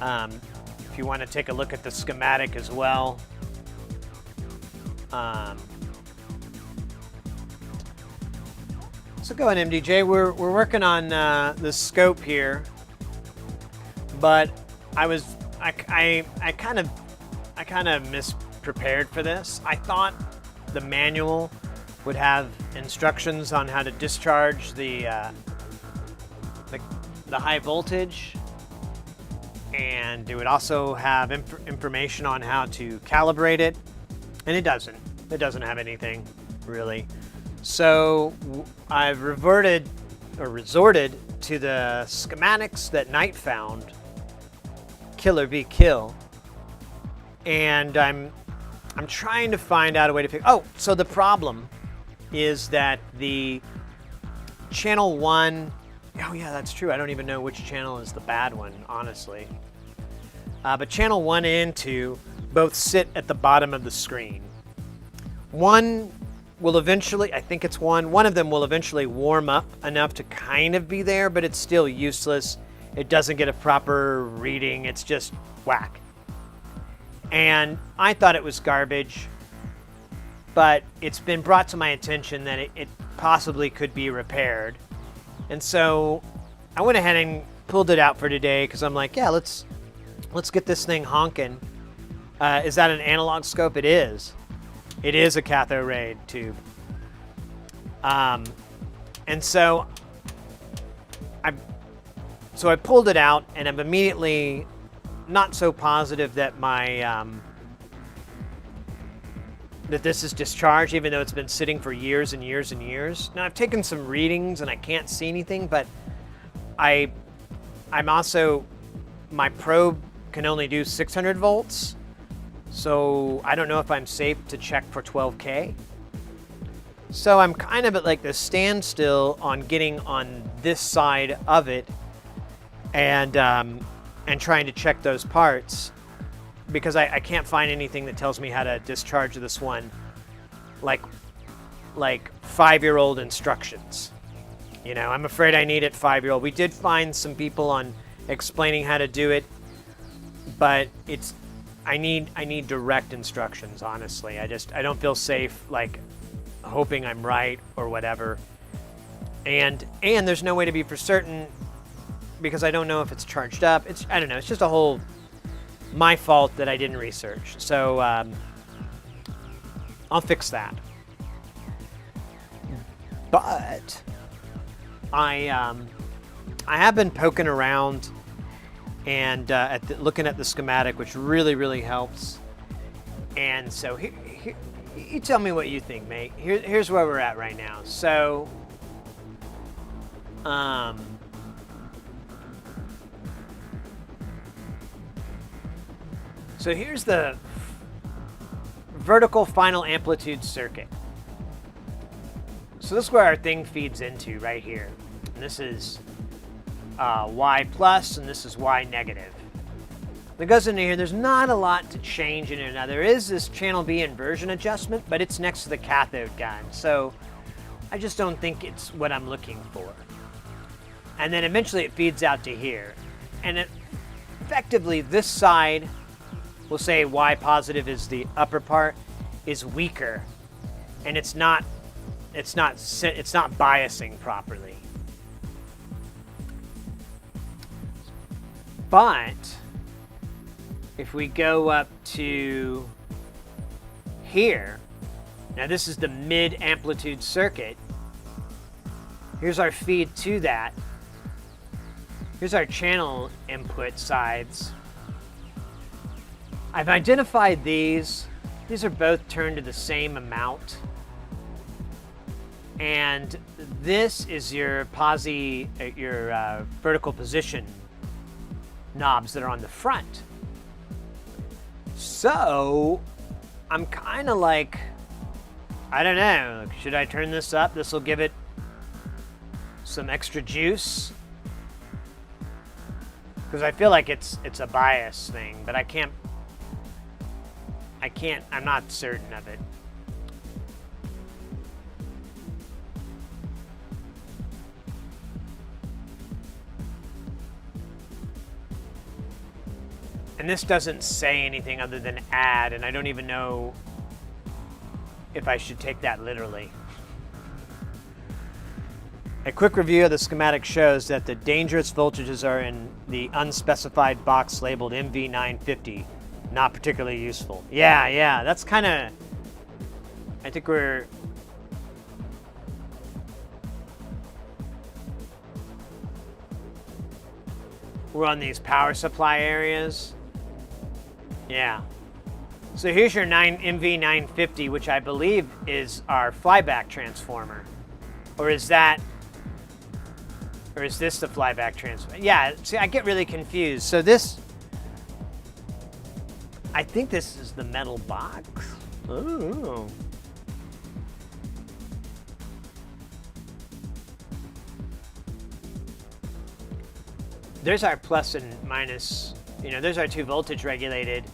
If you want to take a look at the schematic as well. So go ahead, MDJ. We're working on the scope here, but I kind of misprepared for this. I thought the manual would have instructions on how to discharge the high voltage, and it would also have information on how to calibrate it, and it doesn't. It doesn't have anything really. So I've resorted to the schematics that Knight found, Killer Be Kill, and I'm trying to find out a way to fix. Oh, so the problem is that the channel 1. Oh yeah, that's true. I don't even know which channel is the bad one, honestly. But channel 1 and 2 both sit at the bottom of the screen. One will eventually, I think it's one of them will eventually warm up enough to kind of be there, but it's still useless. It doesn't get a proper reading. It's just whack. And I thought it was garbage, but it's been brought to my attention that it possibly could be repaired. And so I went ahead and pulled it out for today because I'm like, yeah, let's get this thing honking. Is that an analog scope? It is. It is a cathode ray tube. And so I pulled it out, and I'm immediately not so positive that my that this is discharged, even though it's been sitting for years and years and years. Now I've taken some readings and I can't see anything, but I'm also, my probe can only do 600 volts. So I don't know if I'm safe to check for 12K. So I'm kind of at like the standstill on getting on this side of it and trying to check those parts, because I can't find anything that tells me how to discharge this one, like 5-year-old instructions. You know, I'm afraid I need it 5-year-old. We did find some people on explaining how to do it, but I need direct instructions, honestly. I don't feel safe like hoping I'm right or whatever. And there's no way to be for certain, because I don't know if it's charged up. I don't know. It's just a whole my fault that I didn't research. So I'll fix that. But I have been poking around and looking at the schematic, which really helps. And so here, you tell me what you think, mate. Here's where we're at right now. So so here's the vertical final amplitude circuit. So this is where our thing feeds into right here. And this is Y plus, and this is Y negative. That goes into here. There's not a lot to change in it. Now there is this channel B inversion adjustment, but it's next to the cathode gun. So I just don't think it's what I'm looking for. And then eventually it feeds out to here. And effectively this side, we'll say Y positive is the upper part, is weaker. And it's not biasing properly. But if we go up to here, now this is the mid amplitude circuit. Here's our feed to that. Here's our channel input sides. I've identified these. These are both turned to the same amount. And this is your vertical position knobs that are on the front. So I'm kind of like, I don't know, should I turn this up? This will give it some extra juice. Because I feel like it's a bias thing, but I'm not certain of it. And this doesn't say anything other than add, and I don't even know if I should take that literally. A quick review of the schematic shows that the dangerous voltages are in the unspecified box labeled MV950. Not particularly useful. Yeah, that's kind of, I think we're on these power supply areas. Yeah. So here's your MV950, which I believe is our flyback transformer. Or is this the flyback transformer? Yeah, see, I get really confused. So I think this is the metal box. Oh. There's our plus and minus, there's our 2 voltage regulated.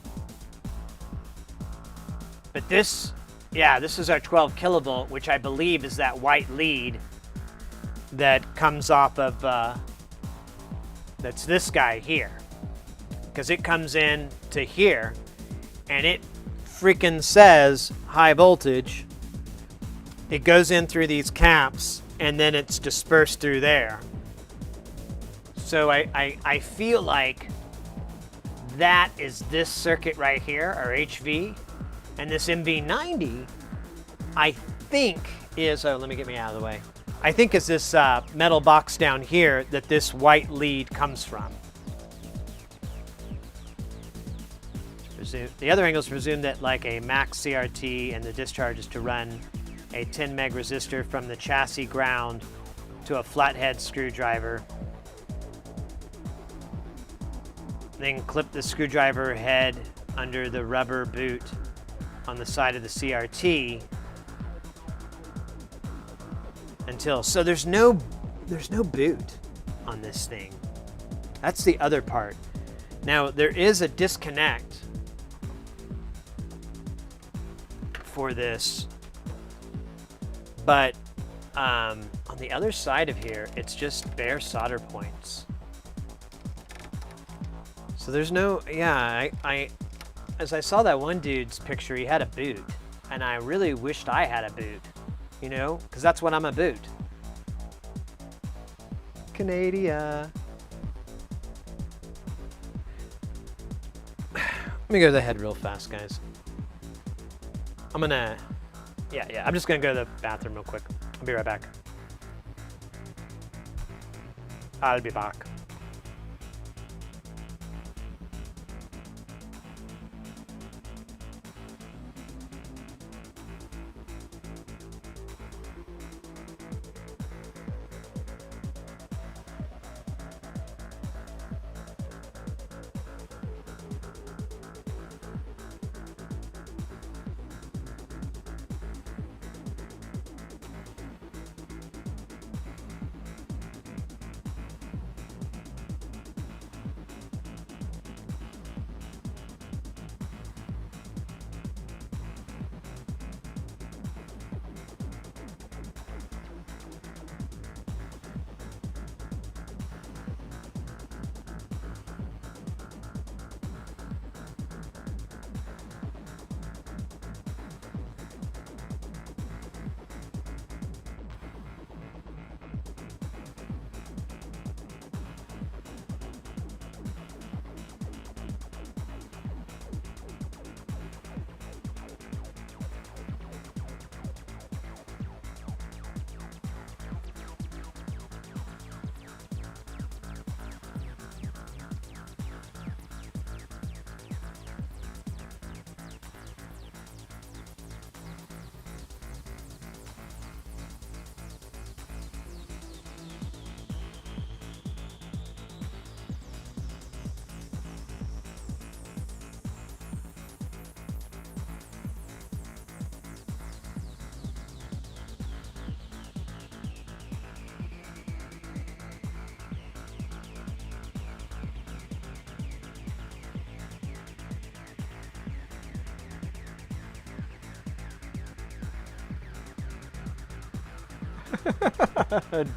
But this is our 12 kilovolt, which I believe is that white lead that comes off of, that's this guy here. Because it comes in to here, and it freaking says high voltage. It goes in through these caps, and then it's dispersed through there. So I feel like that is this circuit right here, our HV, and this MV90, I think is, let me get me out of the way. I think is this metal box down here that this white lead comes from. presume that like a max CRT and the discharge is to run a 10 meg resistor from the chassis ground to a flathead screwdriver. Then clip the screwdriver head under the rubber boot on the side of the CRT until, so there's no boot on this thing. That's the other part. Now there is a disconnect for this, but on the other side of here, it's just bare solder points. So there's no, yeah, I as I saw that one dude's picture, he had a boot, and I really wished I had a boot, you know, because that's what I'm a boot. Canada. Let me go to the head real fast, guys. I'm gonna, yeah, I'm just gonna go to the bathroom real quick. I'll be right back. I'll be back.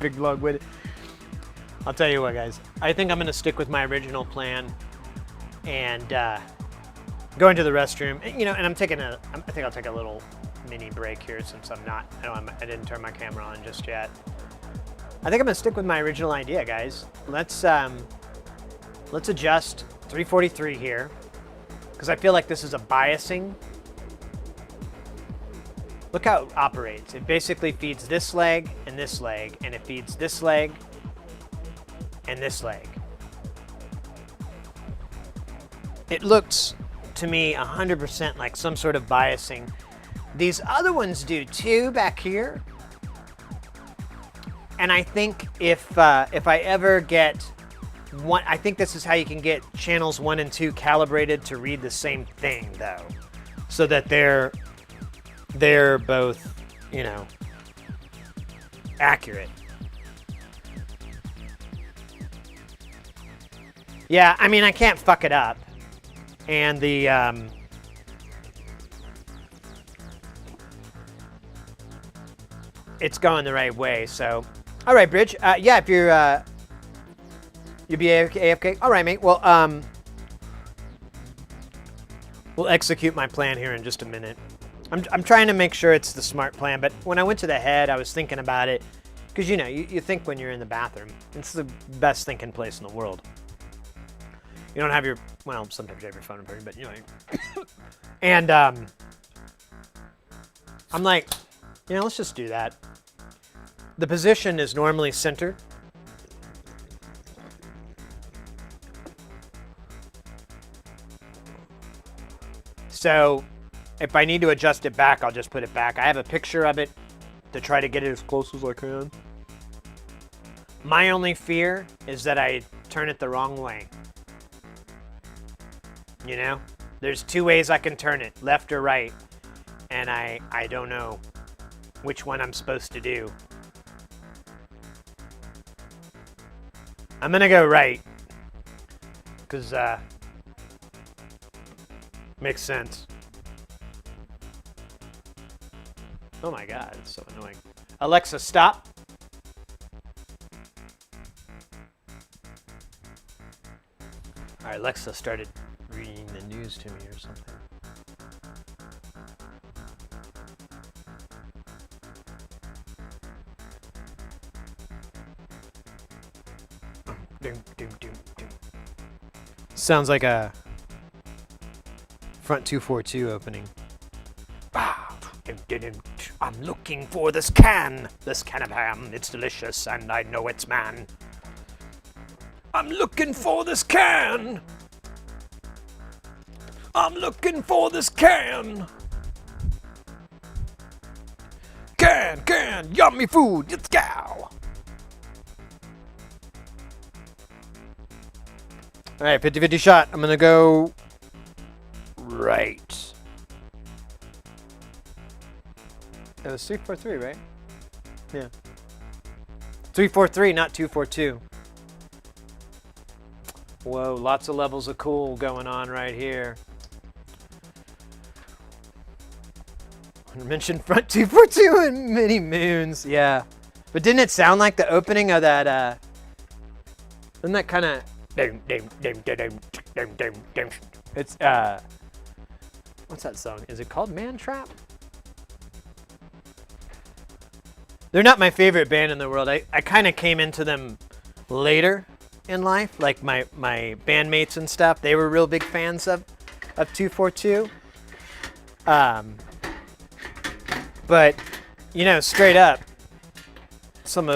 Big log with it. I'll tell you what, guys. I think I'm gonna stick with my original plan and go into the restroom. You know, and I think I'll take a little mini break here since I didn't turn my camera on just yet. I think I'm gonna stick with my original idea, guys. Let's adjust 343 here because I feel like this is a biasing. Look how it operates. It basically feeds this leg, and it feeds this leg and this leg. It looks to me 100% like some sort of biasing. These other ones do too back here. And I think if I ever get one, I think this is how you can get channels 1 and 2 calibrated to read the same thing though, so that they're both, you know, accurate. Yeah, I mean, I can't fuck it up. And the, it's going the right way, so. All right, Bridge. Yeah, if you're, you'll be AFK. All right, mate. Well, we'll execute my plan here in just a minute. I'm trying to make sure it's the smart plan, but when I went to the head, I was thinking about it. Because, you know, you think when you're in the bathroom. It's the best thinking place in the world. You don't have your, well, sometimes you have your phone in front of you, but, you know. And I'm like, you know, let's just do that. The position is normally centered. So if I need to adjust it back, I'll just put it back. I have a picture of it to try to get it as close as I can. My only fear is that I turn it the wrong way. You know? There's two ways I can turn it, left or right. And I don't know which one I'm supposed to do. I'm gonna go right. Because, makes sense. Oh my god, it's so annoying. Alexa, stop. Alright, Alexa started reading the news to me or something. Sounds like a Front 242 opening. I'm looking for this can of ham. It's delicious and I know it's man. I'm looking for this can. I'm looking for this can. Can, yummy food, let's go. All right, 50-50 shot. I'm gonna go right. It was 343, right? Yeah. 343, not 242. Whoa, lots of levels of cool going on right here. I mentioned Front 242 and Many Moons, yeah. But didn't it sound like the opening of that, isn't that kind of... It's, what's that song? Is it called Man Trap? They're not my favorite band in the world. I kind of came into them later in life. Like my bandmates and stuff, they were real big fans of 242. But, you know, straight up, some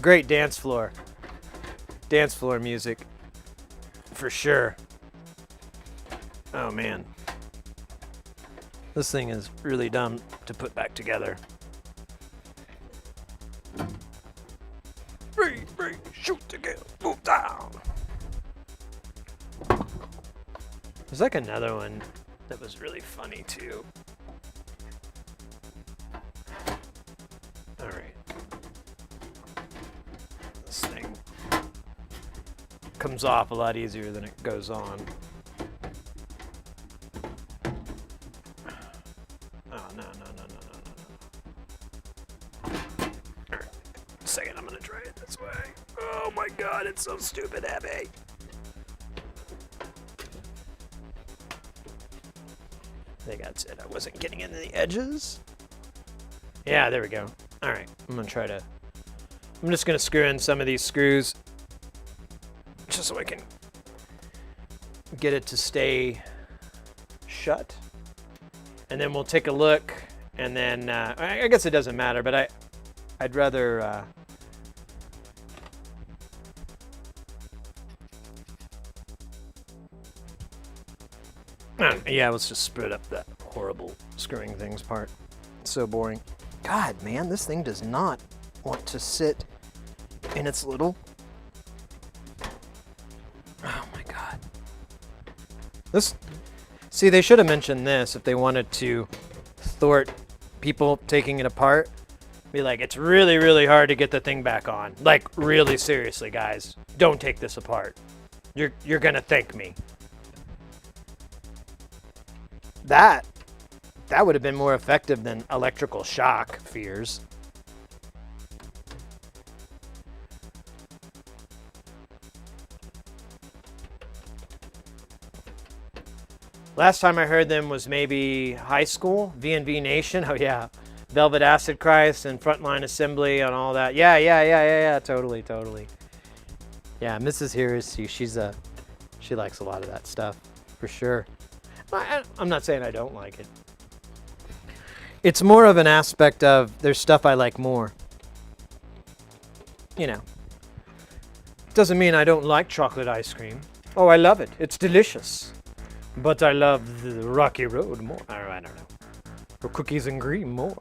great dance floor music, for sure. Oh man, this thing is really dumb to put back together. Breathe, shoot together, move down. There's like another one that was really funny too. All right, this thing comes off a lot easier than it goes on. Oh, no. All right, second, I'm gonna try it this way. Oh my god, it's so stupid heavy. I think that's it. I wasn't getting into the edges. Yeah, there we go. All right, I'm just gonna screw in some of these screws just so I can get it to stay shut. And then we'll take a look, and then I guess it doesn't matter, but I'd rather yeah, let's just split up that horrible screwing things part. It's so boring. God, man, this thing does not want to sit in its little... Oh my god. See, they should have mentioned this if they wanted to thwart people taking it apart. Be like, it's really, really hard to get the thing back on. Like, really seriously, guys, don't take this apart. You're gonna thank me. That would have been more effective than electrical shock fears. Last time I heard them was maybe high school, V&V Nation. Oh yeah, Velvet Acid Christ and Frontline Assembly and all that. Yeah, totally. Yeah, Mrs. Heresy, she likes a lot of that stuff, for sure. I'm not saying I don't like it. It's more of an aspect of there's stuff I like more. You know. Doesn't mean I don't like chocolate ice cream. Oh, I love it. It's delicious. But I love the rocky road more. I don't know. Or cookies and cream more.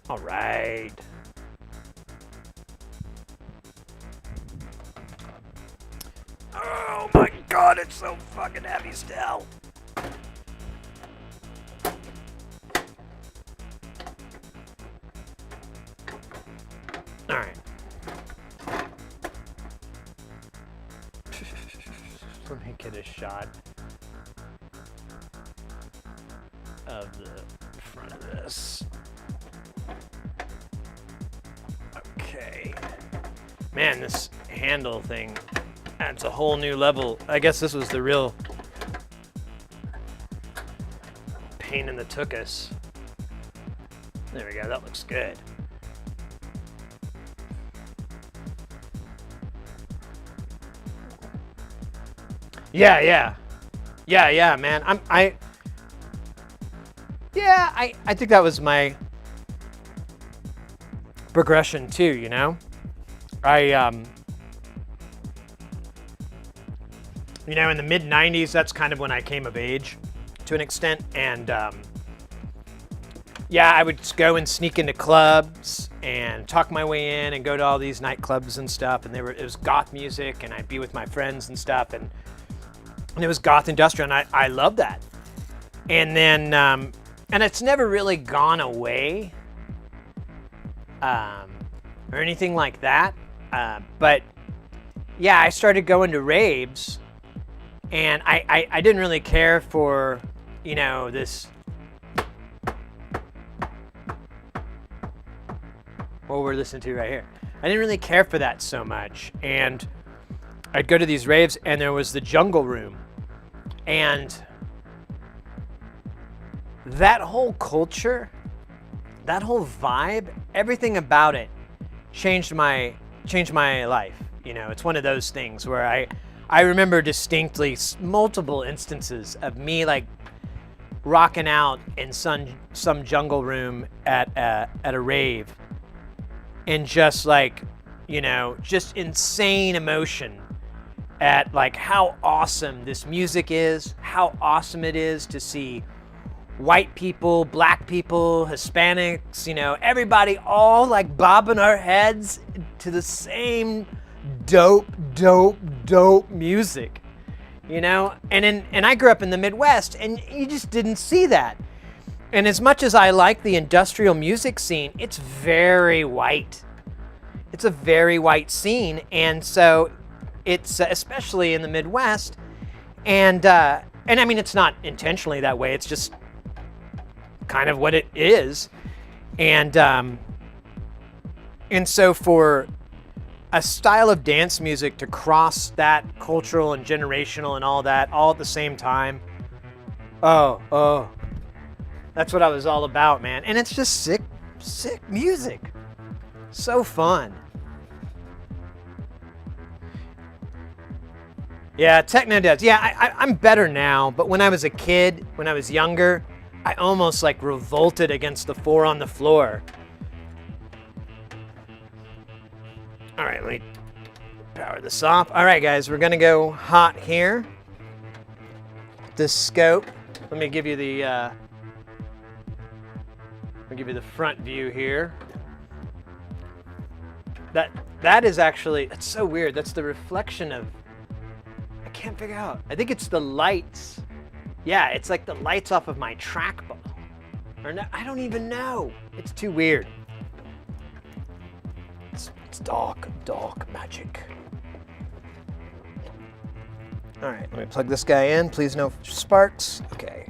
All right. Oh my god, it's so fucking heavy still. All right. Let me get a shot of the front of this. Okay. Man, this handle thing adds a whole new level. I guess this was the real pain in the tuchus. There we go, that looks good. Yeah, man. I think that was my progression too, you know? You know, in the mid 90s, that's kind of when I came of age to an extent. And yeah, I would go and sneak into clubs and talk my way in and go to all these nightclubs and stuff. And it was goth music, and I'd be with my friends and stuff. And it was goth industrial, and I love that. And then, and it's never really gone away or anything like that. But yeah, I started going to raves, and I didn't really care for, you know, this, what we're listening to right here. I didn't really care for that so much. And I'd go to these raves, and there was the Jungle Room. And that whole culture, that whole vibe, everything about it changed my life. You know, it's one of those things where I remember distinctly multiple instances of me like rocking out in some jungle room at a rave, and just like, you know, just insane emotion at like how awesome this music is, how awesome it is to see white people, black people, Hispanics, you know, everybody all like bobbing our heads to the same dope music, you know? And I grew up in the Midwest, and you just didn't see that. And as much as I like the industrial music scene, it's very white. It's a very white scene, and so it's especially in the Midwest, and I mean, it's not intentionally that way. It's just kind of what it is, and so for a style of dance music to cross that cultural and generational and all that all at the same time, oh, that's what I was all about, man. And it's just sick music, so fun. Yeah, techno does. Yeah, I'm better now, but when I was a kid, when I was younger, I almost like revolted against the 4 on the floor. All right, let me power this off. All right, guys, we're gonna go hot here. This scope. Let me give you the front view here. That is actually, that's so weird. That's the reflection of, I can't figure out. I think it's the lights. Yeah, it's like the lights off of my trackball. Or no, I don't even know. It's too weird. It's dark magic. All right, let me plug this guy in. Please no sparks. Okay.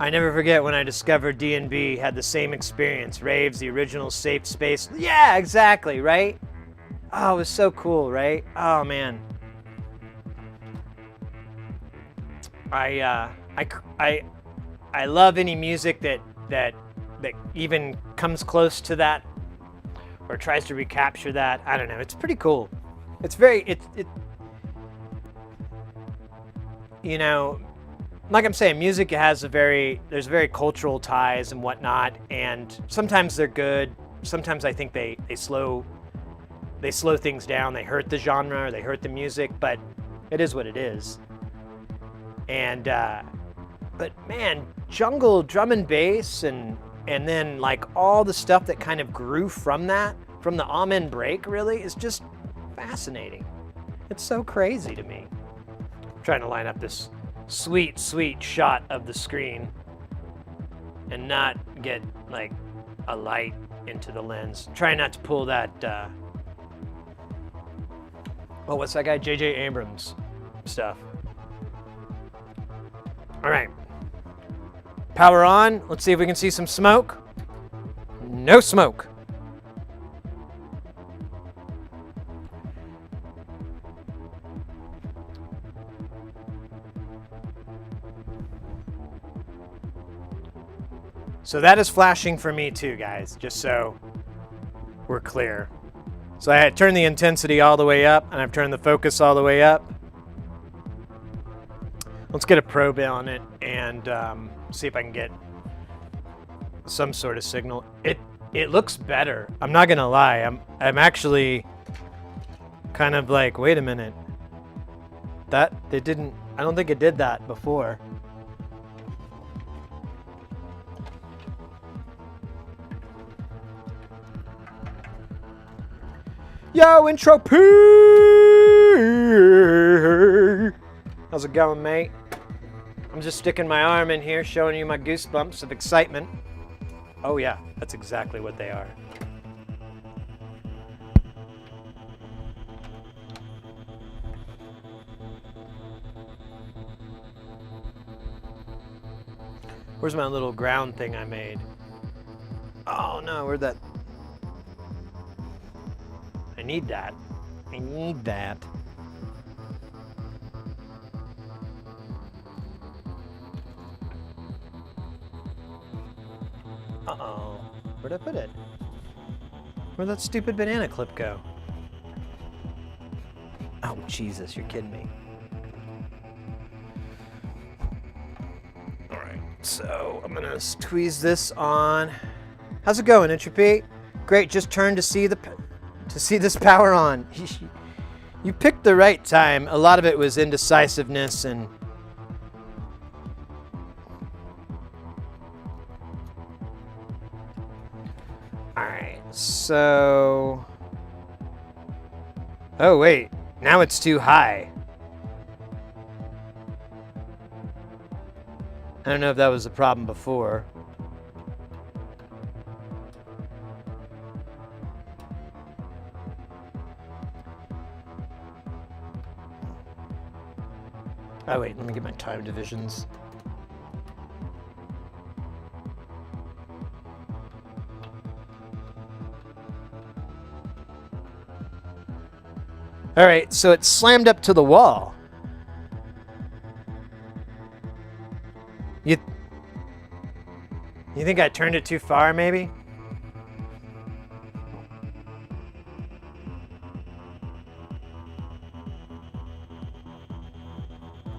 I never forget when I discovered D&B had the same experience. Raves, the original safe space. Yeah, exactly, right? Oh, it was so cool, right? Oh, man. I love any music that even comes close to that or tries to recapture that. I don't know. It's pretty cool. It's very, you know, like I'm saying, music has there's very cultural ties and whatnot, and sometimes they're good. Sometimes I think they slow they slow things down, they hurt the genre, or they hurt the music, but it is what it is. And but man, jungle drum and bass, and then like all the stuff that kind of grew from that, from the Amen break, really is just fascinating. It's so crazy to me. I'm trying to line up this sweet, sweet shot of the screen and not get like a light into the lens. Try not to pull that, oh, what's that guy? J.J. Abrams stuff. All right. Power on. Let's see if we can see some smoke. No smoke. So that is flashing for me too, guys, just so we're clear. So I turned the intensity all the way up, and I've turned the focus all the way up. Let's get a probe on it and see if I can get some sort of signal. It looks better. I'm not gonna lie. I'm actually kind of like, wait a minute. That they didn't. I don't think it did that before. Yo, Intro P! How's it going, mate? I'm just sticking my arm in here, showing you my goosebumps of excitement. Oh yeah, that's exactly what they are. Where's my little ground thing I made? Oh no, where'd that... I need that. I need that. Uh-oh. Where'd I put it? Where'd that stupid banana clip go? Oh, Jesus, you're kidding me. All right, so I'm gonna squeeze this on. How's it going, Entropy? Great, just turned to see this power on. You picked the right time. A lot of it was indecisiveness and... Alright, so... Oh, wait. Now it's too high. I don't know if that was the problem before. Oh wait, let me get my time divisions. All right, so it slammed up to the wall. You think I turned it too far, maybe?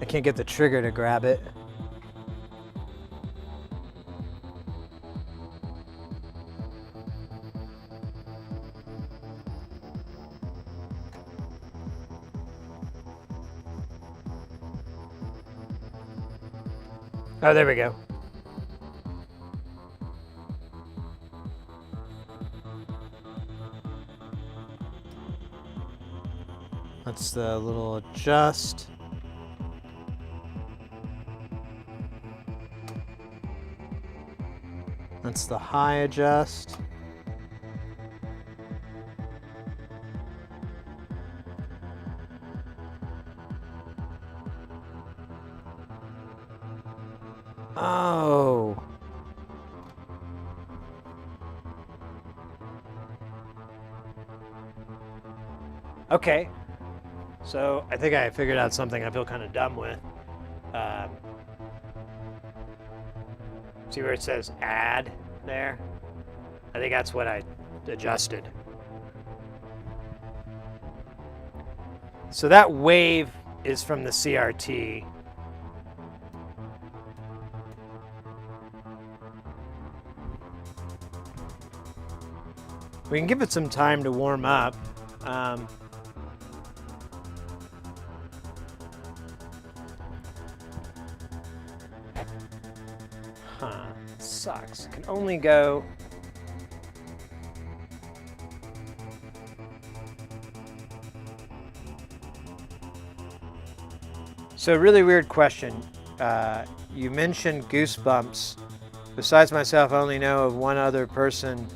I can't get the trigger to grab it. Oh, there we go. That's the little adjust. That's the high adjust. Oh. Okay. So I think I figured out something I feel kind of dumb with. See where it says add there? I think that's what I adjusted. So that wave is from the CRT. We can give it some time to warm up. Sucks. Can only go... So, really weird question. You mentioned Goosebumps. Besides myself, I only know of one other person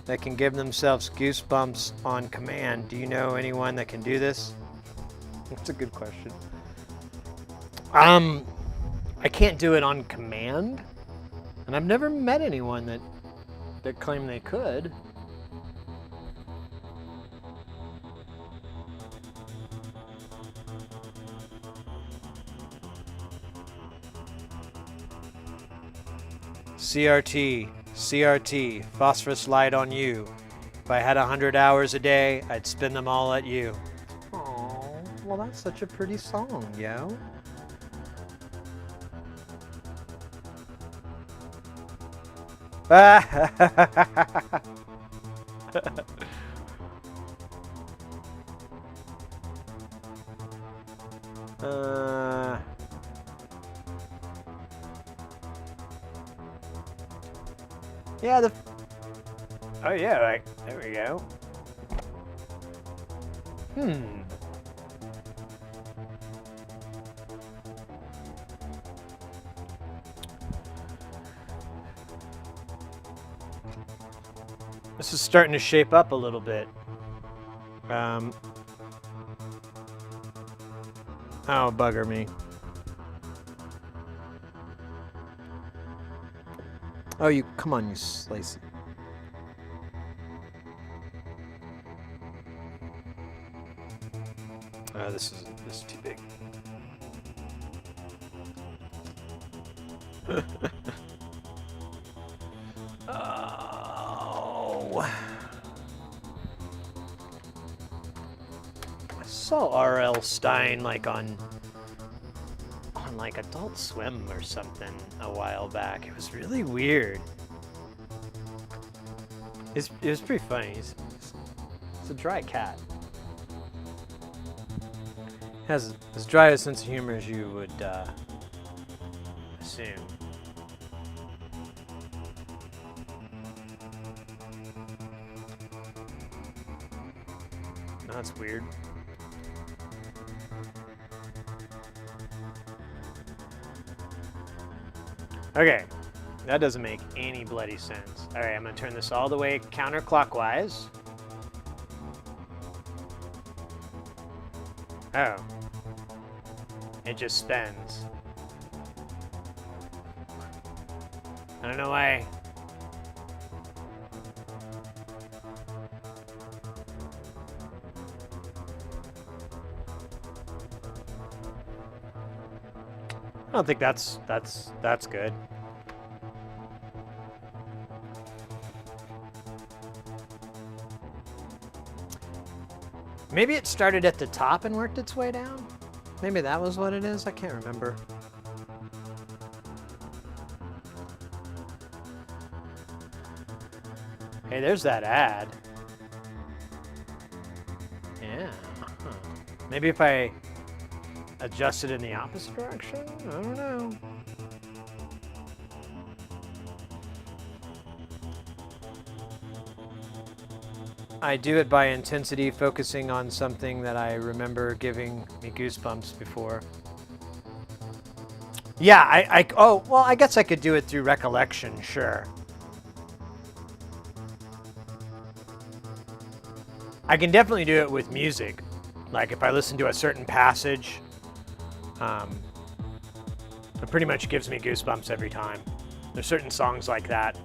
that can give themselves goosebumps on command. Do you know anyone that can do this? That's a good question. I can't do it on command, and I've never met anyone that claimed they could. CRT, phosphorus light on you. If I had 100 hours a day, I'd spend them all at you. Oh, well, that's such a pretty song, yo. Yeah, oh yeah, right. There we go. This is starting to shape up a little bit. Oh, bugger me. Oh, you, come on, you slicey. This is too big. Oh. I saw R.L. Stine like on like Adult Swim or something a while back. It was really weird. It was pretty funny. It's a dry cat. Has as dry a sense of humor as you would assume. That's weird. Okay, that doesn't make any bloody sense. All right, I'm gonna turn this all the way counterclockwise. Oh. It just spins. I don't know why. I don't think that's good. Maybe it started at the top and worked its way down? Maybe that was what it is? I can't remember. Hey, there's that ad. Yeah. Huh. Maybe if I adjust it in the opposite direction? I don't know. I do it by intensity, focusing on something that I remember giving me goosebumps before. Yeah, oh, well, I guess I could do it through recollection, sure. I can definitely do it with music. Like if I listen to a certain passage, it pretty much gives me goosebumps every time. There's certain songs like that.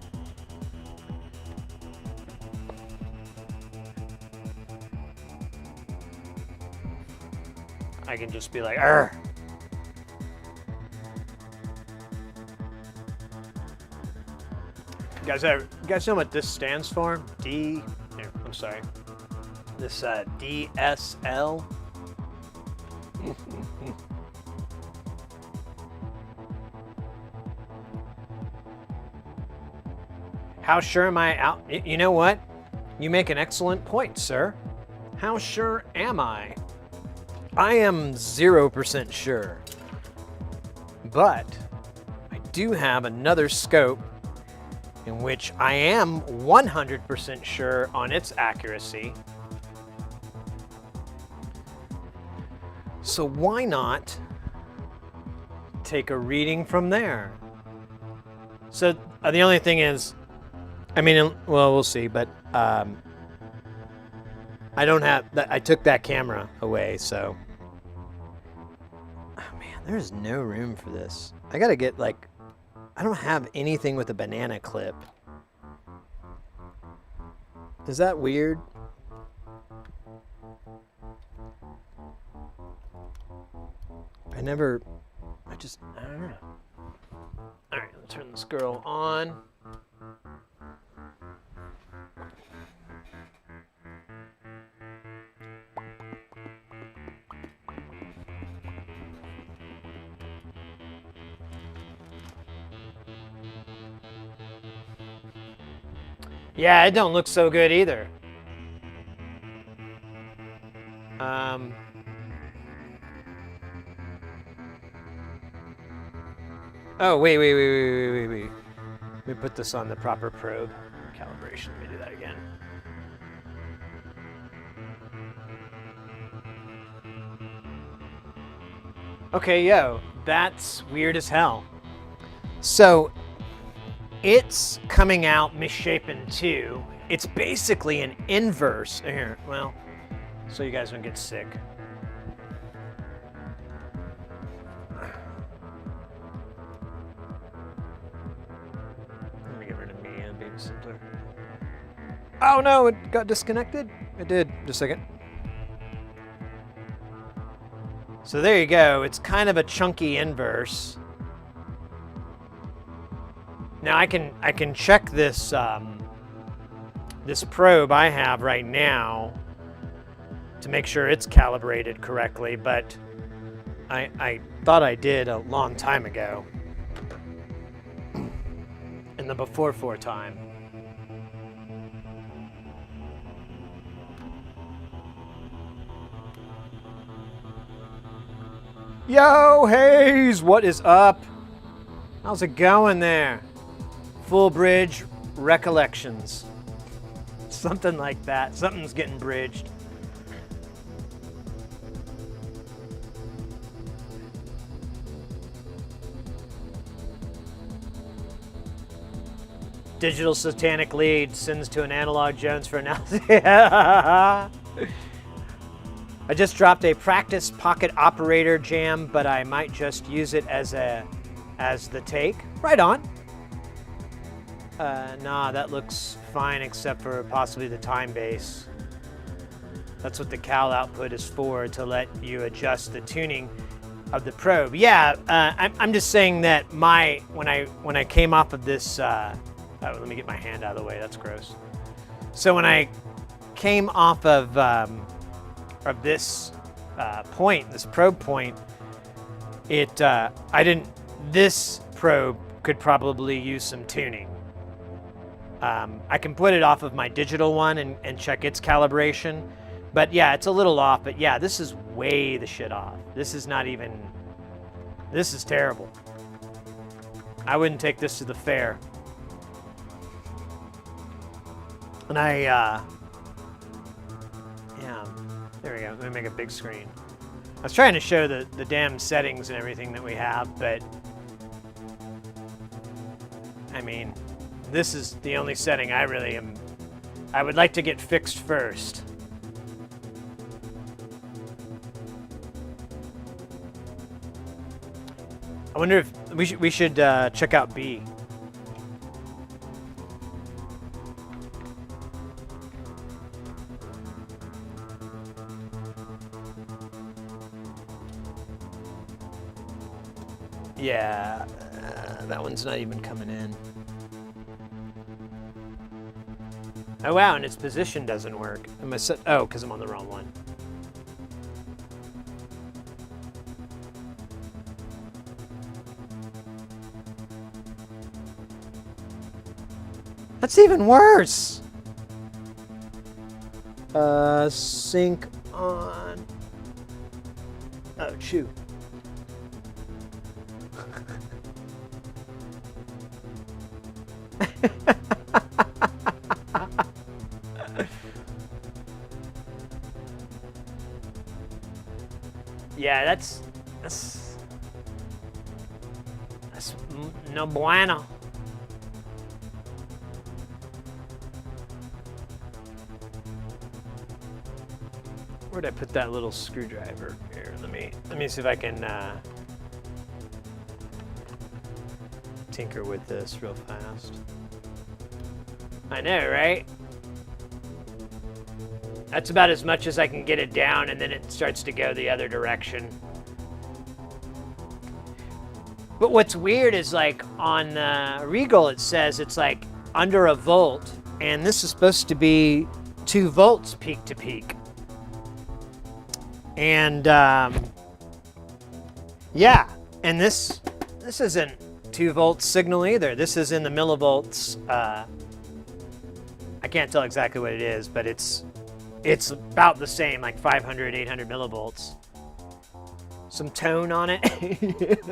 I can just be like, "Arr!" You guys know what this stands for? Here, I'm sorry. This DSL. How sure am I out? You know what? You make an excellent point, sir. How sure am I? I am 0% sure. But I do have another scope in which I am 100% sure on its accuracy. So why not take a reading from there? So the only thing is, I mean, well, we'll see, but I don't have that. I took that camera away, so. Oh man, there's no room for this. I gotta get like, I don't have anything with a banana clip. Is that weird? I don't know. All right, let's turn this girl on. Yeah, it don't look so good either. Oh, wait. Let me put this on the proper probe calibration. Let me do that again. Okay, yo, that's weird as hell. So, it's coming out misshapen too. It's basically an inverse. Here, well, so you guys don't get sick. Let me get rid of me and Baby Simpler. Oh no, it got disconnected? It did. Just a second. So there you go. It's kind of a chunky inverse. Now I can check this this probe I have right now to make sure it's calibrated correctly, but I thought I did a long time ago in the before time. Yo, Hayes, what is up? How's it going there? Full bridge recollections. Something like that. Something's getting bridged. Digital satanic lead sends to an analog Jones for analysis. I just dropped a practice pocket operator jam, but I might just use it as the take. Right on. Nah, that looks fine except for possibly the time base. That's what the cal output is for, to let you adjust the tuning of the probe. Yeah, I'm just saying that when I came off of this, let me get my hand out of the way. That's gross. So when I came off of this point, this probe point, this probe could probably use some tuning. I can put it off of my digital one and check its calibration. But yeah, it's a little off. But yeah, this is way the shit off. This is terrible. I wouldn't take this to the fair. And yeah, there we go. Let me make a big screen. I was trying to show the damn settings and everything that we have, but I mean, this is the only setting I would like to get fixed first. I wonder if we should check out B. Yeah, that one's not even coming in. Oh wow, and its position doesn't work. Am I set? Oh, because I'm on the wrong one. That's even worse. Sync on. Oh, shoot. Yeah, that's no bueno. Where'd I put that little screwdriver? Here, let me see if I can tinker with this real fast. I know, right? That's about as much as I can get it down, and then it starts to go the other direction. But what's weird is, like, on Regal it says it's like under a volt, and this is supposed to be 2 volts peak to peak. And yeah, and this isn't 2 volts signal either. This is in the millivolts. I can't tell exactly what it is, but it's about the same, like 500, 800 millivolts. Some tone on it.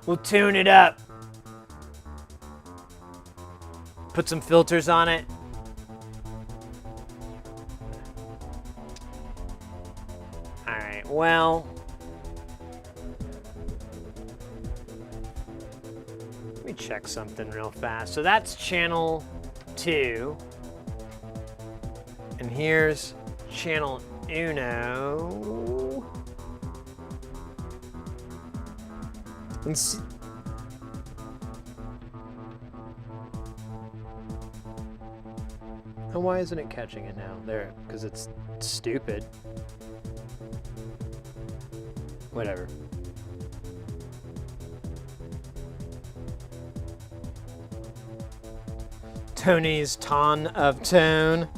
We'll tune it up. Put some filters on it. All right, well. Let me check something real fast. So that's channel 2. And here's channel uno. And see. And why isn't it catching it now? There, because it's stupid. Whatever. Tony's Ton of Tone.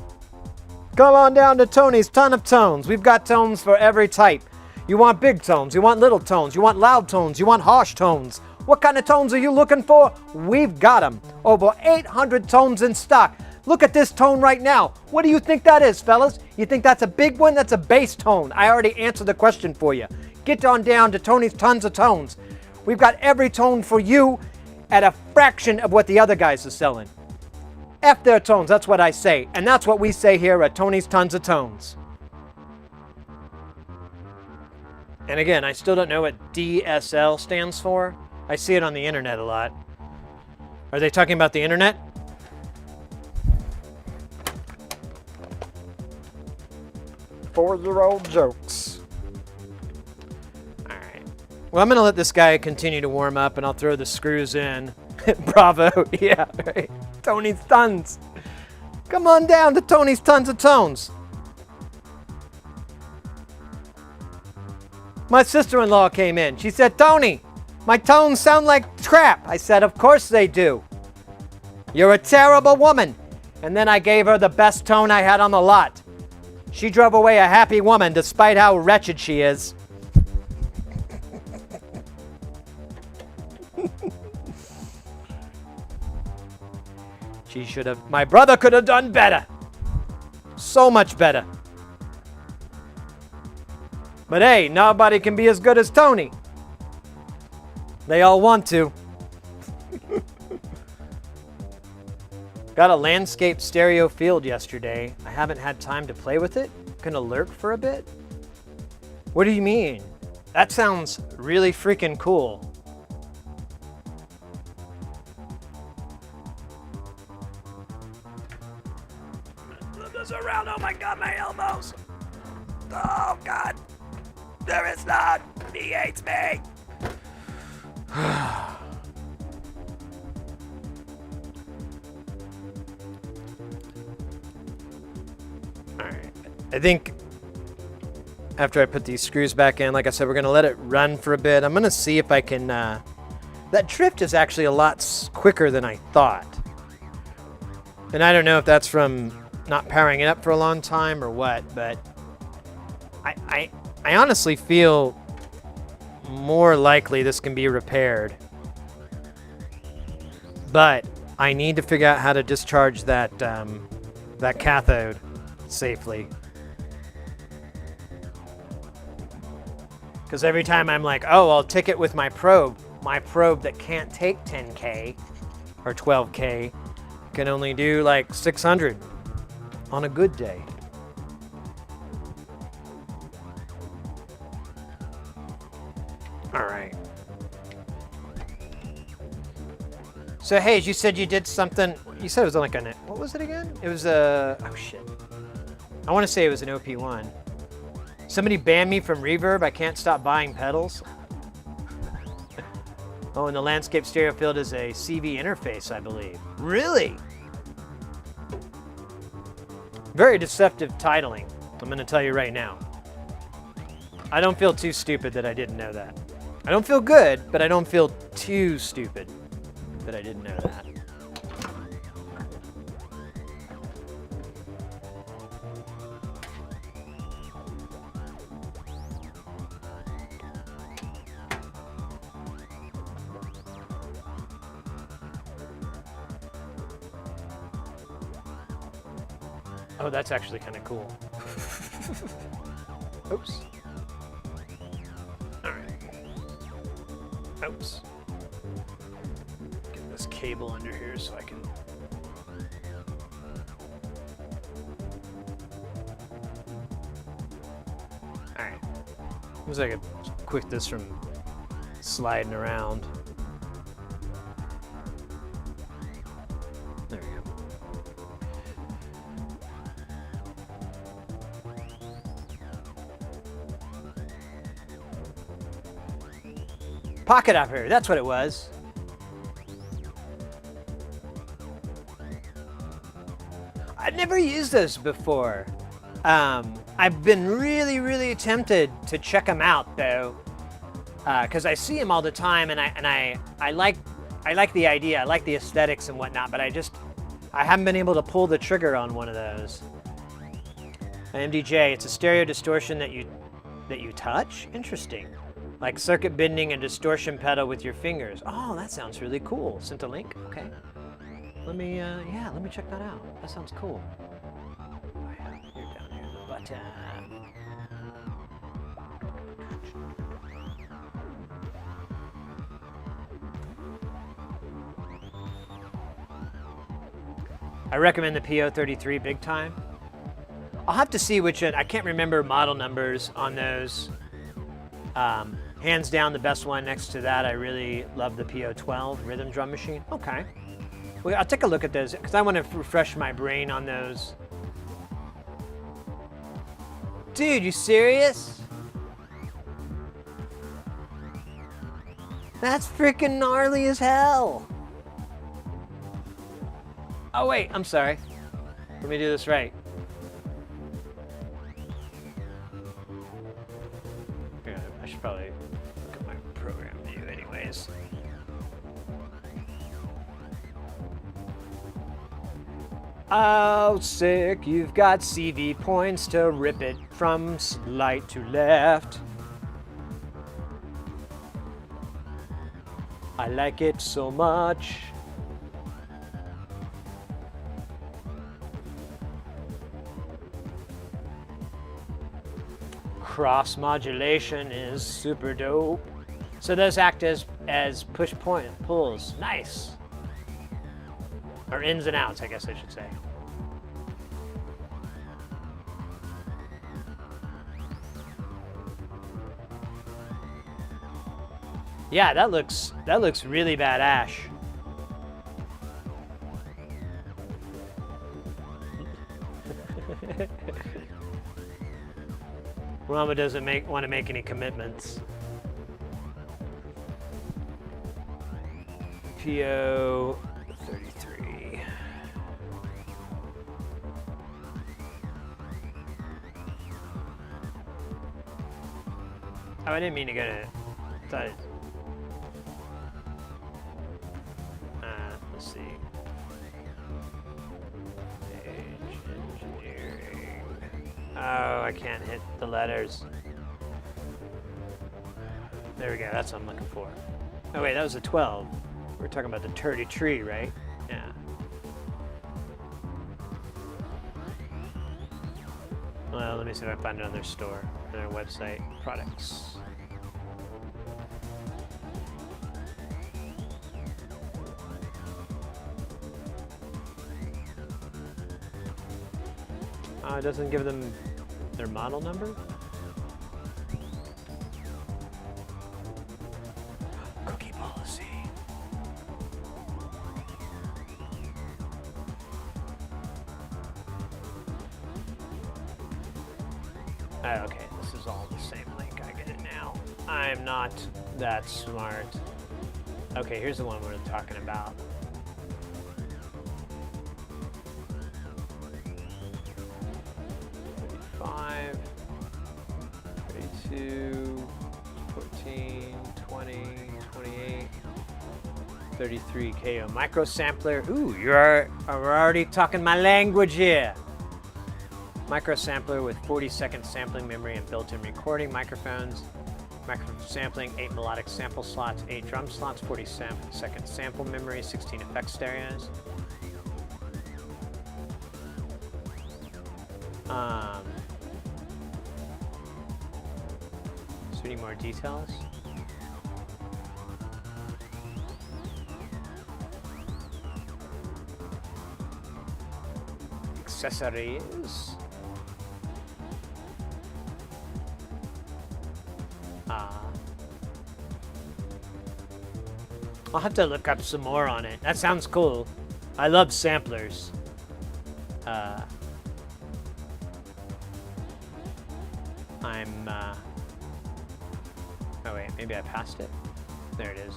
Come on down to Tony's Ton of Tones. We've got tones for every type. You want big tones, you want little tones, you want loud tones, you want harsh tones. What kind of tones are you looking for? We've got them. Over 800 tones in stock. Look at this tone right now. What do you think that is, fellas? You think that's a big one? That's a bass tone. I already answered the question for you. Get on down to Tony's Tons of Tones. We've got every tone for you at a fraction of what the other guys are selling. F their tones, that's what I say. And that's what we say here at Tony's Tons of Tones. And again, I still don't know what DSL stands for. I see it on the internet a lot. Are they talking about the internet? Four-year-old jokes. All right. Well, I'm going to let this guy continue to warm up, and I'll throw the screws in. Bravo. Yeah, right. Tony's Tons. Come on down to Tony's Tons of Tones. My sister-in-law came in. She said, Tony, my tones sound like crap. I said, of course they do. You're a terrible woman. And then I gave her the best tone I had on the lot. She drove away a happy woman despite how wretched she is. She should have, my brother could have done better. So much better. But hey, nobody can be as good as Tony. They all want to. Got a landscape stereo field yesterday. I haven't had time to play with it. Gonna lurk for a bit. What do you mean? That sounds really freaking cool. Flip this around. Oh my God, my elbows. Oh God. There is not. He hates me. Alright. I think after I put these screws back in, like I said, we're going to let it run for a bit. I'm going to see if I can... that drift is actually a lot quicker than I thought. And I don't know if that's from not powering it up for a long time or what, but I honestly feel more likely this can be repaired. But I need to figure out how to discharge that that cathode safely. Because every time I'm like, oh, I'll tick it with my probe that can't take 10K or 12K can only do like 600 on a good day. All right. So, Hayes, you said you did something. You said it was like a, what was it again? It was a, oh shit. I want to say it was an OP1. Somebody banned me from Reverb. I can't stop buying pedals. Oh, and the landscape stereo field is a CV interface, I believe. Really? Very deceptive titling, I'm going to tell you right now. I don't feel too stupid that I didn't know that. I don't feel good, but I don't feel too stupid that I didn't know that. Oh, that's actually kind of cool. Oops. All right. Oops. Get this cable under here so I can. All right. Looks like I could quit this from sliding around. There we go. Pocket operator, that's what it was. I've never used those before. I've been really tempted to check them out though, because I see them all the time, and I like the idea, I like the aesthetics and whatnot, but I haven't been able to pull the trigger on one of those. An MDJ, it's a stereo distortion that you touch. Interesting. Like circuit bending and distortion pedal with your fingers. Oh, that sounds really cool. Sent a link? Okay. Let me check that out. That sounds cool. Oh yeah, you're down here in the button. I recommend the PO33 big time. I'll have to see which one. I can't remember model numbers on those. Hands down, the best one. Next to that, I really love the PO12 rhythm drum machine. Okay. Well, I'll take a look at those because I want to refresh my brain on those. Dude, you serious? That's freaking gnarly as hell. Oh wait, I'm sorry. Let me do this right. Yeah, I should probably look at my program view anyways. Oh, sick, you've got CV points to rip it from right to left. I like it so much. Cross modulation is super dope. So those act as push point pulls. Nice. Or ins and outs, I guess I should say. Yeah, that looks really badass. Rama doesn't want to make any commitments. PO33. Oh, I didn't mean to go to. Thought it, let's see. Page engineering. Oh, I can't hit the letters. There we go, that's what I'm looking for. Oh wait, that was a 12. We're talking about the 33, right? Yeah. Well, let me see if I can find it on their store, on their website, products. It doesn't give them their model number? Cookie policy. Okay, this is all the same link. I get it now. I'm not that smart. Okay, here's the one we're talking about. 32, 14, 20, 28, 33 KO micro sampler. Ooh, we're already talking my language here. Micro sampler with 40-second sampling memory and built-in recording microphones. Microphone sampling, 8 melodic sample slots, 8 drum slots, 40-second sample memory, 16 effect stereos. Is there any more details? Accessories. I'll have to look up some more on it. That sounds cool. I love samplers. Oh wait, maybe I passed it. There it is.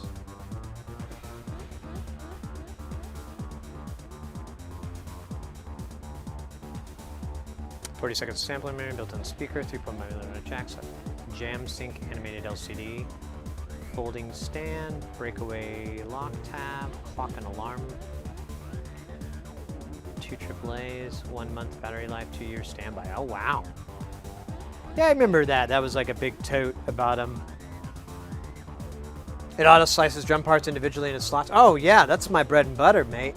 "40-second sampling memory, built-in speaker, 3.5mm jacks, jam sync animated LCD, folding stand, breakaway lock tab, clock and alarm, 2 AAAs, 1 month battery life, 2 years standby." Oh wow. Yeah, I remember that. That was like a big tote about them. It auto slices drum parts individually into slots. Oh yeah, that's my bread and butter, mate.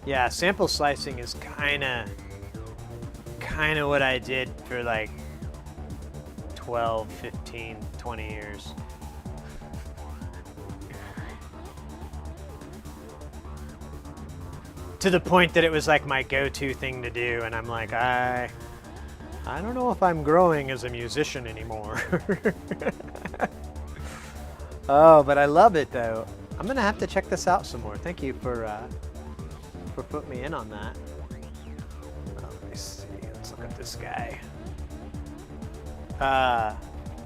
Yeah, sample slicing is kind of what I did for like 12, 15, 20 years. To the point that it was like my go-to thing to do, and I'm like, I don't know if I'm growing as a musician anymore. Oh, but I love it though. I'm gonna have to check this out some more. Thank you for putting me in on that. Let me see. Let's look at this guy.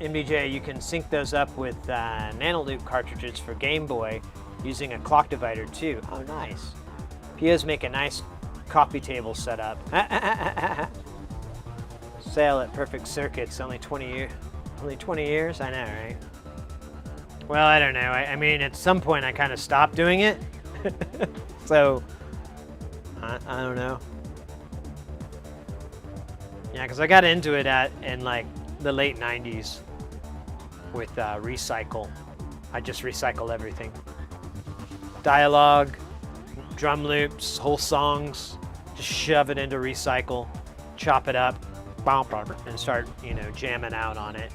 MBJ, you can sync those up with Nanoloop cartridges for Game Boy using a clock divider too. Oh, nice. Pios make a nice coffee table setup. Sale at Perfect Circuits, only 20 years? I know, right? Well, I don't know. I mean, at some point I kind of stopped doing it. So, I don't know. Yeah, because I got into it in like the late 90s with Recycle. I just recycle everything. Dialogue, drum loops, whole songs, just shove it into Recycle, chop it up, and start, jamming out on it.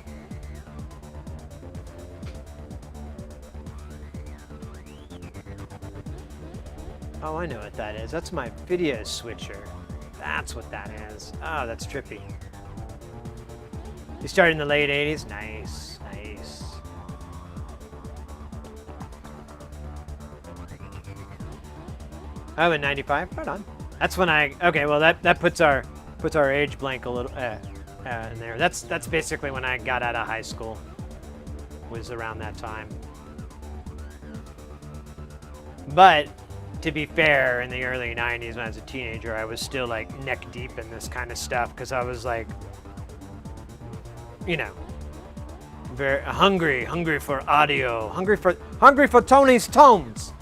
Oh, I know what that is. That's my video switcher. That's what that is. Oh, that's trippy. You started in the late 80s? Nice, nice. Oh, in 95? Right on. That's when okay, well, that puts our age blank a little in there. That's basically when I got out of high school. Was around that time. But to be fair, in the early 90s when I was a teenager, I was still like neck deep in this kind of stuff because I was like, very hungry for audio, hungry for Tony's tones.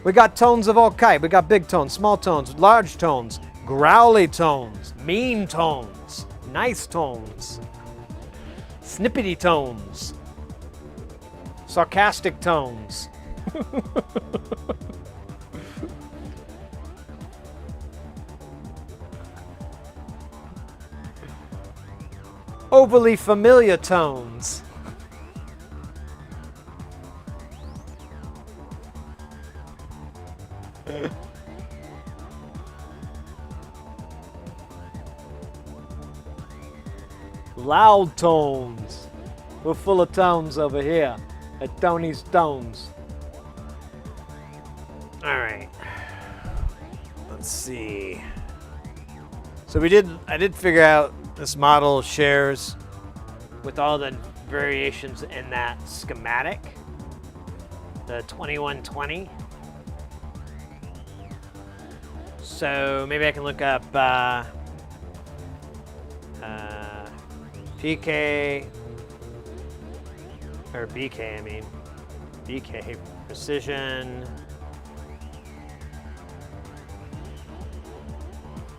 We got tones of all kinds. We got big tones, small tones, large tones, growly tones, mean tones, nice tones, snippety tones. Sarcastic tones. Overly familiar tones. Loud tones. We're full of tones over here at Tony's Tones. All right. Let's see. So I did figure out this model shares with all the variations in that schematic, the 2120. So maybe I can look up PK, or BK, I mean, BK precision.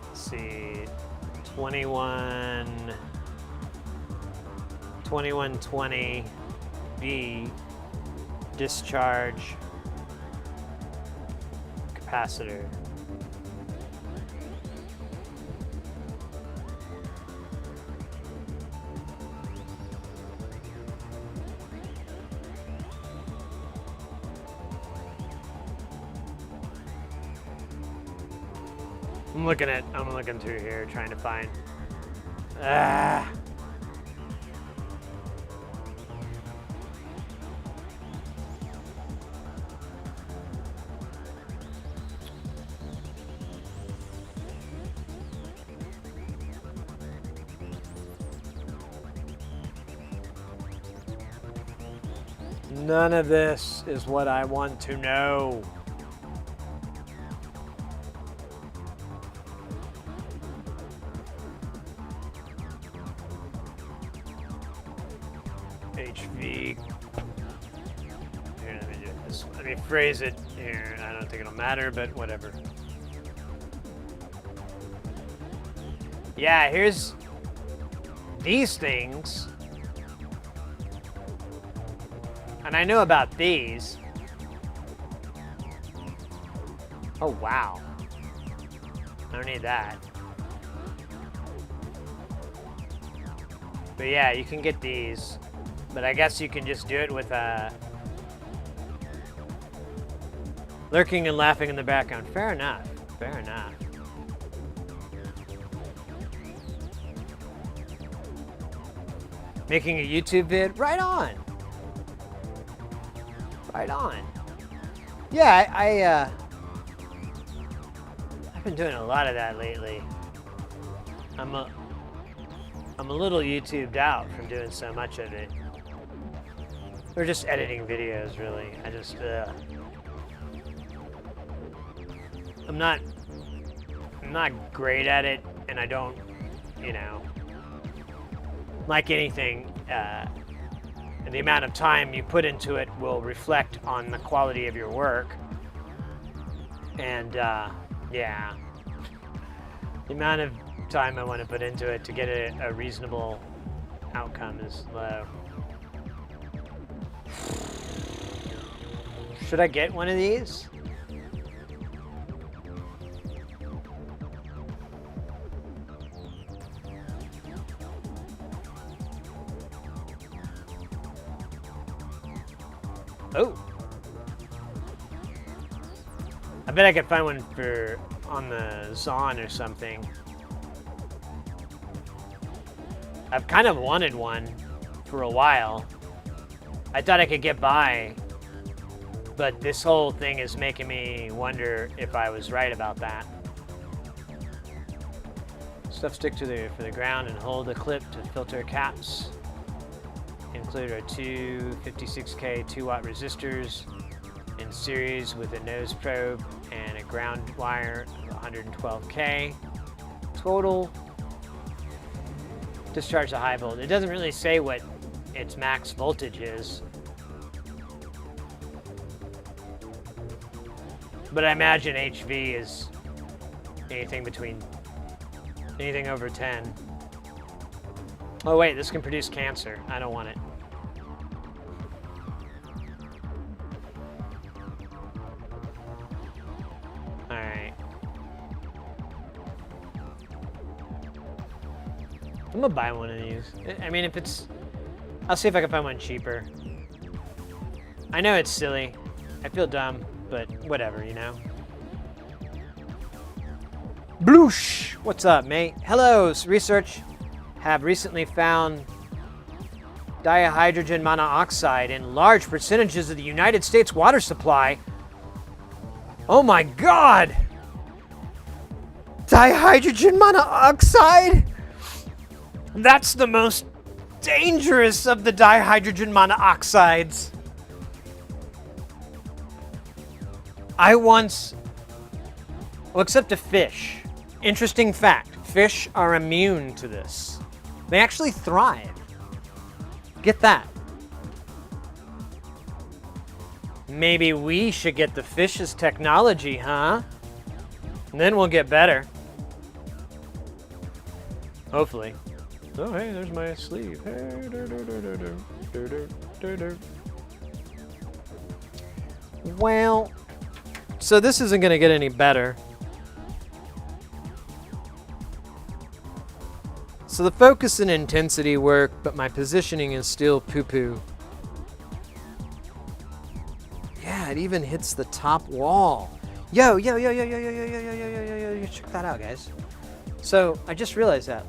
Let's see, 2120B discharge capacitor. I'm looking through here trying to find. None of this is what I want to know. HV. Here, let me do this. Let me phrase it here. I don't think it'll matter, but whatever. Yeah, here's these things. And I know about these. Oh, wow. I don't need that. But yeah, you can get these. But I guess you can just do it with lurking and laughing in the background. Fair enough. Fair enough. Making a YouTube vid? Right on. Right on. Yeah, I've been doing a lot of that lately. I'm a little YouTubed out from doing so much of it. Or just editing videos, really. I'm not great at it, and I don't, like anything, the amount of time you put into it will reflect on the quality of your work. And yeah, the amount of time I want to put into it to get a reasonable outcome is low. Should I get one of these? Oh. I bet I could find one on the Zon or something. I've kind of wanted one for a while. I thought I could get by, but this whole thing is making me wonder if I was right about that. Stuff stick for the ground and hold the clip to filter caps. Include our two 56K 2-watt resistors in series with a nose probe and a ground wire of 112K. Total discharge to high volt. It doesn't really say what its max voltage is, but I imagine HV is anything over 10. Oh wait, this can produce cancer. I don't want it. I'm gonna buy one of these. I mean, if it's... I'll see if I can find one cheaper. I know it's silly. I feel dumb, but whatever, you know? Bloosh! What's up, mate? Hello, research have recently found dihydrogen monoxide in large percentages of the United States water supply. Oh my God! Dihydrogen monoxide? That's the most dangerous of the dihydrogen monoxides. I once... Well, except a fish. Interesting fact. Fish are immune to this. They actually thrive. Get that. Maybe we should get the fish's technology, huh? And then we'll get better. Hopefully. Oh, hey, there's my sleeve. Hey, well, so this isn't going to get any better. So the focus and intensity work, but my positioning is still poo-poo. Yeah, it even hits the top wall. Yo, check that out, guys. So I just realized that.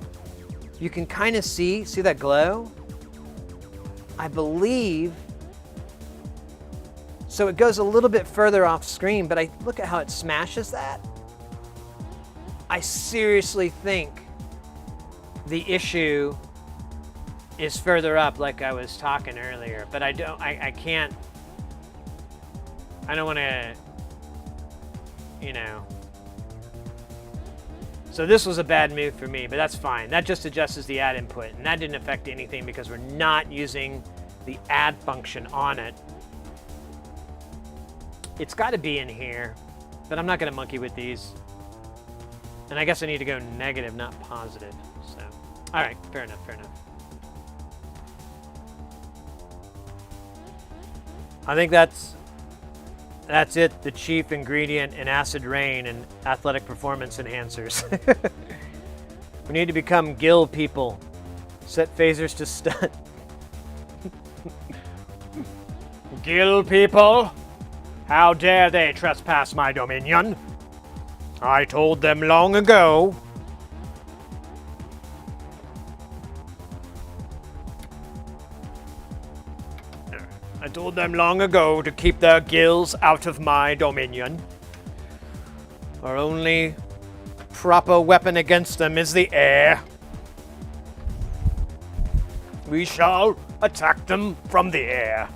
You can kind of see that glow? I believe, so it goes a little bit further off screen, but I look at how it smashes that. I seriously think the issue is further up, like I was talking earlier, but I don't want to, you know. So this was a bad move for me, but that's fine. That just adjusts the add input, and that didn't affect anything because we're not using the add function on it. It's got to be in here, but I'm not going to monkey with these. And I guess I need to go negative, not positive. So, all right, fair enough, fair enough. I think that's it, the chief ingredient in acid rain and athletic performance enhancers. We need to become gill people. Set phasers to stun. Gill people? How dare they trespass my dominion? I told them long ago. I told them long ago to keep their gills out of my dominion. Our only proper weapon against them is the air. We shall attack them from the air.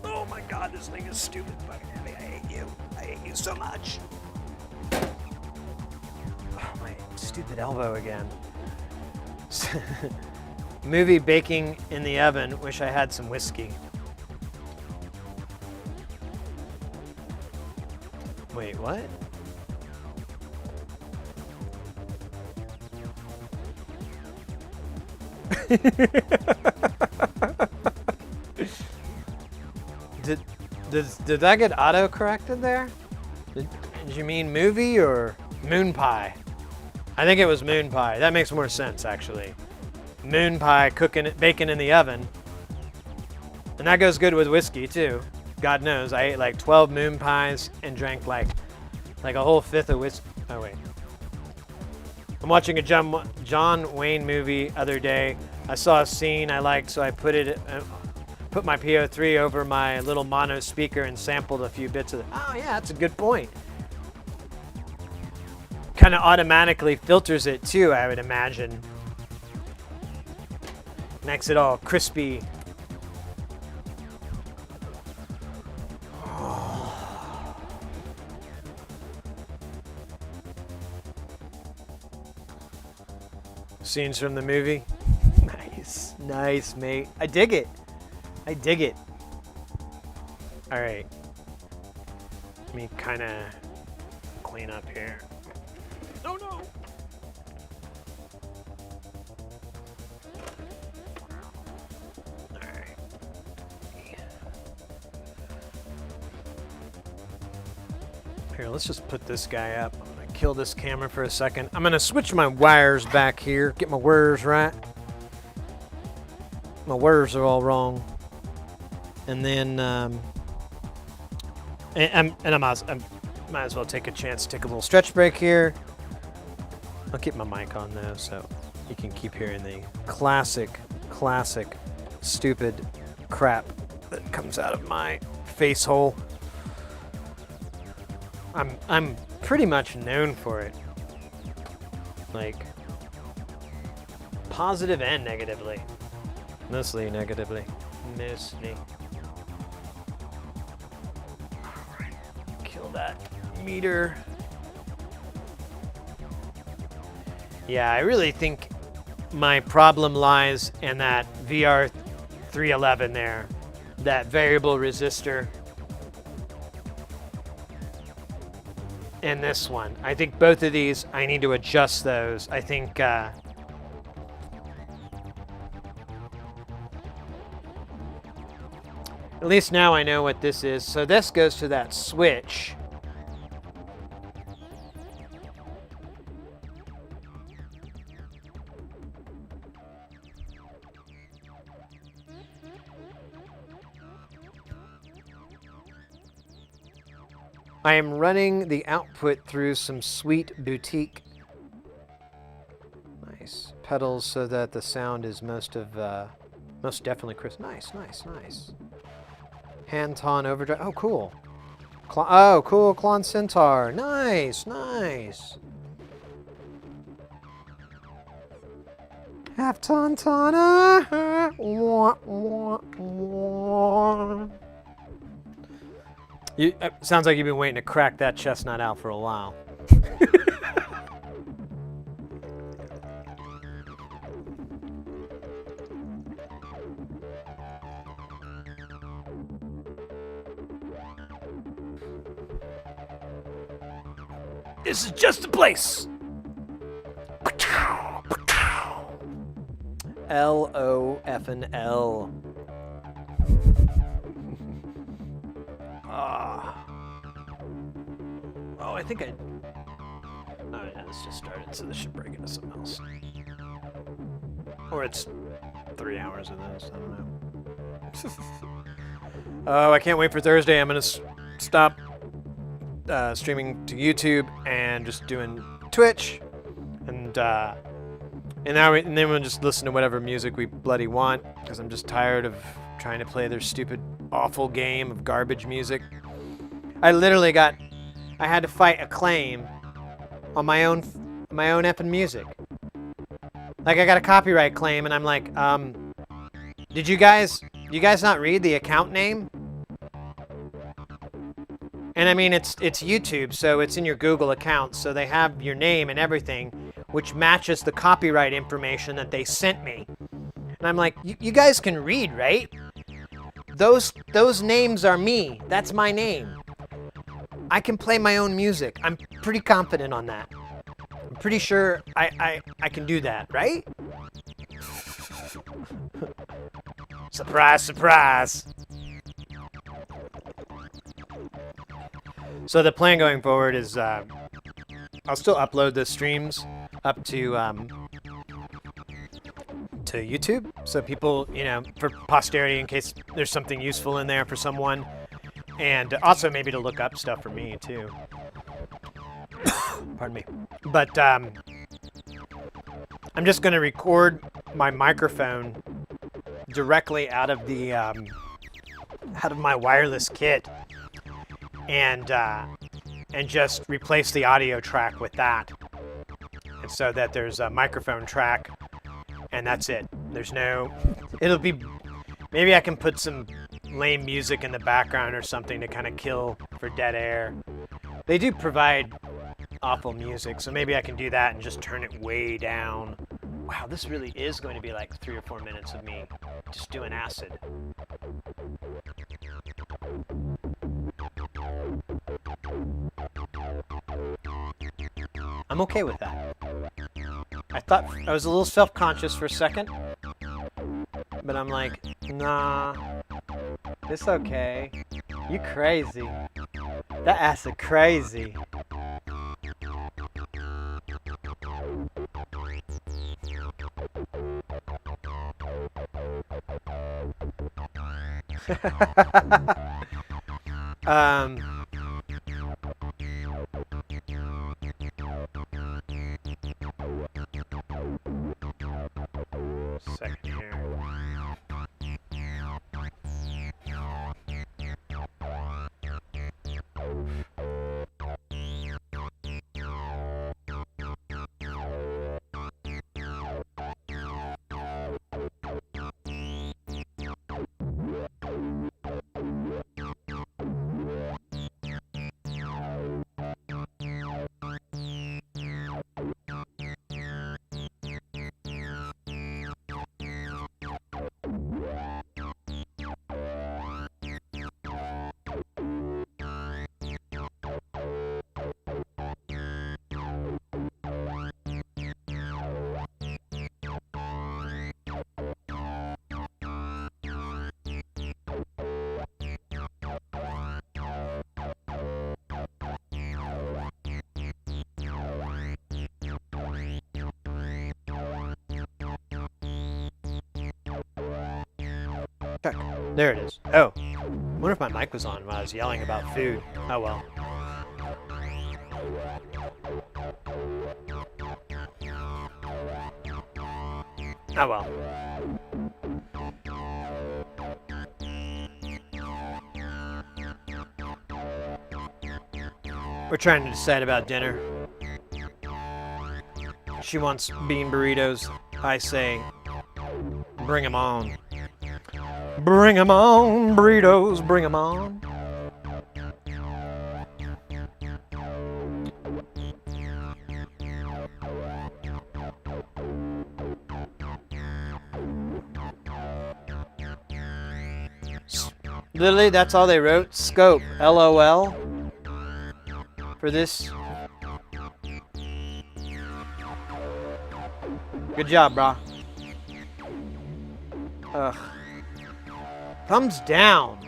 Oh my God, this thing is stupid. I hate you. I hate you so much. Oh, my stupid elbow again. Movie baking in the oven. Wish I had some whiskey. Wait, what? Did that get auto-corrected there? Did you mean movie or moon pie? I think it was moon pie. That makes more sense, actually. Moon pie, baking in the oven. And that goes good with whiskey, too. God knows, I ate like 12 moon pies and drank like a whole fifth of whiskey. Oh, wait. I'm watching a John Wayne movie other day. I saw a scene I liked, so I put my PO3 over my little mono speaker and sampled a few bits of it. Oh, yeah, that's a good point. Kind of automatically filters it, too, I would imagine. Makes it all crispy. Scenes from the movie. Nice, mate. I dig it. All right. Let me kind of clean up here. Oh no. All right. Here, let's just put this guy up. I'm gonna kill this camera for a second. I'm gonna switch my wires back here. Get my wires right. My words are all wrong. And then, I might as well take a chance to take a little stretch break here. I'll keep my mic on though, so you can keep hearing the classic, stupid crap that comes out of my face hole. I'm pretty much known for it. Like, positive and negatively. Mostly negatively. Mostly. Alright, kill that meter. Yeah, I really think my problem lies in that VR311 there. That variable resistor. And this one. I think both of these, I need to adjust those. I think, at least now I know what this is. So this goes to that switch. I am running the output through some sweet boutique. Nice. Pedals so that the sound is most definitely crisp. Nice. Hand-on overdrive. Oh, cool. Cool. Klon Centaur. Nice. Half ton. Sounds like you've been waiting to crack that chestnut out for a while. This is just a place. L-O-F-N-L. Oh, I think I... Oh, yeah, this just started, so this should break into something else. Or it's 3 hours of this, I don't know. Oh, I can't wait for Thursday. I'm going to stop streaming to YouTube and just doing Twitch. And then we'll just listen to whatever music we bloody want, because I'm just tired of trying to play their stupid, awful game of garbage music. I had to fight Acclaim on my own effing music. Like, I got a copyright claim, and I'm like, did you guys not read the account name? And I mean, it's YouTube, so it's in your Google account, so they have your name and everything, which matches the copyright information that they sent me. And I'm like, you guys can read, right? Those names are me. That's my name. I can play my own music. I'm pretty confident on that. I'm pretty sure I can do that, right? Surprise, surprise. So the plan going forward is I'll still upload the streams up to YouTube, so people, for posterity, in case there's something useful in there for someone, and also maybe to look up stuff for me too. Pardon me. But I'm just going to record my microphone directly out of my wireless kit, and just replace the audio track with that, and so that there's a microphone track, and that's it. Maybe I can put some lame music in the background or something to kind of kill for dead air. They do provide awful music, so maybe I can do that and just turn it way down. Wow, this really is going to be like 3 or 4 minutes of me just doing acid. I'm okay with that. I thought I was a little self-conscious for a second, but I'm like, nah, it's okay. You crazy. That acid crazy. um, second here. Check. There it is. Oh. I wonder if my mic was on while I was yelling about food. Oh well. Oh well. We're trying to decide about dinner. She wants bean burritos. I say, bring 'em on. Bring 'em on, burritos, bring 'em on. Literally, that's all they wrote. Scope, LOL. For this. Good job, brah. Ugh. Thumbs down.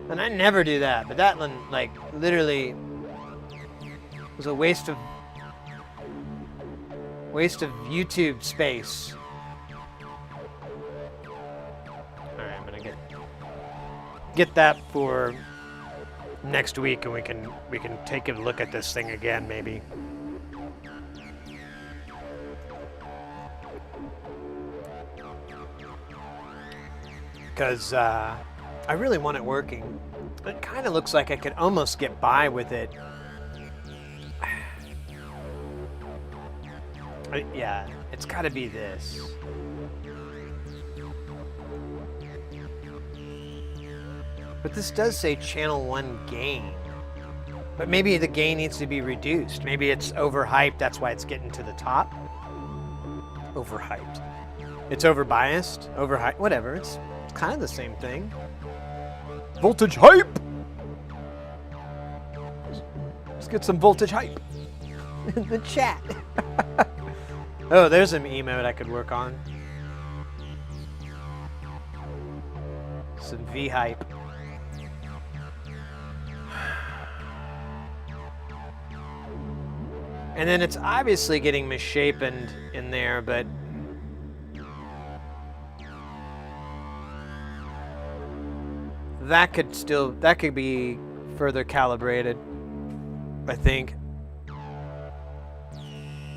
And I never do that, but that one, like, literally was a waste of YouTube space. All right, I'm gonna get that for next week, and we can take a look at this thing again, maybe. Because I really want it working. It kind of looks like I could almost get by with it. Yeah, it's got to be this. But this does say channel 1 gain. But maybe the gain needs to be reduced. Maybe it's overhyped, that's why it's getting to the top. Overhyped. It's overbiased, overhyped, whatever. It's kind of the same thing. Voltage hype! Let's get some voltage hype in the chat. Oh, there's an emote I could work on. Some V hype. And then it's obviously getting misshapen in there, but that could be further calibrated, I think.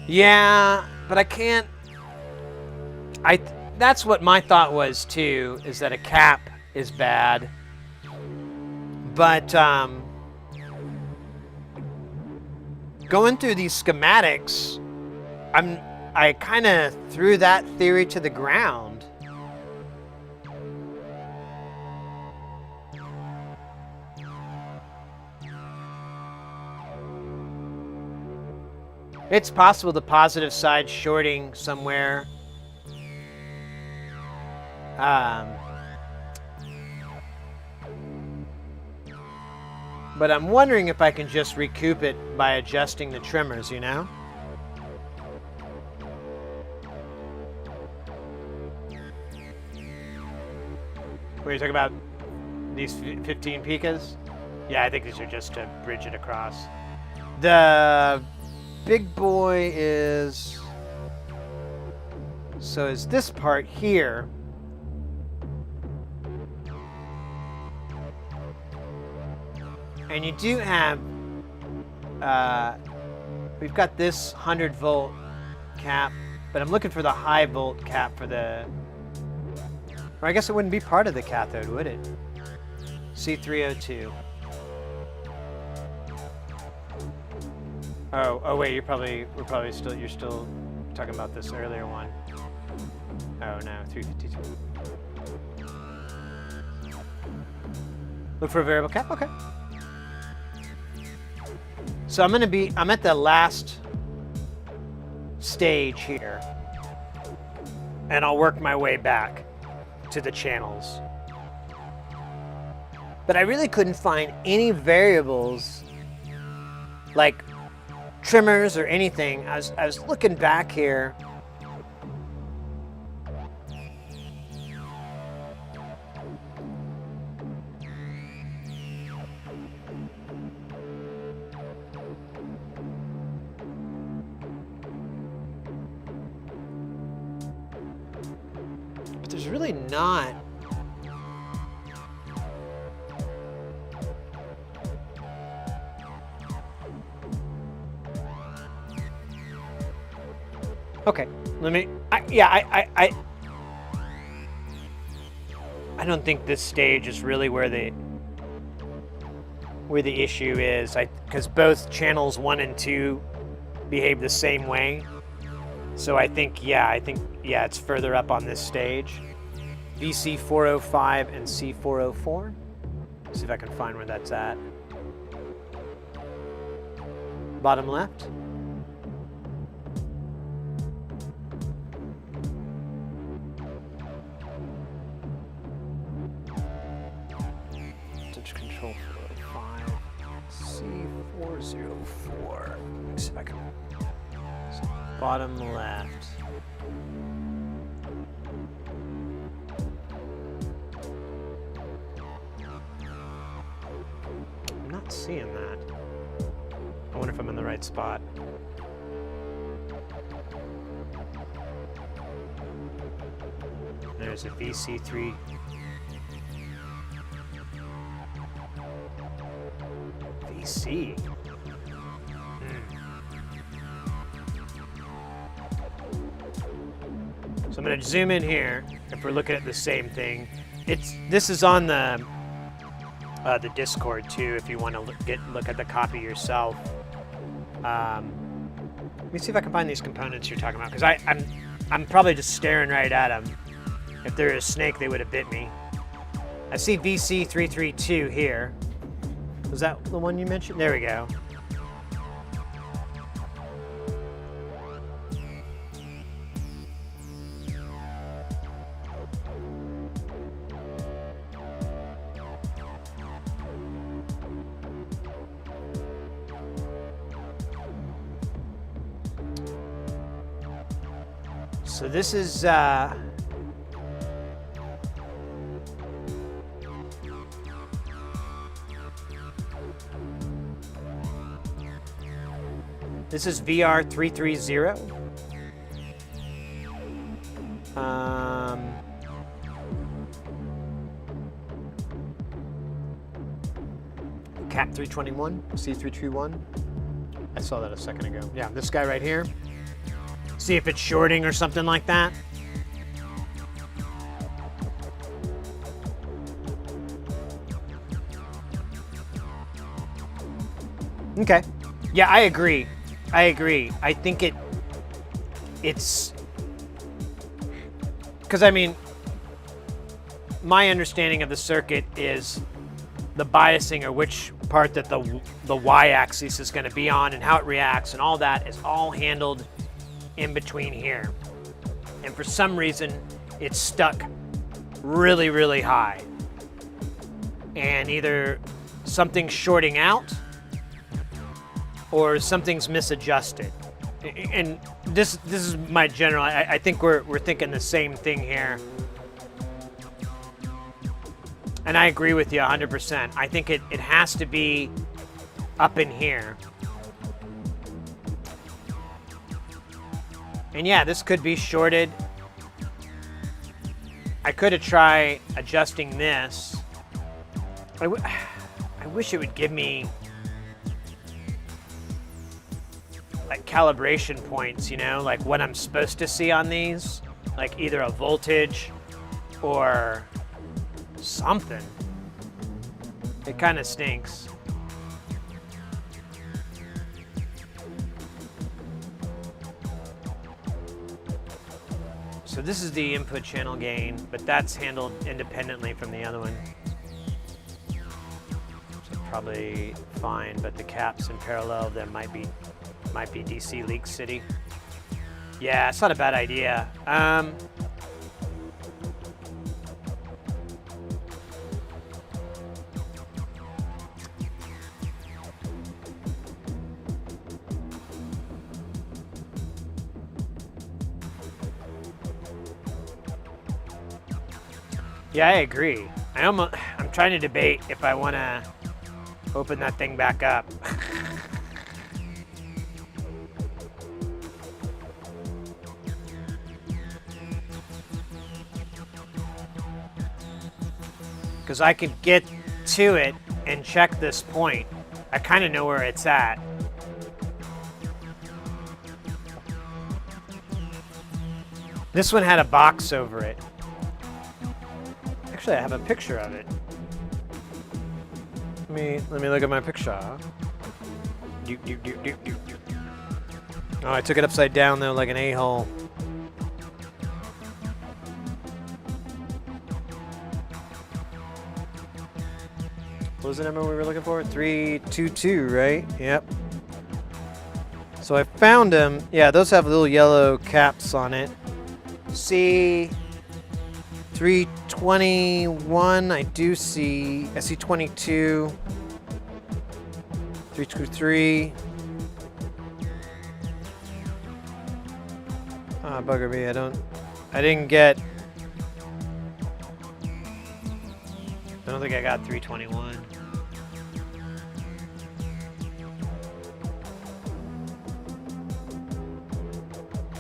Yeah, but I can't. That's what my thought was too, is that a cap is bad. But going through these schematics, I kind of threw that theory to the ground. It's possible the positive side shorting somewhere. But I'm wondering if I can just recoup it by adjusting the trimmers, you know? What are you talking about? These 15 picas? Yeah, I think these are just to bridge it across. The big boy is... So is this part here. And you do have, we've got this 100 volt cap, but I'm looking for the high volt cap for the, or I guess it wouldn't be part of the cathode, would it? C302. Oh wait, you're still talking about this earlier one. Oh no, 352. Look for a variable cap, okay. So I'm at the last stage here, and I'll work my way back to the channels. But I really couldn't find any variables like trimmers or anything. I was looking back here. But there's really not. Okay, let me, I don't think this stage is really where the issue is, because both channels 1 and 2 behave the same way. So I think it's further up on this stage. VC405 and C404. See if I can find where that's at. Bottom left. Control 405, C404. Let me see if I can. Bottom left. I'm not seeing that. I wonder if I'm in the right spot. There's a VC3. VC. So I'm going to zoom in here. If we're looking at the same thing, this is on the Discord too. If you want to look at the copy yourself. Let me see if I can find these components you're talking about, because I'm probably just staring right at them. If they're a snake, they would have bit me. I see VC332 here. Was that the one you mentioned? There we go. So this is this is VR330. Cap 321, C321. I saw that a second ago. Yeah, this guy right here. See if it's shorting or something like that. Okay. Yeah, I agree. I think it's because, I mean, my understanding of the circuit is the biasing, or which part that the y-axis is going to be on and how it reacts, and all that is all handled in between here. And for some reason, it's stuck really, really high. And either something's shorting out or something's misadjusted. And this is my general, I think we're thinking the same thing here. And I agree with you 100%. I think it has to be up in here. And yeah, this could be shorted. I could have tried adjusting this. I I wish it would give me like calibration points, you know, like what I'm supposed to see on these, like either a voltage or something. It kind of stinks. So this is the input channel gain, but that's handled independently from the other one. So probably fine, but the caps in parallel, there might be DC Leak City. Yeah, it's not a bad idea. Yeah, I agree. I'm trying to debate if I want to open that thing back up. Because I could get to it and check this point. I kind of know where it's at. This one had a box over it. Actually, I have a picture of it. Let me look at my picture. Oh, I took it upside down though, like an a-hole. What was the number we were looking for? 322, right? Yep. So I found them. Yeah, those have little yellow caps on it. See 321, I do see. I see 22, 323. Ah, bugger me. I didn't get. I don't think I got 321.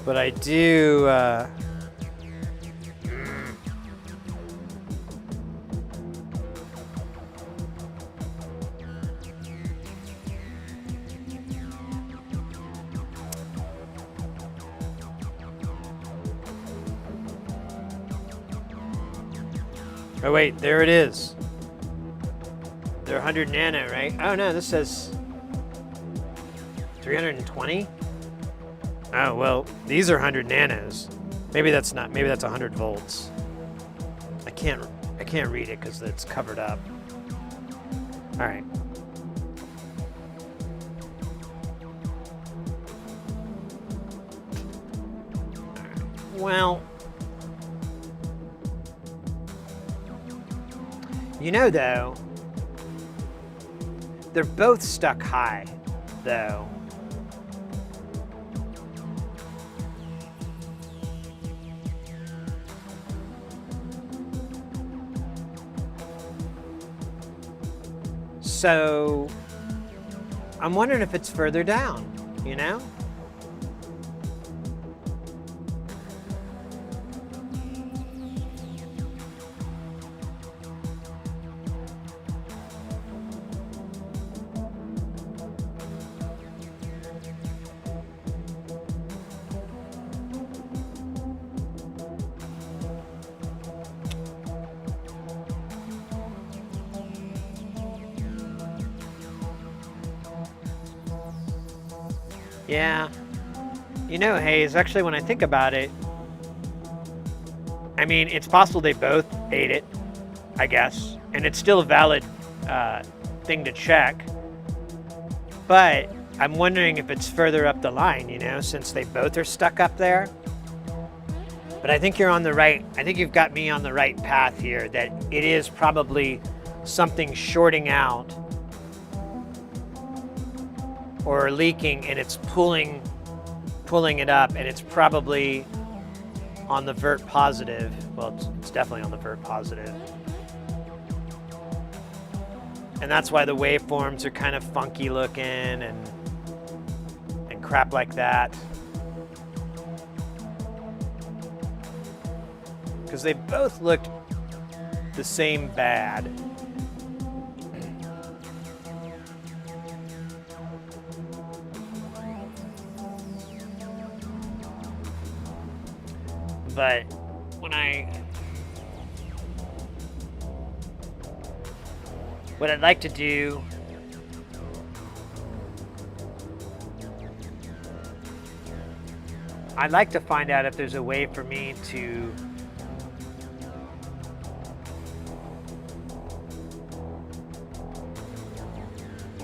But I do. Oh wait, there it is. They're 100 nano, right? Oh no, this says 320. Oh well, these are 100 nanos. Maybe that's not. Maybe that's 100 volts. I can't read it because it's covered up. All right. Well, you know though, they're both stuck high, though. So I'm wondering if it's further down, you know? Yeah. You know, Hayes, actually, when I think about it, I mean, it's possible they both ate it, I guess, and it's still a valid thing to check. But I'm wondering if it's further up the line, you know, since they both are stuck up there. But I think you're on the right. I think you've got me on the right path here, that it is probably something shorting out or leaking, and it's pulling it up, and it's probably on the vert positive. Well, it's definitely on the vert positive. And that's why the waveforms are kind of funky looking and crap like that. Because they both looked the same bad. but what I'd like to do I'd like to find out if there's a way for me to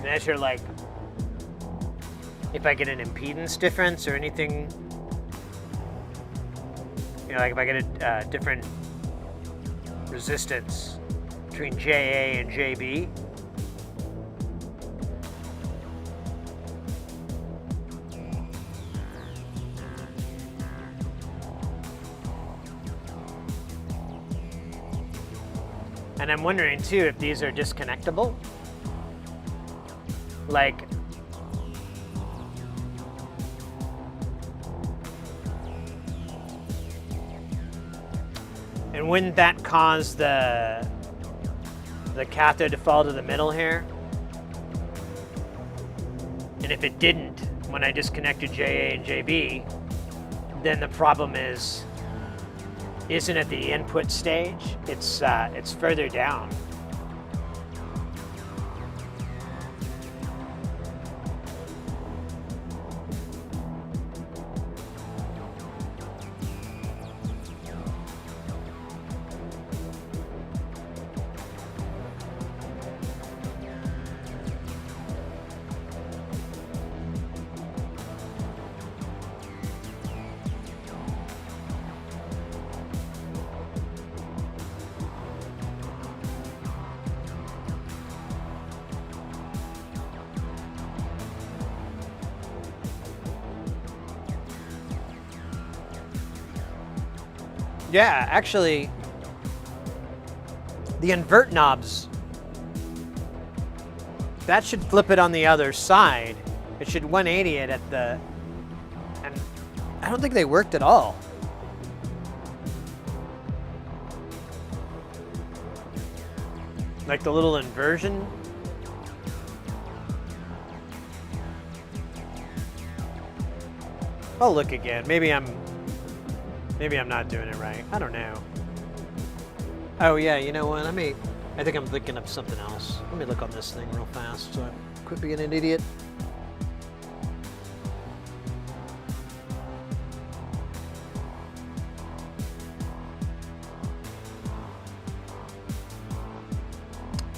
measure, like, if I get an impedance difference or anything, you know, like if I get a different resistance between JA and JB. And I'm wondering too if these are disconnectable. Like, and wouldn't that cause the cathode to fall to the middle here? And if it didn't, when I disconnected JA and JB, then the problem isn't at the input stage, it's further down. Yeah, actually, the invert knobs, that should flip it on the other side. It should 180 it at the, and I don't think they worked at all. Like the little inversion. I'll look again. Maybe I'm not doing it right. I don't know. Oh yeah, you know what? I think I'm thinking of something else. Let me look on this thing real fast so I quit being an idiot.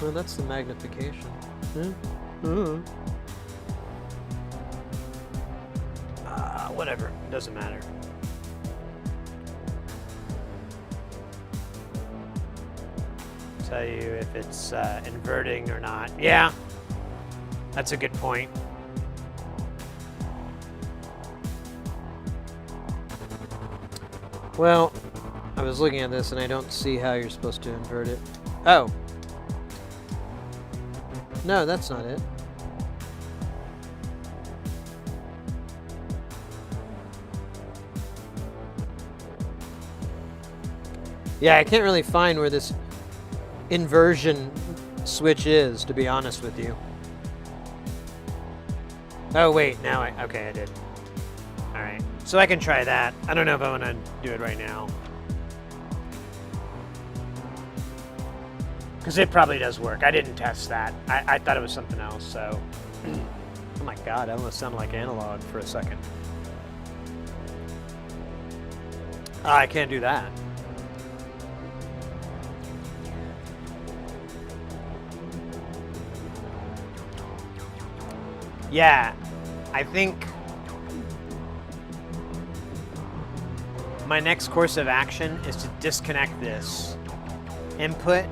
Well, that's the magnification. Whatever. Doesn't matter. Tell you if it's inverting or not. Yeah, that's a good point. Well, I was looking at this and I don't see how you're supposed to invert it. Oh. No, that's not it. Yeah, I can't really find where this inversion switch is, to be honest with you. Oh wait, now okay, I did. All right, so I can try that. I don't know if I want to do it right now, because it probably does work. I didn't test that. I thought it was something else. So, oh my God, I almost sounded like analog for a second. I can't do that. Yeah, I think my next course of action is to disconnect this input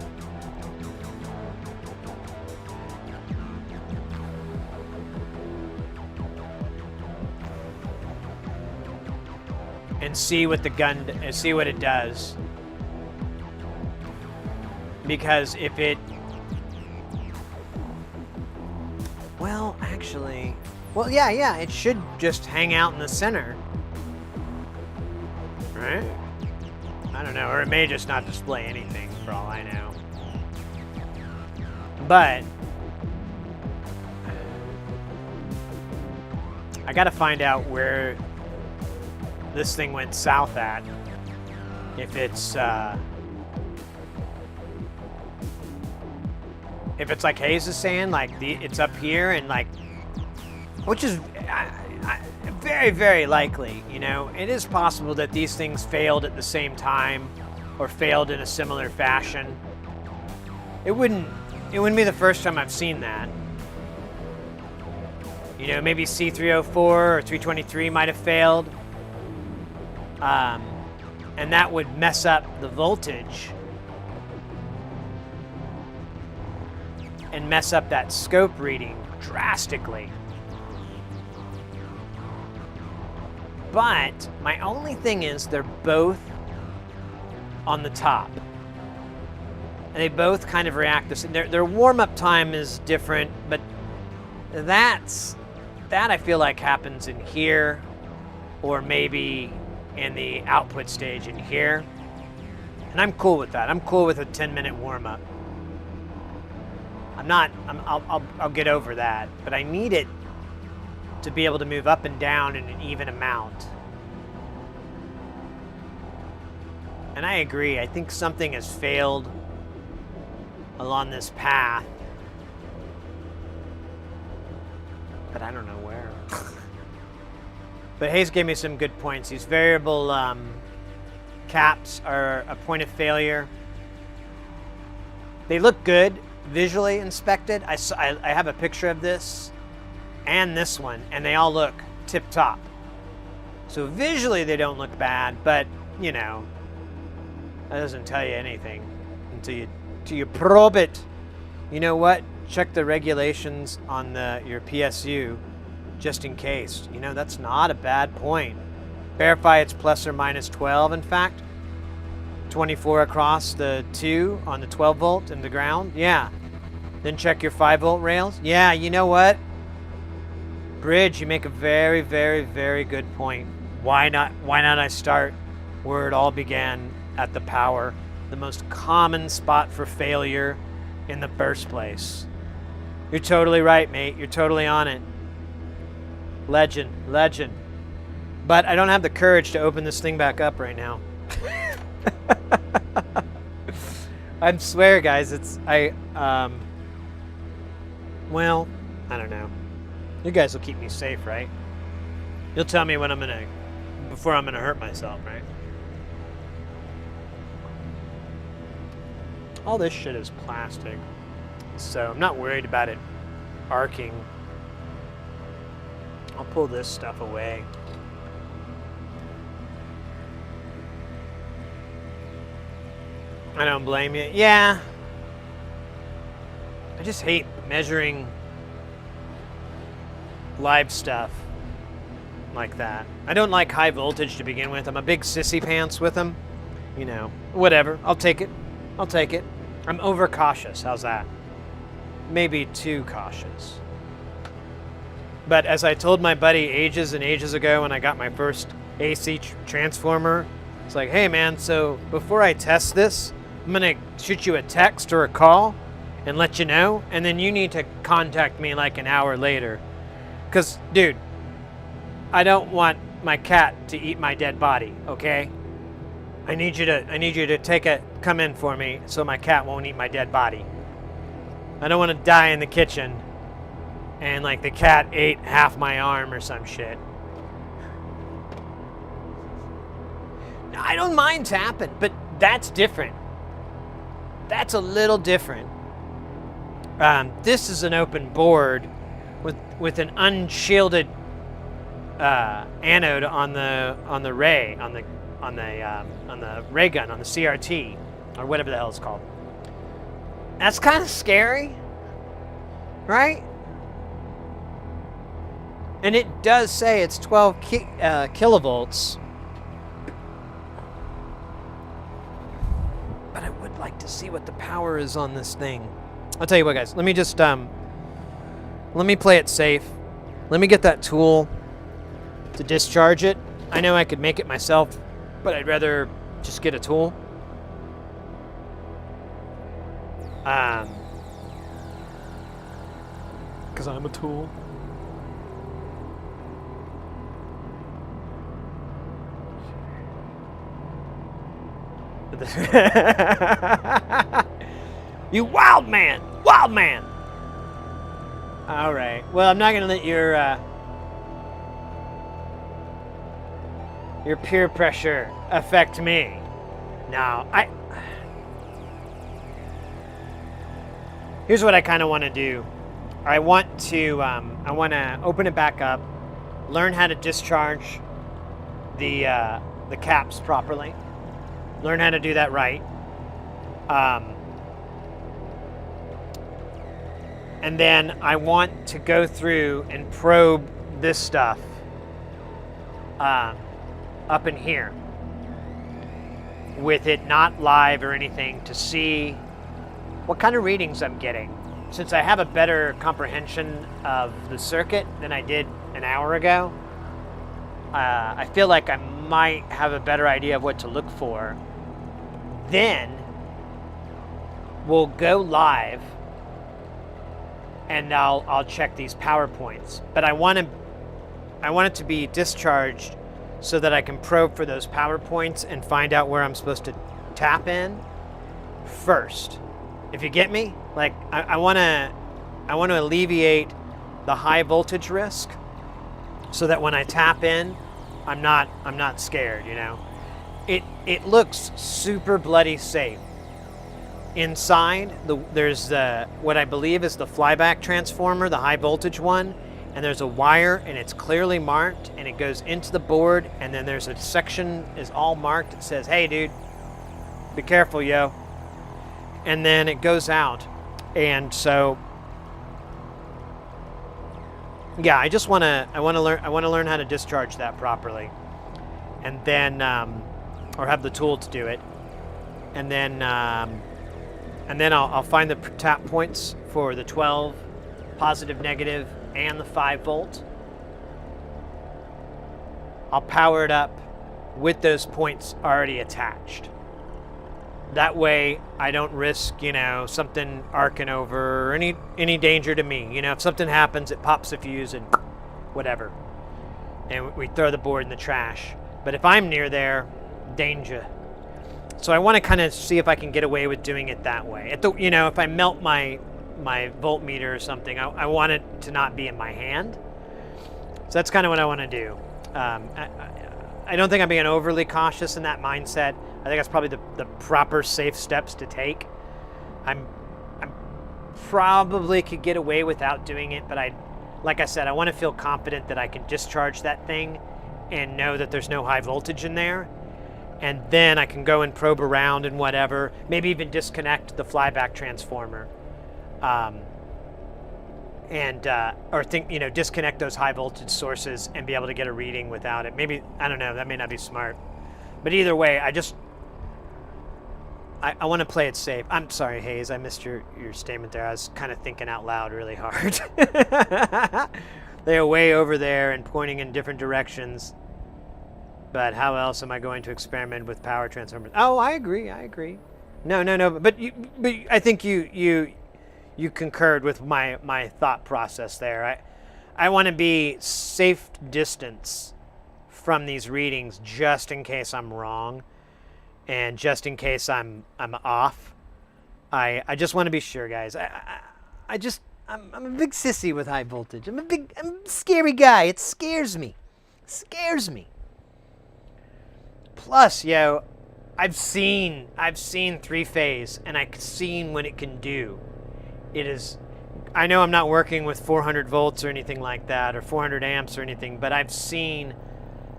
and see what it does. Because if it, well, actually, well, yeah, it should just hang out in the center, right? I don't know, or it may just not display anything for all I know. But I gotta find out where this thing went south at. If it's like Hayes is saying, like it's up here and like, which is very, very likely, you know, it is possible that these things failed at the same time or failed in a similar fashion. It wouldn't be the first time I've seen that. You know, maybe C304 or 323 might have failed. And that would mess up the voltage and mess up that scope reading drastically. But my only thing is they're both on the top. And they both kind of react the same. Their warm-up time is different, but that I feel like happens in here or maybe in the output stage in here. And I'm cool with that. I'm cool with a 10-minute warm-up. I'll get over that, but I need it to be able to move up and down in an even amount. And I agree. I think something has failed along this path, but I don't know where. But Hayes gave me some good points. These variable caps are a point of failure. They look good visually inspected. I have a picture of this and this one, and they all look tip-top. So visually they don't look bad, but, you know, that doesn't tell you anything until you probe it. You know what? Check the regulations on your PSU just in case. You know, that's not a bad point. Verify it's plus or minus 12, in fact. 24 across the 2 on the 12 volt in the ground. Yeah. Then check your 5 volt rails. Yeah, you know what? Bridge, you make a very, very, very good point. Why not I start where it all began, at the power, the most common spot for failure in the first place. You're totally right, mate. You're totally on it. Legend. But I don't have the courage to open this thing back up right now. I swear, guys, well, I don't know. You guys will keep me safe, right? You'll tell me when before I'm gonna hurt myself, right? All this shit is plastic, so I'm not worried about it arcing. I'll pull this stuff away. I don't blame you. Yeah. I just hate measuring live stuff like that. I don't like high voltage to begin with. I'm a big sissy pants with them. You know, whatever. I'll take it. I'm overcautious. How's that? Maybe too cautious. But as I told my buddy ages and ages ago when I got my first AC transformer, it's like, hey man, so before I test this, I'm gonna shoot you a text or a call and let you know, and then you need to contact me like an hour later. Cause dude, I don't want my cat to eat my dead body, okay? I need you to come in for me so my cat won't eat my dead body. I don't want to die in the kitchen and like the cat ate half my arm or some shit. I don't mind tapping, but that's different. That's a little different. This is an open board with an unshielded anode on the ray on the ray gun on the CRT or whatever the hell it's called. That's kind of scary, right? And it does say it's 12 kilovolts. But I would like to see what the power is on this thing. I'll tell you what, guys. Let me just let me play it safe. Let me get that tool to discharge it. I know I could make it myself, but I'd rather just get a tool. Because I'm a tool. You wild man! Wild man! Alright. Well, I'm not going to let your peer pressure affect me. No, here's what I kind of want to do. I want to open it back up, learn how to discharge the caps properly, learn how to do that right, and then I want to go through and probe this stuff up in here with it not live or anything to see what kind of readings I'm getting. Since I have a better comprehension of the circuit than I did an hour ago, I feel like I might have a better idea of what to look for. Then we'll go live and I'll check these PowerPoints. But I want it to be discharged so that I can probe for those PowerPoints and find out where I'm supposed to tap in first. If you get me? Like, I want to alleviate the high voltage risk so that when I tap in, I'm not scared, you know. It looks super bloody safe. Inside, there's what I believe is the flyback transformer, the high voltage one, and there's a wire and it's clearly marked and it goes into the board, and then there's a section is all marked. It says, "Hey dude, be careful, yo." And then it goes out. And so yeah, I want to learn how to discharge that properly. And then or have the tool to do it. And then I'll find the tap points for the 12, positive, negative, and the 5 volt. I'll power it up with those points already attached. That way I don't risk, you know, something arcing over or any danger to me. You know, if something happens, it pops a fuse and whatever. And we throw the board in the trash. But if I'm near there, danger. So I want to kind of see if I can get away with doing it that way. You know, if I melt my voltmeter or something, I want it to not be in my hand. So that's kind of what I want to do. I don't think I'm being overly cautious in that mindset. I think that's probably the proper safe steps to take. I'm probably could get away without doing it, but like I said, I want to feel confident that I can discharge that thing and know that there's no high voltage in there. And then I can go and probe around and whatever, maybe even disconnect the flyback transformer. Or disconnect those high voltage sources and be able to get a reading without it. Maybe, I don't know, that may not be smart. But either way, I want to play it safe. I'm sorry, Hayes, I missed your statement there. I was kind of thinking out loud really hard. They're way over there and pointing in different directions. But how else am I going to experiment with power transformers? Oh, I agree. No. But I think you concurred with my thought process there. I want to be safe distance from these readings just in case I'm wrong, and just in case I'm off. I just want to be sure, guys. I'm a big sissy with high voltage. I'm a scary guy. It scares me. Plus, I've seen 3-phase, and I've seen what it can do. It is, I know I'm not working with 400 volts or anything like that, or 400 amps or anything, but I've seen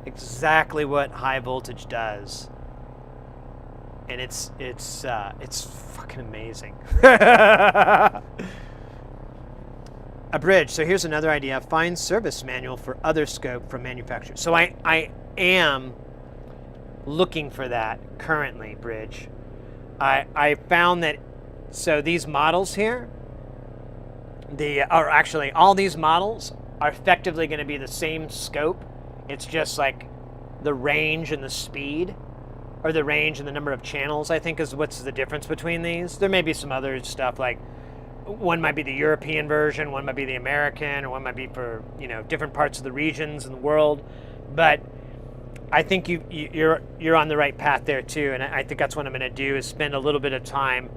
exactly what high voltage does, and it's fucking amazing. A bridge. So here's another idea: find service manual for other scope from manufacturers. So I am looking for that currently, Bridge. I found that, so these models here, all these models are effectively going to be the same scope. It's just like the range and the speed, or the range and the number of channels, I think, is what's the difference between these. There may be some other stuff, like one might be the European version, one might be the American, or one might be for, different parts of the regions in the world. But I think you're on the right path there too, and I think that's what I'm going to do is spend a little bit of time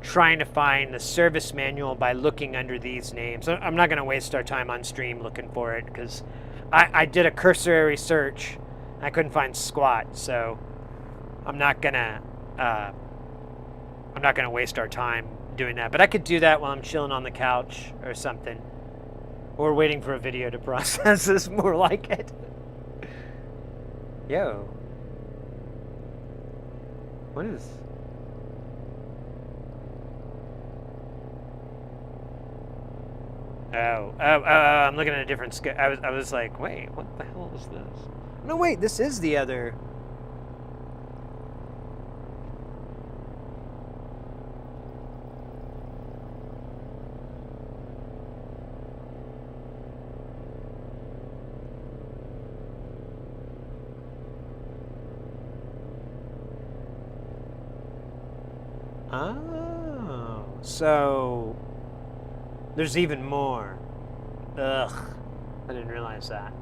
trying to find the service manual by looking under these names. I'm not going to waste our time on stream looking for it because I did a cursory search. I couldn't find squat, so I'm not gonna waste our time doing that. But I could do that while I'm chilling on the couch or something, or waiting for a video to process is more like it. Yo, what is? Oh, I'm looking at a different scale. I was like, wait, what the hell is this? No, wait, this is the other. Oh, so there's even more. Ugh, I didn't realize that.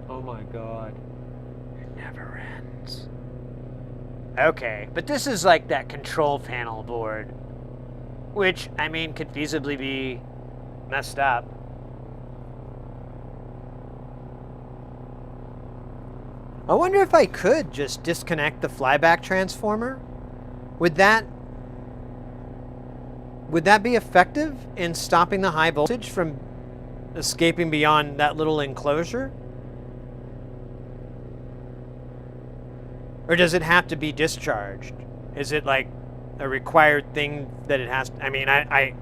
Oh my god. It never ends. Okay, but this is like that control panel board, which, I mean, could feasibly be messed up. I wonder if I could just disconnect the flyback transformer. Would that be effective in stopping the high voltage from escaping beyond that little enclosure? Or does it have to be discharged? Is it like a required thing that it has to, I mean, I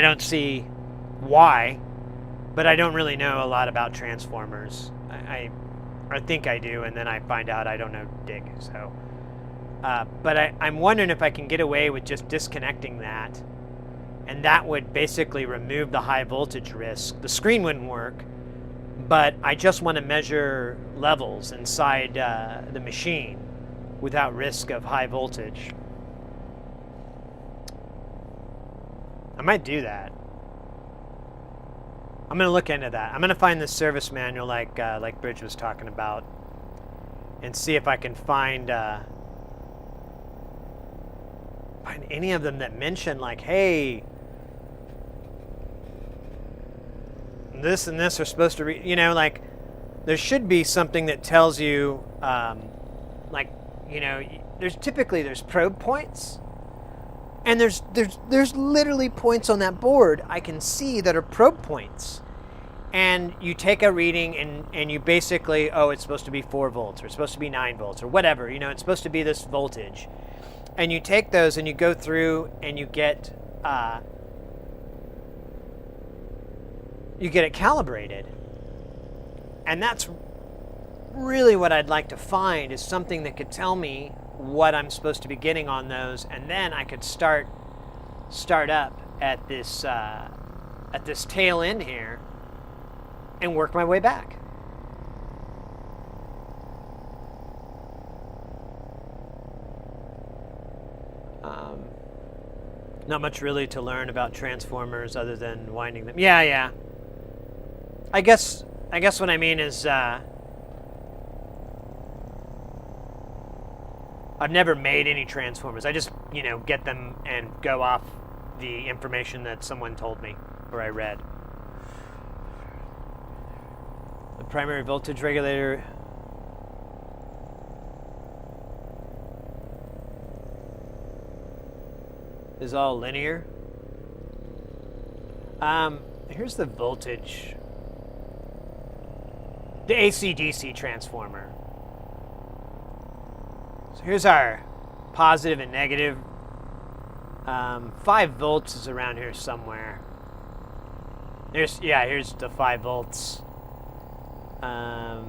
don't see why, but I don't really know a lot about transformers. I think I do, and then I find out I don't know dig. So, but I'm wondering if I can get away with just disconnecting that, and that would basically remove the high voltage risk. The screen wouldn't work, but I just want to measure levels inside the machine without risk of high voltage. I might do that. I'm going to look into that. I'm going to find the service manual like Bridge was talking about and see if I can find any of them that mention like, hey, this and this are supposed to you know, like there should be something that tells you like, you know, there's probe points, and there's literally points on that board I can see that are probe points, and you take a reading and you basically, oh, it's supposed to be 4 volts or it's supposed to be 9 volts or whatever, you know, it's supposed to be this voltage, and you take those and you go through and you get it calibrated. And that's really what I'd like to find, is something that could tell me what I'm supposed to be getting on those, and then I could start up at this tail end here and work my way back. Not much really to learn about transformers other than winding them. Yeah. I guess what I mean is I've never made any transformers. I just, you know, get them and go off the information that someone told me or I read. The primary voltage regulator is all linear. Here's the voltage. The AC-DC transformer. So here's our positive and negative. 5 volts is around here somewhere. Here's the 5 volts. Oh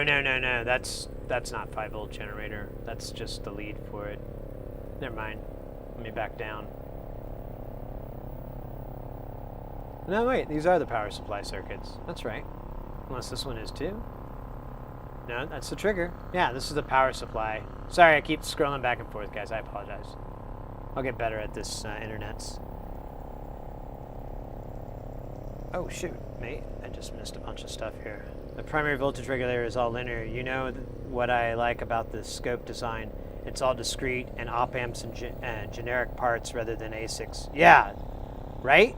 no, that's not 5 volt generator. That's just the lead for it. Never mind. Let me back down. No, wait, these are the power supply circuits. That's right. Unless this one is too. No, that's the trigger. Yeah, this is the power supply. Sorry, I keep scrolling back and forth, guys. I apologize. I'll get better at this internets. Oh, shoot, mate. I just missed a bunch of stuff here. The primary voltage regulator is all linear. You know what I like about the scope design. It's all discrete and op-amps and generic parts rather than ASICs. Yeah, right?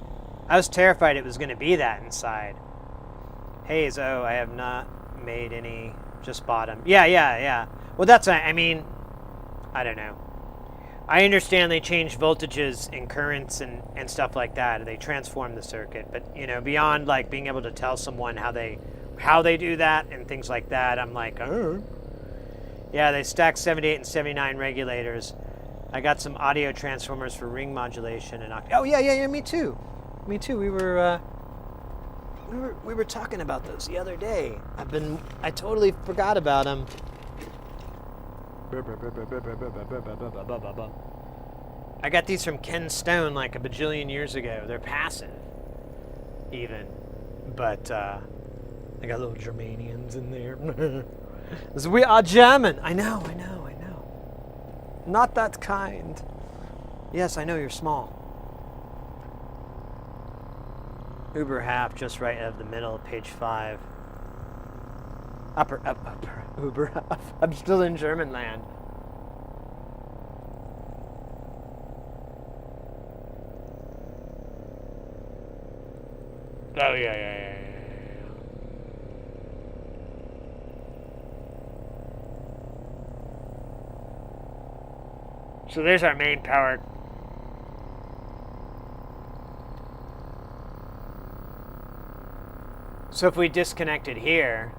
I was terrified it was going to be that inside. Hayes, oh, I have not made any, just bought them. Yeah. Well, that's, I mean, I don't know. I understand they change voltages and currents and stuff like that. They transform the circuit. But, you know, beyond, like, being able to tell someone how they do that and things like that, I'm like, oh. Yeah, they stack 78 and 79 regulators. I got some audio transformers for ring modulation and oh yeah, me too. Me too. We were talking about those the other day. I totally forgot about them. I got these from Ken Stone like a bajillion years ago. They're passive, even, but I got little Germanians in there. We are German. I know. Not that kind. Yes, I know you're small. Uber half, just right of the middle, page 5. Upper, Uber half. I'm still in German land. Oh, yeah. So there's our main power. So if we disconnected here,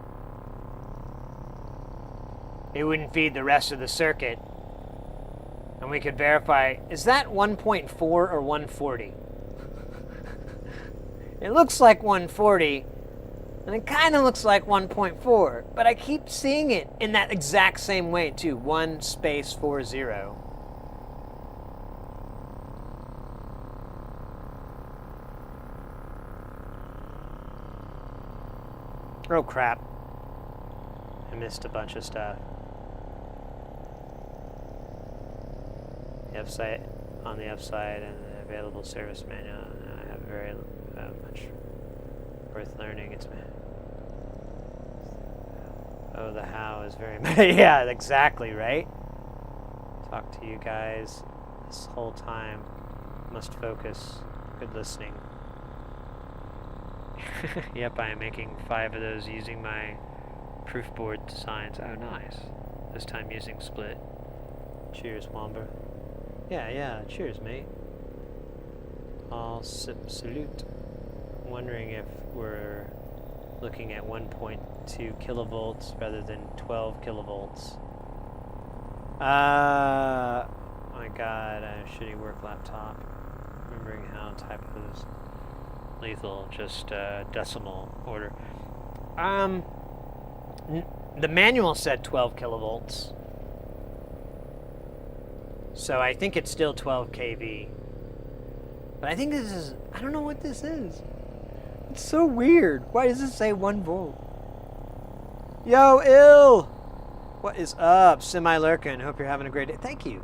it wouldn't feed the rest of the circuit. And we could verify, is that 1.4 or 140? It looks like 140, and it kind of looks like 1.4, but I keep seeing it in that exact same way too, 1.40. Oh crap. I missed a bunch of stuff. On the F side and the available service manual, I have very much worth learning. Oh, the how is very yeah, exactly, right? Talk to you guys this whole time. Must focus. Good listening. Yep, I am making 5 of those using my proof board designs. Oh, nice. This time using split. Cheers, Womber. Yeah, cheers, mate. I'll salute. Wondering if we're looking at 1.2 kilovolts rather than 12 kilovolts. My god, a shitty work laptop. Remembering how typos lethal, just decimal order. The manual said 12 kilovolts. So I think it's still 12 kV. But I think this is, I don't know what this is. It's so weird. Why does it say 1 volt? Yo, ill! What is up? Semi-lurkin. Hope you're having a great day. Thank you.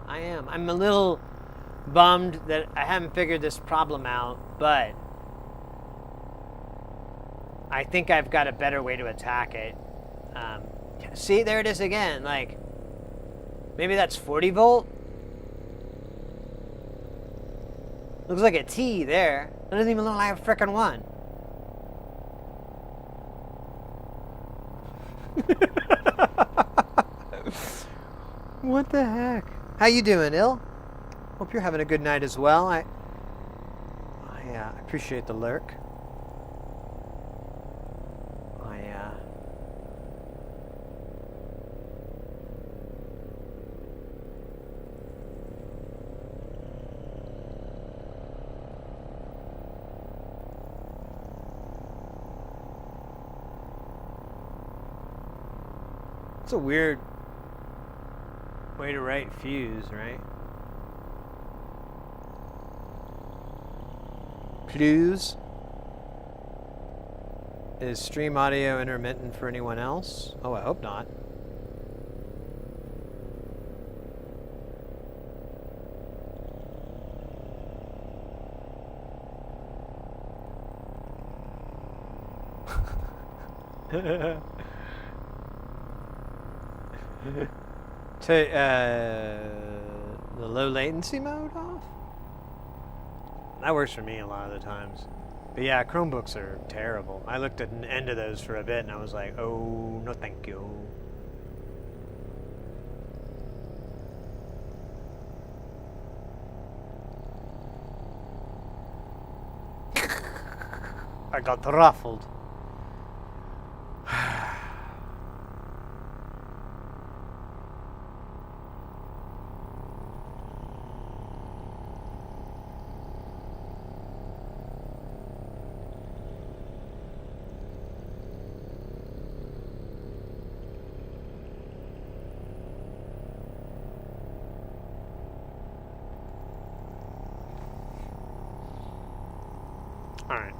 I am. I'm a little bummed that I haven't figured this problem out, but I think I've got a better way to attack it. See, there it is again. Like, maybe that's 40 volt? Looks like a T there. It doesn't even look like a frickin' 1. What the heck? How you doing, Il? Hope you're having a good night as well. I appreciate the lurk. It's a weird way to write fuse, right? Clues. Is stream audio intermittent for anyone else? Oh, I hope not. The low latency mode off? That works for me a lot of the times. But yeah, Chromebooks are terrible. I looked at an end of those for a bit and I was like, oh, no thank you. I got ruffled. All right.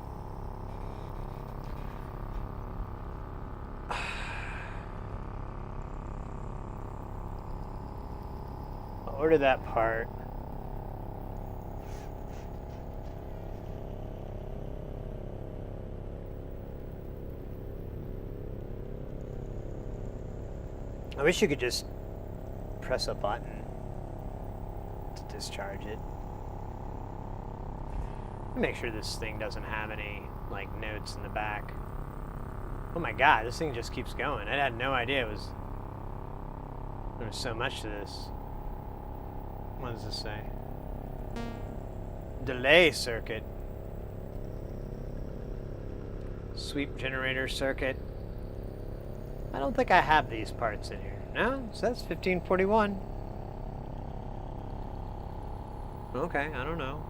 I'll order that part. I wish you could just press a button to discharge it. Make sure this thing doesn't have any like notes in the back. Oh my god, this thing just keeps going. I had no idea there was so much to this. What does this say? Delay circuit. Sweep generator circuit. I don't think I have these parts in here. No, it says 1541. Okay, I don't know.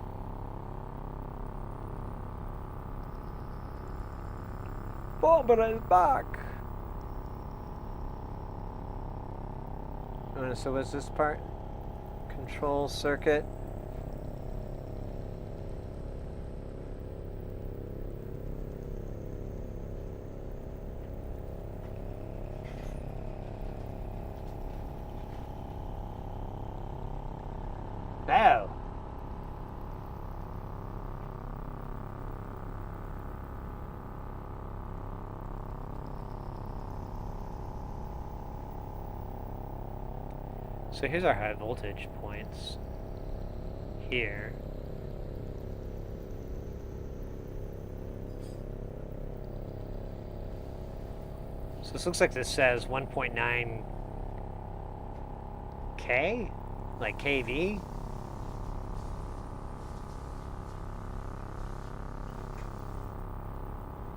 Barbara is back. So what's this part? Control circuit. Oh. So here's our high voltage points here. So this looks like this says 1.9 K? Like kV?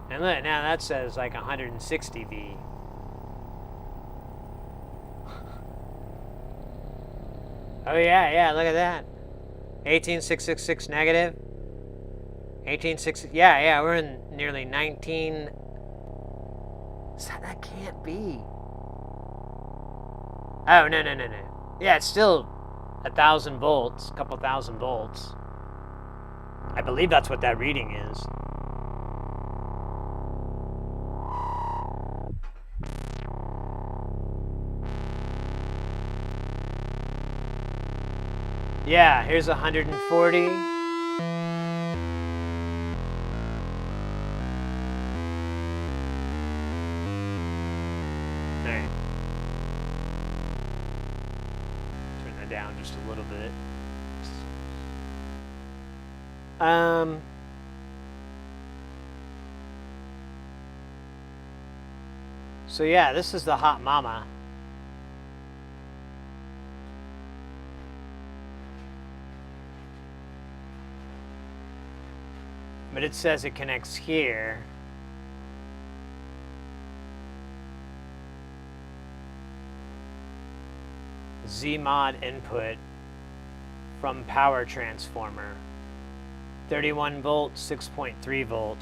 And look, now that says like 160 V. Oh yeah, look at that. 18666 negative. 186, yeah, we're in nearly 19. That can't be. Oh, no. Yeah, it's still 1,000 volts, a couple thousand volts. I believe that's what that reading is. Yeah, here's 140. Alright. Turn that down just a little bit. So yeah, this is the hot mama. But it says it connects here. ZMod input from power transformer. 31 volt, 6.3 volt.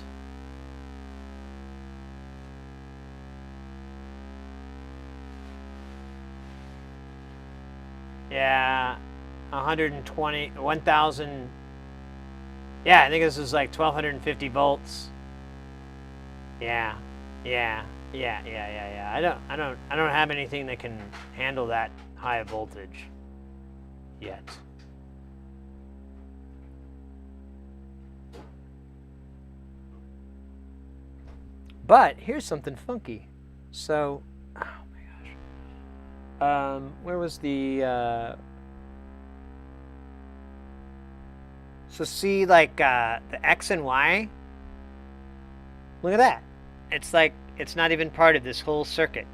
Yeah, 120, 1,000. Yeah, I think this is like 1,250 volts. Yeah. Yeah. Yeah. I don't have anything that can handle that high voltage yet. But here's something funky. So, oh my gosh. Where was the so see like the X and Y? Look at that. It's like it's not even part of this whole circuit.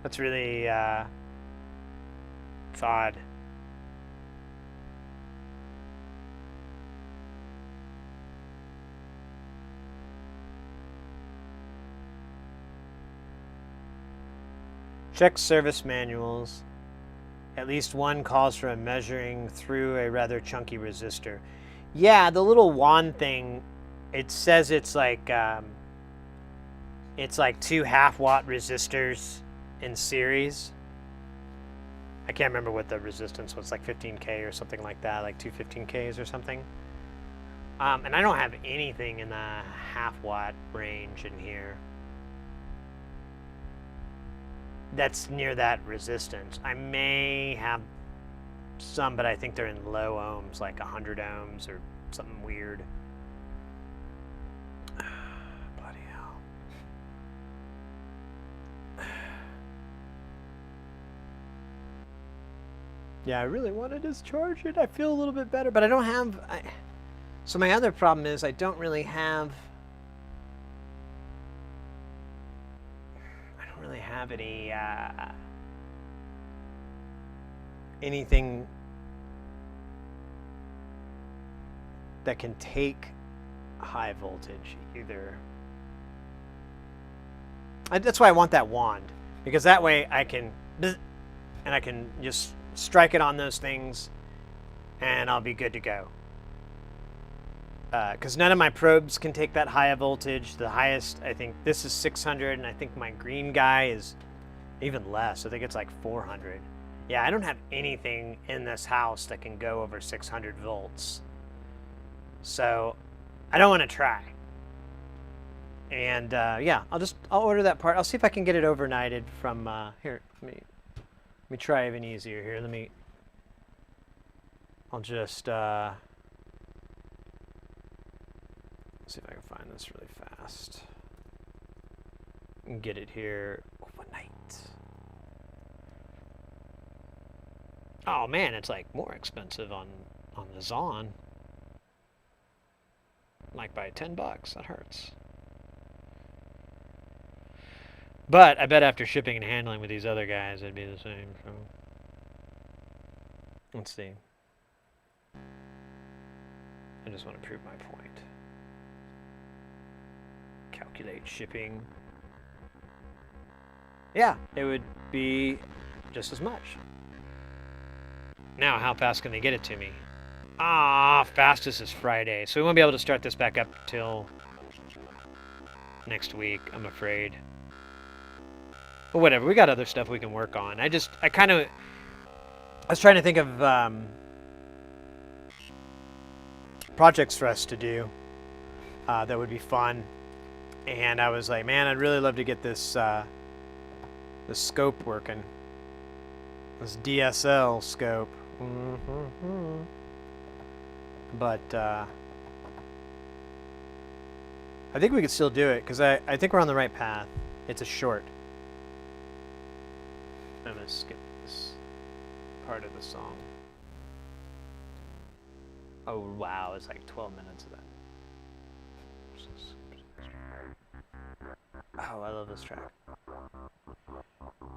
That's really it's odd. Check service manuals. At least one calls for a measuring through a rather chunky resistor. Yeah, the little wand thing, it says it's like 2 half-watt resistors in series. I can't remember what the resistance was, like 15K or something like that, like 2 15Ks or something. And I don't have anything in the half-watt range in here that's near that resistance. I may have some, but I think they're in low ohms, like 100 ohms or something weird. Bloody hell. Yeah, I really want to discharge it. I feel a little bit better, but I don't have... So my other problem is I don't really have... any anything that can take high voltage either. That's why I want that wand, because that way I can just strike it on those things and I'll be good to go. Because none of my probes can take that high voltage. The highest, I think this is 600, and I think my green guy is even less. I think it's like 400. Yeah, I don't have anything in this house that can go over 600 volts. So I don't want to try. And yeah, I'll order that part. I'll see if I can get it overnighted from here. Let me try even easier here. I'll just see if I can find this really fast and get it here overnight. Oh man, it's like more expensive on the Zon. Like by $10. That hurts. But I bet after shipping and handling with these other guys, it'd be the same. So let's see. I just want to prove my point. Calculate shipping. Yeah, it would be just as much. Now, how fast can they get it to me? Fastest is Friday, so we won't be able to start this back up till next week, I'm afraid. But whatever, we got other stuff we can work on. I was trying to think of projects for us to do that would be fun. And I was like, man, I'd really love to get this this scope working. This DSL scope. But I think we could still do it, because I think we're on the right path. It's a short. I'm going to skip this part of the song. Oh, wow, it's like 12 minutes of that. Oh, I love this track.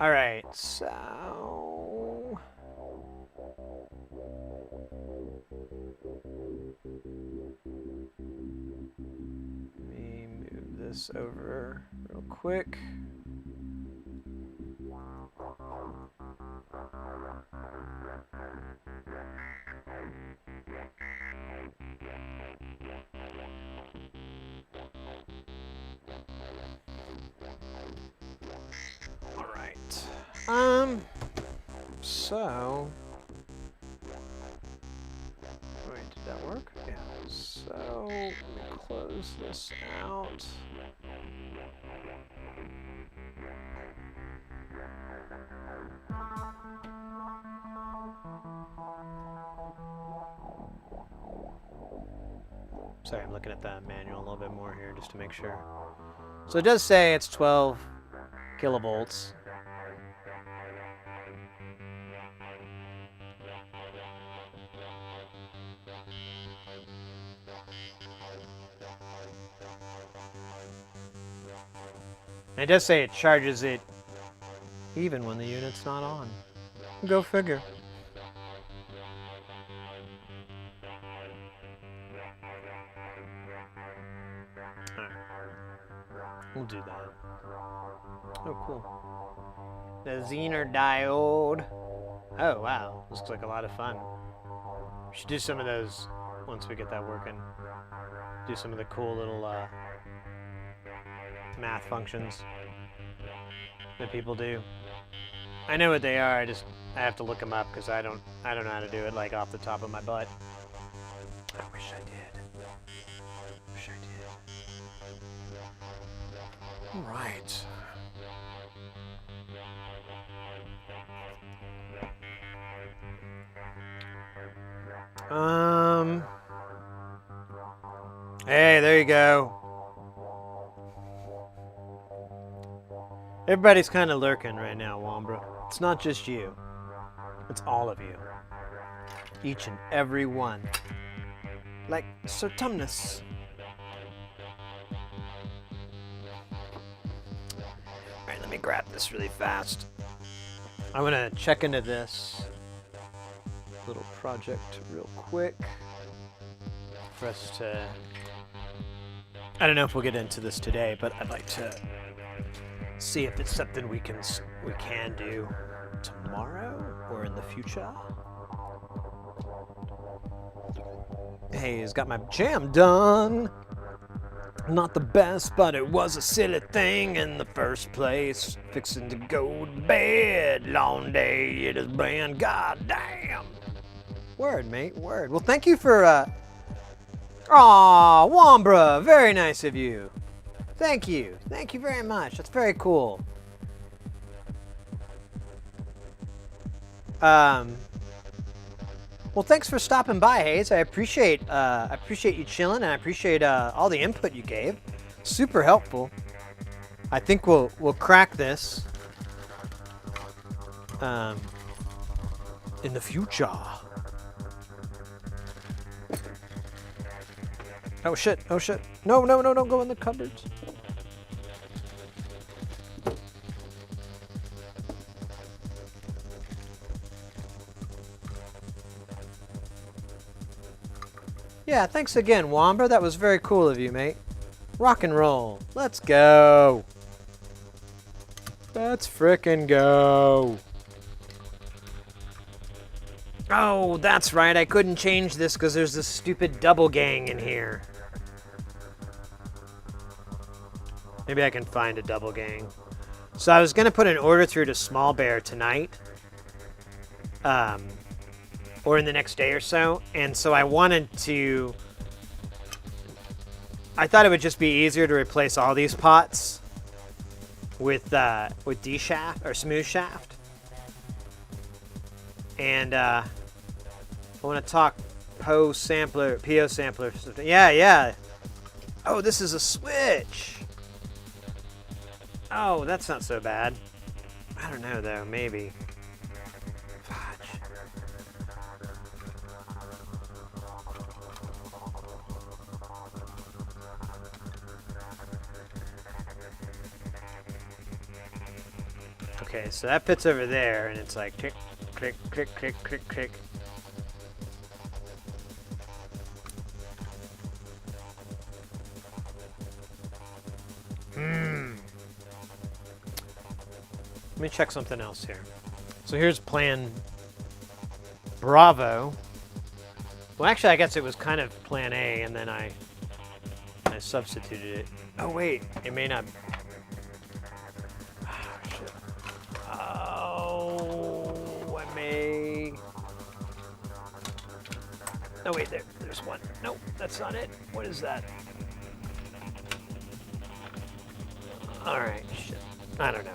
Alright, so... Let me move this over real quick. So... Wait, did that work? Yeah. So, let me close this out. Sorry, I'm looking at the manual a little bit more here just to make sure. So it does say it's 12 kilovolts. And it does say it charges it even when the unit's not on. Go figure. We'll do that. Oh, cool. The Zener diode. Oh, wow. This looks like a lot of fun. We should do some of those once we get that working. Do some of the cool little math functions that people do. I know what they are. I have to look them up because I don't know how to do it like off the top of my butt. I wish I did. All right. Hey, there you go. Everybody's kind of lurking right now, Wombra. It's not just you. It's all of you. Each and every one. Like Sir Tumnus. Alright, let me grab this really fast. I'm gonna check into this little project real quick for us to... I don't know if we'll get into this today, but I'd like to see if it's something we can do tomorrow or in the future. Hey, he's got my jam done. Not the best, but it was a silly thing in the first place. Fixing to go to bed. Long day it has been. Goddamn. Word, mate. Word. Well, thank you for. Aw, Wombra. Very nice of you. Thank you. Thank you very much. That's very cool. Well, thanks for stopping by, Hayes. I appreciate you chilling, and I appreciate all the input you gave. Super helpful. I think we'll crack this in the future. Oh shit! Oh shit! No! Don't go in the cupboards. Yeah, thanks again, Wombra. That was very cool of you, mate. Rock and roll. Let's go. Let's frickin' go. Oh, that's right. I couldn't change this because there's this stupid double gang in here. Maybe I can find a double gang. So I was going to put an order through to Small Bear tonight. Or in the next day or so, and so I thought it would just be easier to replace all these pots with D shaft or smooth shaft, and I want to talk PO sampler. Yeah. Oh, this is a switch. Oh, that's not so bad. I don't know though, maybe. Okay, so that fits over there, and it's like click, click, click, click, click, click. Let me check something else here. So here's plan Bravo. Well, actually, I guess it was kind of plan A, and then I substituted it. Oh, wait, it may not... Oh wait, there's one. Nope, that's not it. What is that? All right, shit. I don't know.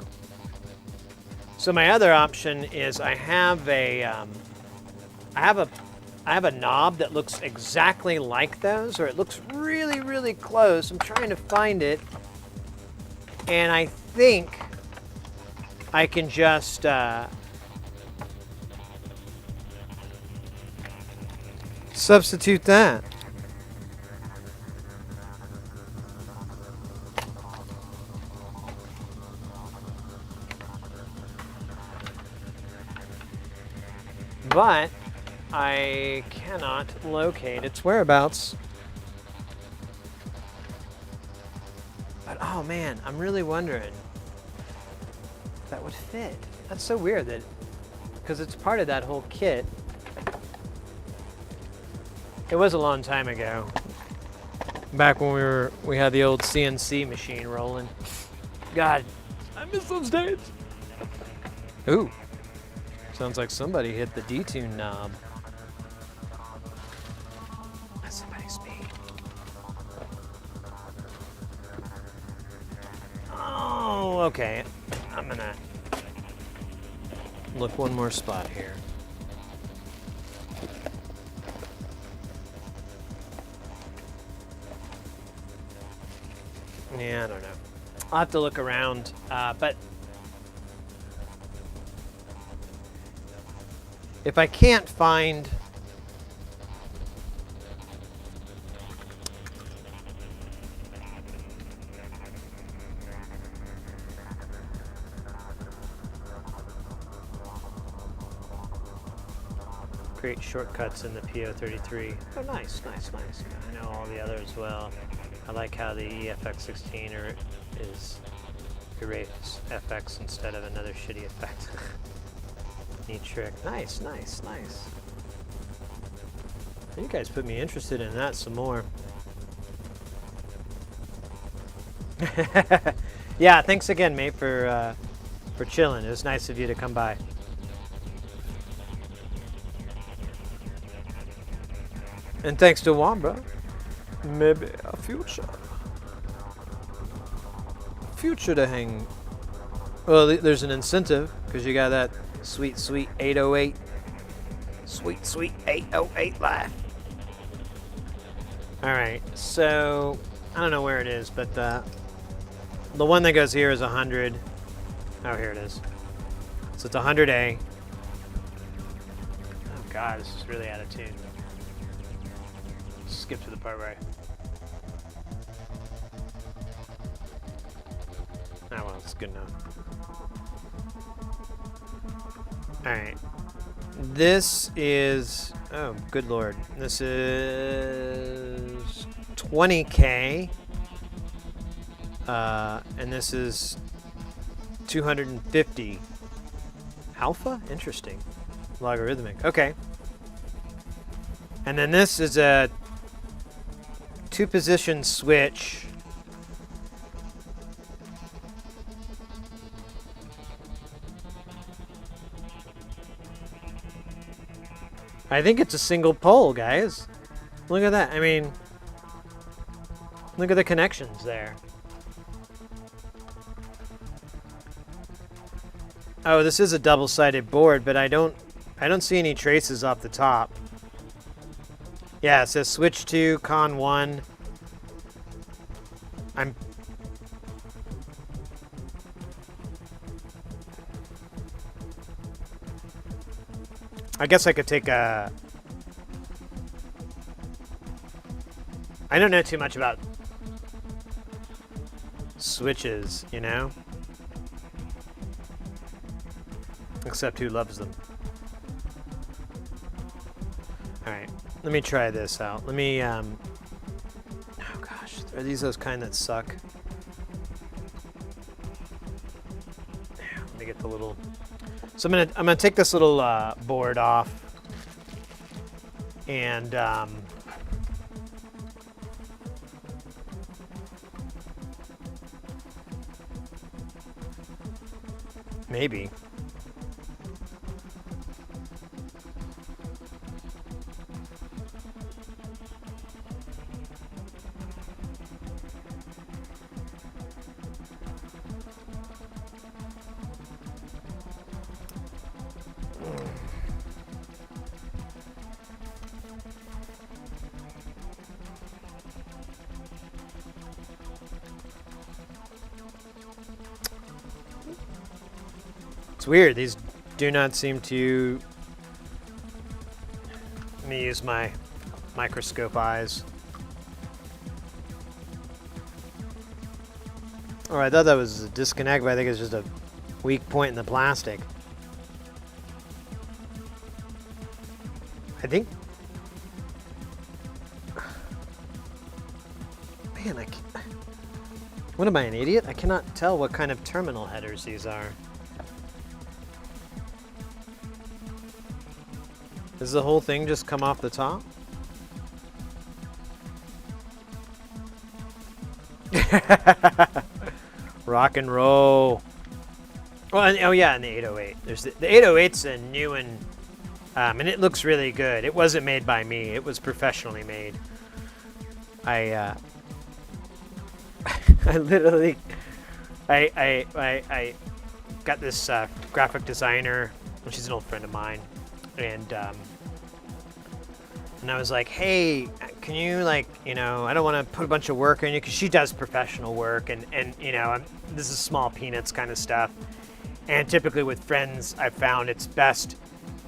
So my other option is I have a knob that looks exactly like those, or it looks really, really close. I'm trying to find it, and I think I can just substitute that. But I cannot locate its whereabouts. But oh man, I'm really wondering if that would fit. That's so weird that, because it's part of that whole kit. It was a long time ago. Back when we had the old CNC machine rolling. God, I miss those days. Ooh. Sounds like somebody hit the detune knob. That's somebody's speed. Oh, okay. I'm gonna look one more spot here. Yeah, I don't know. I'll have to look around, but if I can't find create shortcuts in the PO33. Oh, nice. I know all the others well. I like how the EFX16 is erase FX instead of another shitty effect. Neat trick. Nice. You guys put me interested in that some more. Yeah, thanks again, mate, for chilling. It was nice of you to come by. And thanks to Wamba. Maybe a future to hang. Well, there's an incentive because you got that sweet 808. Sweet 808 life. All right, so I don't know where it is, but the one that goes here is 100. Oh, here it is. So it's 100A. Oh God, this is really out of tune. Skip to the part where oh, well, it's good enough. Alright. This is... Oh, good lord. This is 20K. And this is 250. Alpha? Interesting. Logarithmic. Okay. And then this is a 2-position switch. I think it's a single pole, guys. Look at that. I mean, look at the connections there. Oh, this is a double-sided board, but I don't see any traces off the top. Yeah, it says switch 2, con 1. I guess I could take a... I don't know too much about switches, you know? Except who loves them. Alright, let me try this out. Let me, oh gosh, are these those kind that suck? Let me get the little... So I'm gonna take this little board off, and maybe. It's weird. These do not seem to... Let me use my microscope eyes. Oh, I thought that was a disconnect, but I think it's just a weak point in the plastic. I think... Man, I can't... What am I, an idiot? I cannot tell what kind of terminal headers these are. Does the whole thing just come off the top? Rock and roll. Well, and, oh yeah, and the 808. There's the 808's a new one, and it looks really good. It wasn't made by me. It was professionally made. I literally, I got this graphic designer. Well, she's an old friend of mine, and I was like, hey, can you, like, you know, I don't want to put a bunch of work on you, because she does professional work, and you know, this is small peanuts kind of stuff. And typically with friends, I've found it's best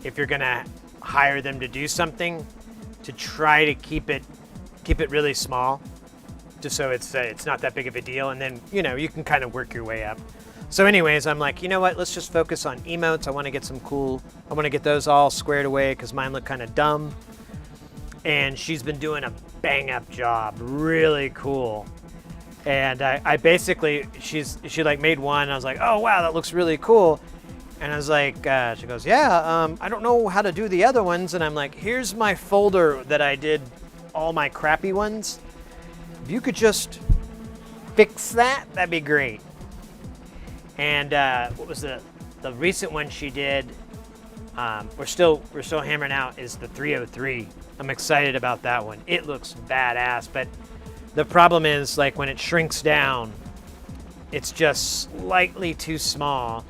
if you're gonna hire them to do something, to try to keep it really small, just so it's not that big of a deal, and then, you know, you can kind of work your way up. So anyways, I'm like, you know what, let's just focus on emotes. I want to get some cool, I want to get those all squared away, because mine look kind of dumb. And she's been doing a bang-up job, really cool. And I basically, she like made one, and I was like, oh wow, that looks really cool. And I was like, she goes, yeah, I don't know how to do the other ones. And I'm like, here's my folder that I did all my crappy ones. If you could just fix that, that'd be great. And what was the recent one she did? We're still hammering out is the 303. I'm excited about that one. It looks badass, but the problem is, like, when it shrinks down, it's just slightly too small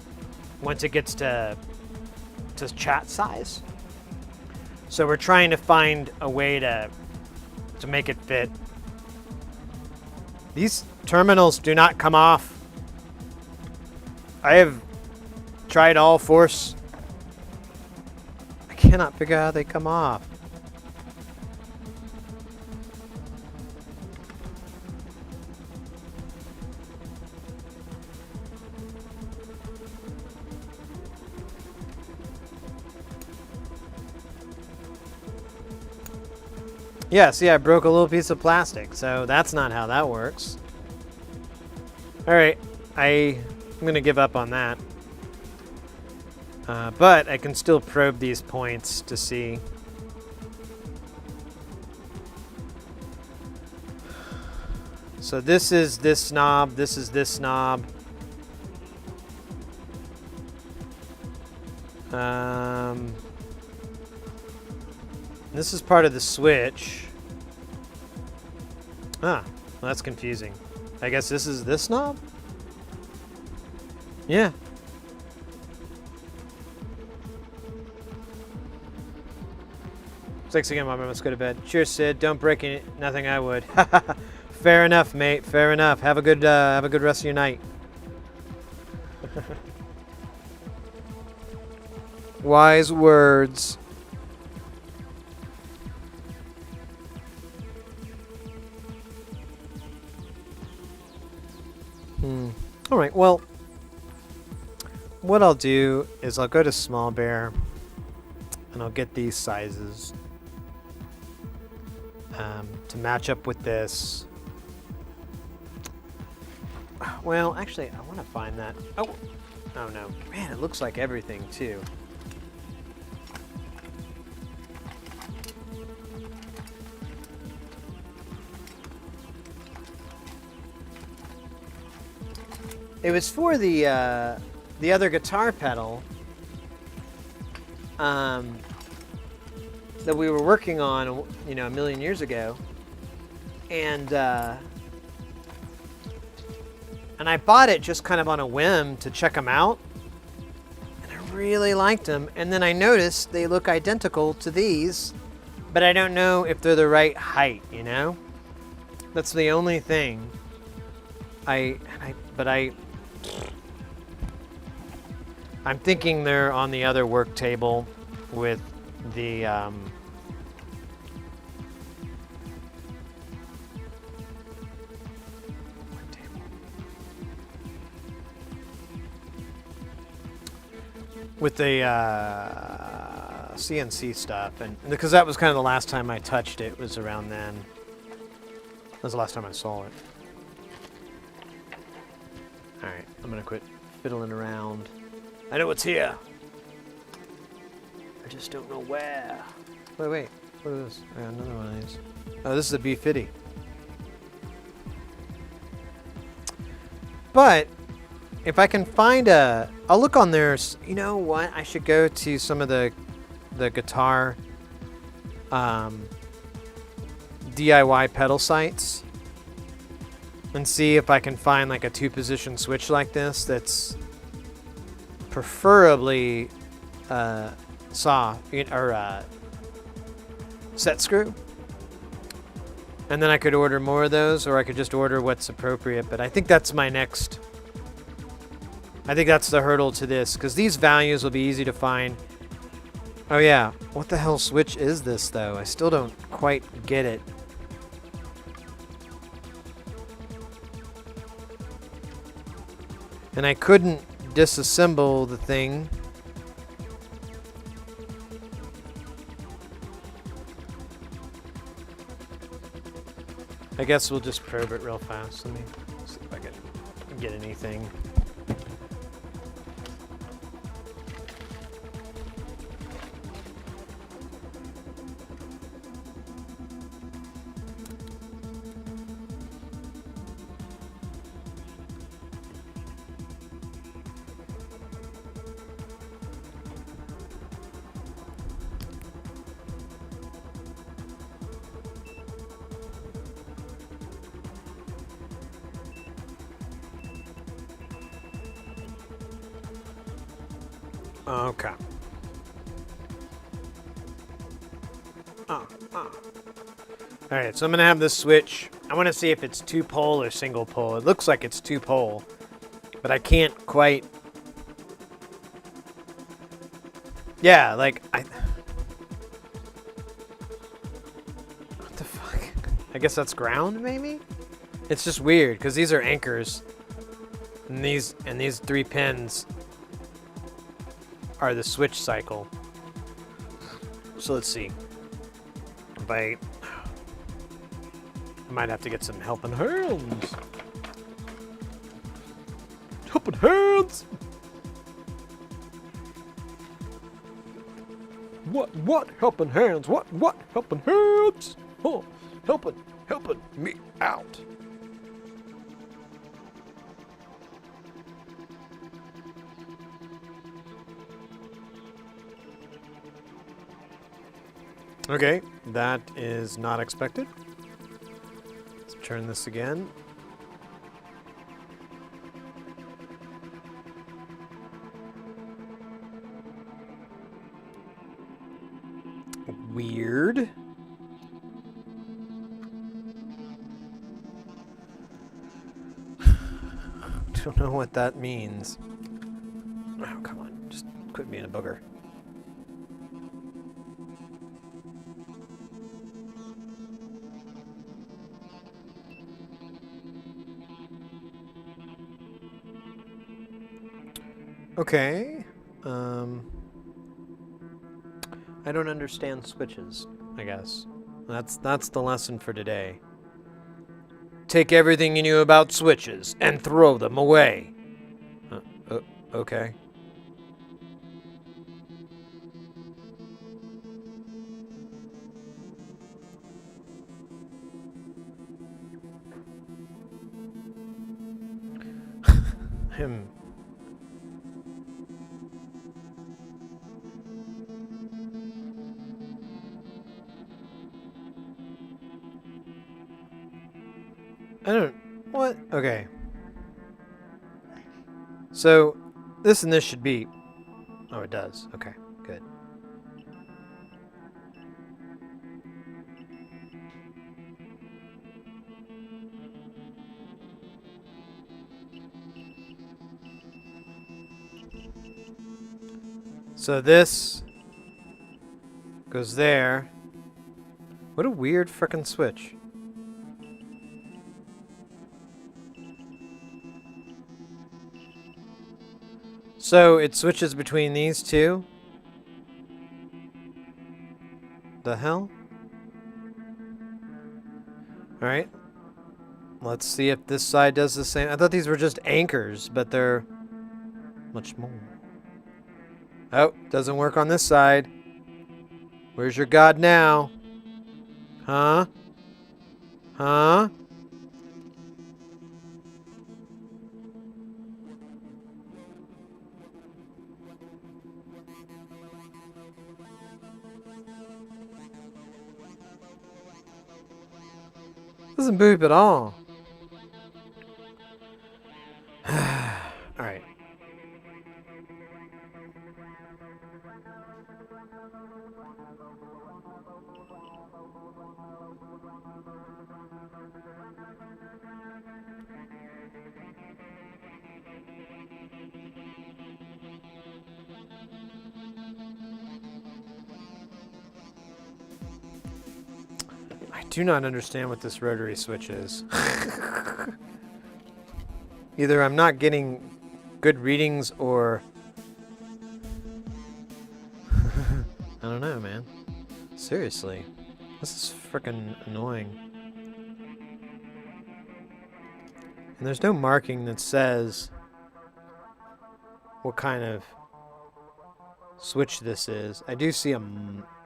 once it gets to chat size. So we're trying to find a way to make it fit. These terminals do not come off. I have tried all force. I cannot figure out how they come off. Yeah, see, I broke a little piece of plastic, so that's not how that works. Alright, I'm going to give up on that. But I can still probe these points to see. So this is this knob, this is this knob. This is part of the switch. Ah, well, that's confusing. I guess this is this knob? Yeah. Thanks again, Mom. Let's go to bed. Cheers, Sid. Don't break nothing I would. Fair enough, mate. Fair enough. Have a good rest of your night. Wise words. All right, well, what I'll do is I'll go to Small Bear and I'll get these sizes to match up with this. Well, actually, I want to find that. Oh no. Man, it looks like everything, too. It was for the other guitar pedal that we were working on, you know, a million years ago, and I bought it just kind of on a whim to check them out, and I really liked them. And then I noticed they look identical to these, but I don't know if they're the right height. You know, that's the only thing. I'm thinking they're on the other work table with the with the CNC stuff, and because that was kind of the last time I touched it, was around then. That was the last time I saw it. All right, I'm gonna quit fiddling around. I know what's here. I just don't know where. Wait. What is this? I got another one of these. Oh, this is a B50. But if I can find I'll look on there. You know what? I should go to some of the guitar DIY pedal sites and see if I can find like a 2-position switch like this that's preferably saw or set screw, and then I could order more of those, or I could just order what's appropriate. But I think that's my next. I think that's the hurdle to this, because these values will be easy to find. Oh yeah, what the hell switch is this though? I still don't quite get it. And I couldn't disassemble the thing. I guess we'll just probe it real fast. Let me see if I can get anything. Okay. Alright, so I'm going to have this switch. I want to see if it's 2-pole or single pole. It looks like it's 2-pole, but I can't quite... Yeah, like, what the fuck? I guess that's ground, maybe? It's just weird, because these are anchors. And these 3 pins are the switch cycle. So let's see. If I might have to get some helping hands. Helping hands. What helping hands? What helping hands? Oh, helping me out. Okay, that is not expected. Let's turn this again. Weird. Don't know what that means. Oh, come on. Just quit being a booger. Okay. I don't understand switches, I guess. That's the lesson for today. Take everything you knew about switches and throw them away. Okay. Him. I don't... What? Okay. So, this and this should be... Oh, it does. Okay, good. So this goes there. What a weird frickin' switch. So it switches between these two? The hell? Alright. Let's see if this side does the same. I thought these were just anchors, but they're much more. Oh, doesn't work on this side. Where's your god now? Huh? Huh? Doesn't boop at all. Alright. I do not understand what this rotary switch is. Either I'm not getting good readings or... I don't know, man. Seriously. This is frickin' annoying. And there's no marking that says what kind of switch this is. I do see a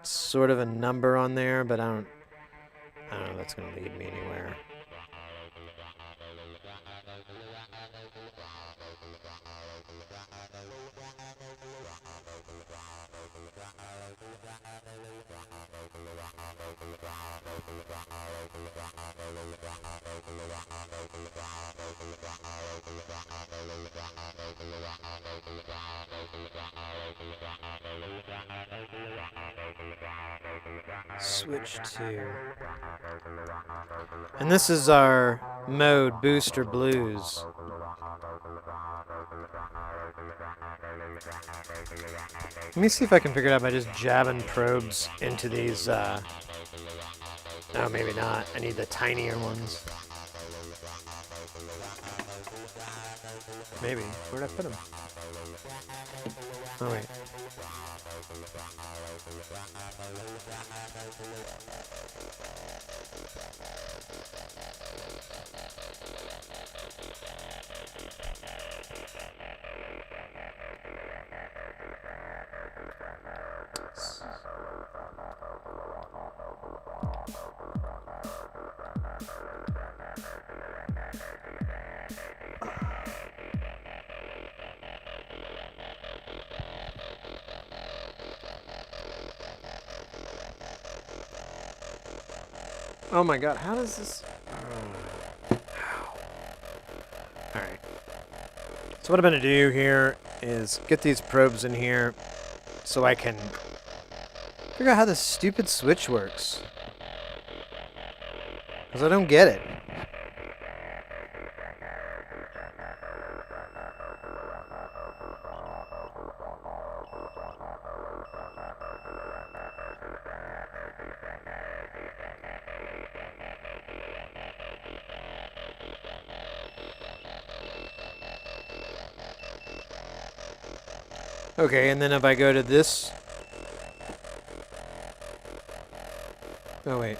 sort of a number on there, but I don't know if that's going to lead me anywhere. Switch to... And this is our mode, Booster Blues. Let me see if I can figure it out by just jabbing probes into these, No, maybe not. I need the tinier ones. Maybe. Where'd I put them? Oh, wait. Oh my god, how does this... Alright. So what I'm going to do here is get these probes in here so I can figure out how this stupid switch works. Because I don't get it. Okay, and then if I go to this... Oh, wait.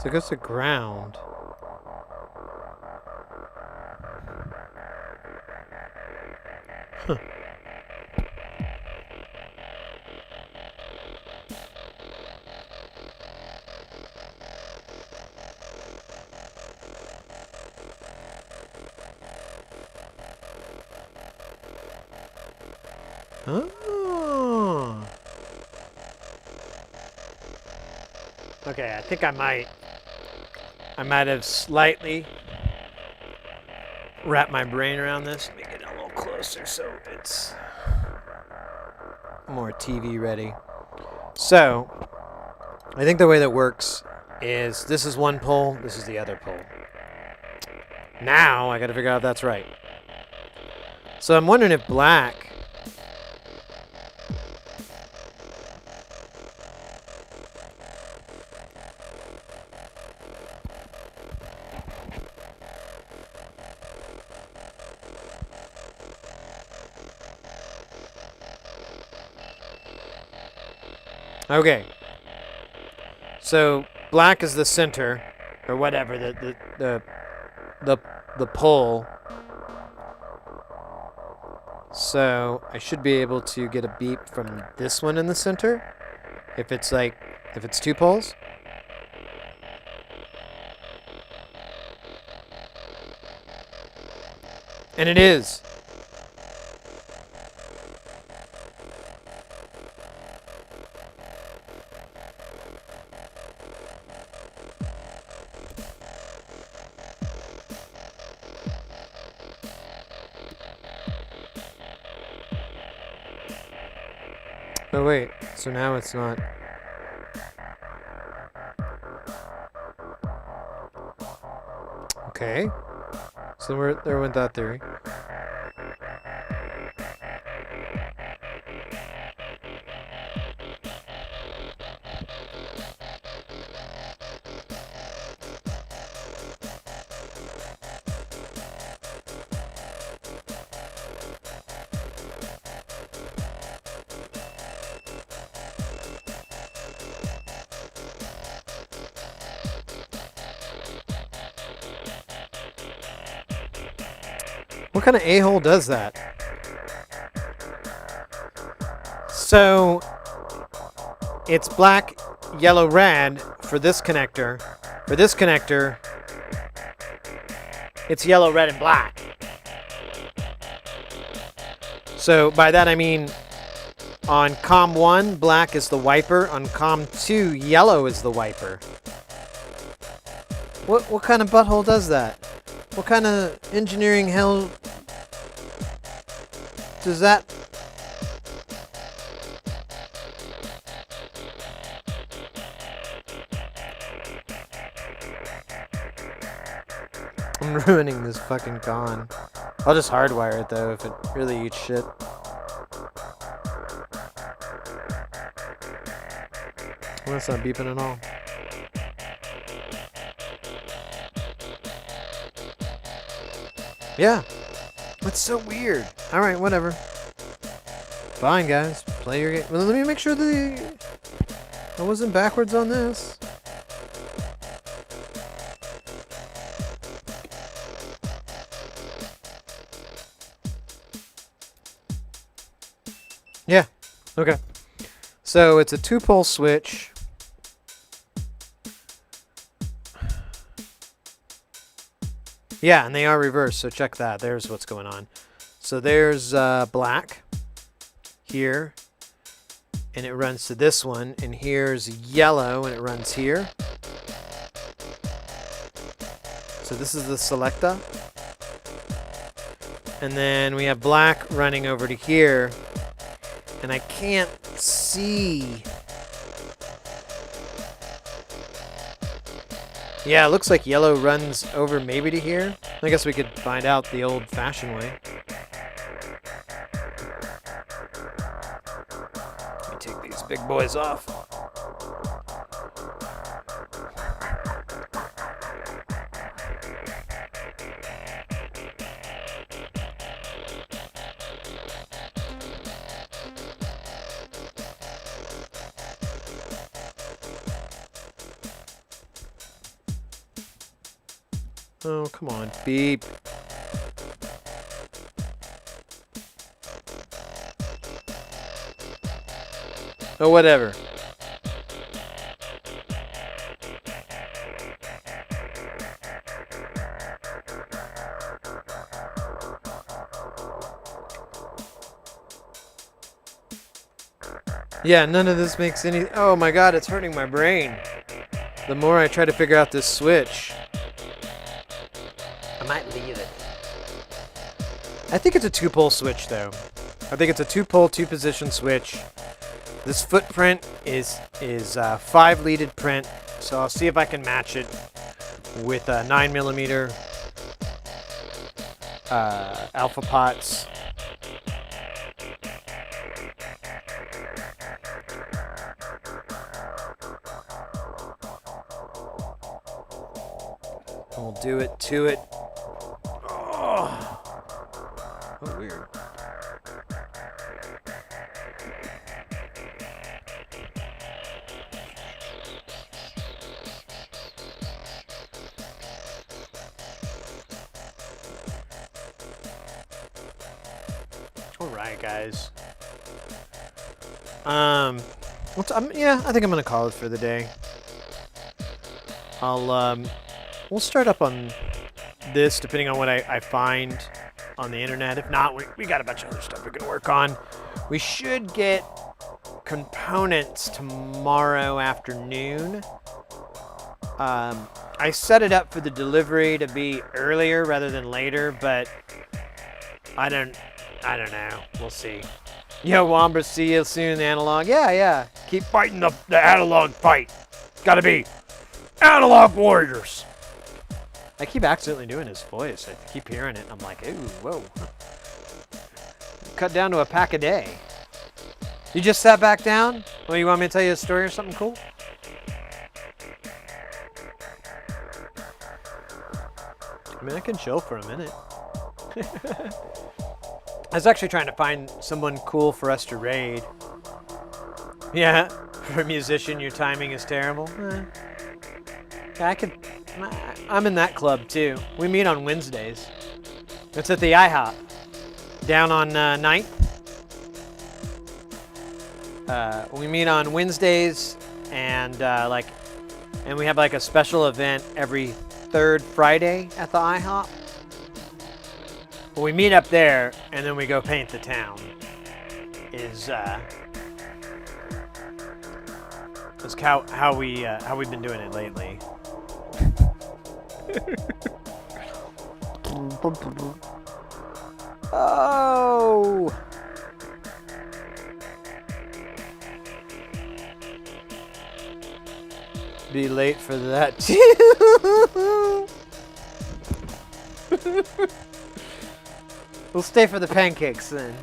So it goes to ground. Huh. Oh. Okay, I think I might have slightly wrapped my brain around this. Let me get a little closer so it's more TV ready. So, I think the way that works is this is one pole, this is the other pole. Now, I gotta figure out if that's right. So I'm wondering if black... Okay. So black is the center, or whatever, the pole. So I should be able to get a beep from this one in the center, if it's two poles. And it is. Oh wait, so now it's not. Okay. So there went that theory. What kind of a-hole does that? So, it's black, yellow, red for this connector. For this connector, it's yellow, red, and black. So, by that I mean, on COM 1, black is the wiper. On COM 2, yellow is the wiper. What kind of butthole does that? What kind of engineering hell does that? I'm ruining this fucking con. I'll just hardwire it though if it really eats shit. Well, that's not beeping at all. Yeah. That's so weird. Alright, whatever. Fine, guys. Play your game. Well, let me make sure I wasn't backwards on this. Yeah. Okay. So it's a 2-pole switch. Yeah, and they are reversed, so check that. There's what's going on. So there's black here, and it runs to this one, and here's yellow, and it runs here. So this is the selector. And then we have black running over to here, and I can't see. Yeah, it looks like yellow runs over maybe to here. I guess we could find out the old-fashioned way. Let me take these big boys off. Oh, come on, beep. Oh, whatever. Yeah, none of this makes any... Oh my god, it's hurting my brain. The more I try to figure out this switch... I might leave it. I think it's a 2-pole switch, though. I think it's a 2-pole, 2-position switch. This footprint is 5-leaded print, so I'll see if I can match it with 9mm alpha pots. And we'll do it to it. Oh, weird. All right, guys. Yeah, I think I'm gonna call it for the day. We'll start up on this depending on what I find on the internet. If not, we got a bunch of other stuff we can work on. We should get components tomorrow afternoon. I set it up for the delivery to be earlier rather than later, but I don't know. We'll see. Yo, Wombra, see you soon, Analog. Yeah. Keep fighting the analog fight. Gotta be analog warriors. I keep accidentally doing his voice. I keep hearing it, and I'm like, ooh, whoa. Cut down to a pack a day. You just sat back down? Well, you want me to tell you a story or something cool? I mean, I can chill for a minute. I was actually trying to find someone cool for us to raid. Yeah, for a musician, your timing is terrible. I'm in that club too. We meet on Wednesdays. It's at the IHOP down on 9th. We meet on Wednesdays, and we have like a special event every third Friday at the IHOP. Well, we meet up there, and then we go paint the town. Is how we've been doing it lately. Oh. Be late for that too. We'll stay for the pancakes then.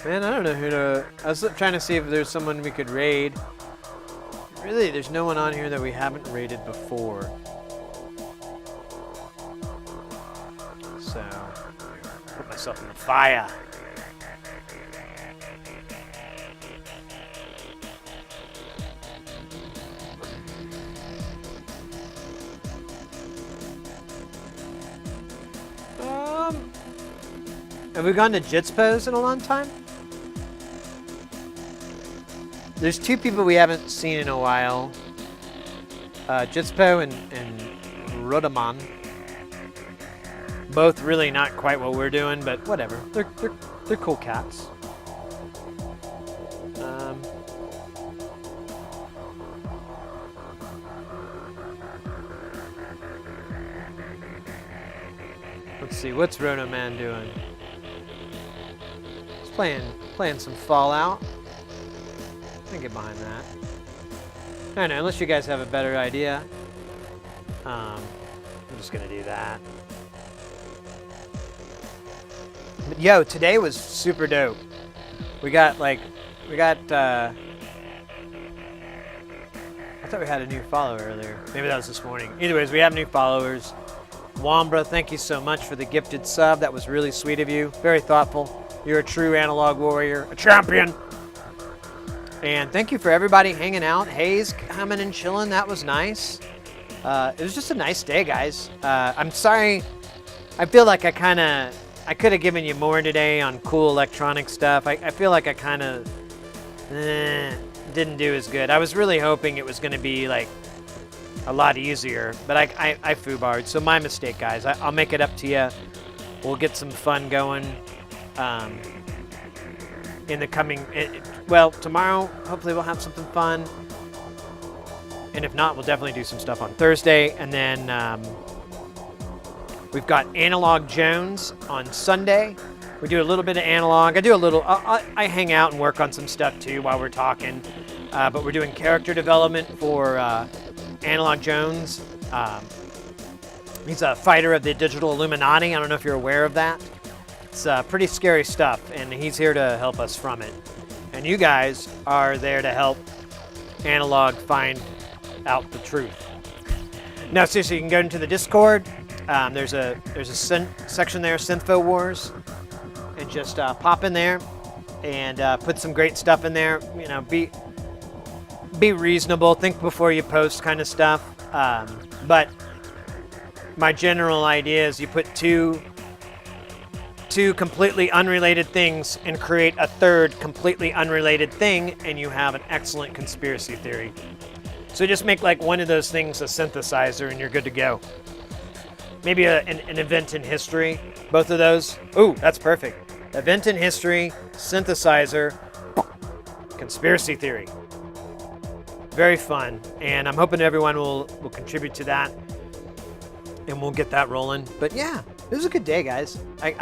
Man, I don't know who to... I was trying to see if there's someone we could raid. Really, there's no one on here that we haven't raided before. So, put myself in the fire. Have we gone to Jitspos in a long time? There's two people we haven't seen in a while. Jitspo and Rodaman. Both really not quite what we're doing, but whatever. They're cool cats. Let's see, what's Rodaman doing? He's playing some Fallout. I can get behind that. I don't know, unless you guys have a better idea. I'm just gonna do that. But yo, today was super dope. I thought we had a new follower earlier. Maybe that was this morning. Anyways, we have new followers. Wombra, thank you so much for the gifted sub. That was really sweet of you. Very thoughtful. You're a true analog warrior, a champion. And thank you for everybody hanging out. Hayes coming and chilling. That was nice. It was just a nice day, guys. I'm sorry. I feel like I could have given you more today on cool electronic stuff. I feel like I kind of didn't do as good. I was really hoping it was going to be like a lot easier, but I foobarred. So my mistake, guys. I'll make it up to you. We'll get some fun going. in the coming. Well, tomorrow hopefully we'll have something fun, and if not, we'll definitely do some stuff on Thursday, and then we've got Analog Jones on Sunday. We do a little bit of analog. I do a little. I hang out and work on some stuff too while we're talking. But we're doing character development for Analog Jones. He's a fighter of the Digital Illuminati. I don't know if you're aware of that. It's pretty scary stuff, and he's here to help us from it. And you guys are there to help Analog find out the truth. No, seriously, you can go into the Discord. There's a section there, Synthfo Wars. And just pop in there and put some great stuff in there. You know, be reasonable, think before you post kind of stuff. But my general idea is you put two completely unrelated things and create a third completely unrelated thing, and you have an excellent conspiracy theory. So just make like one of those things a synthesizer and you're good to go. Maybe an event in history, both of those. Ooh, that's perfect. Event in history, synthesizer, conspiracy theory. Very fun, and I'm hoping everyone will contribute to that, and we'll get that rolling. But yeah, this was a good day, guys. I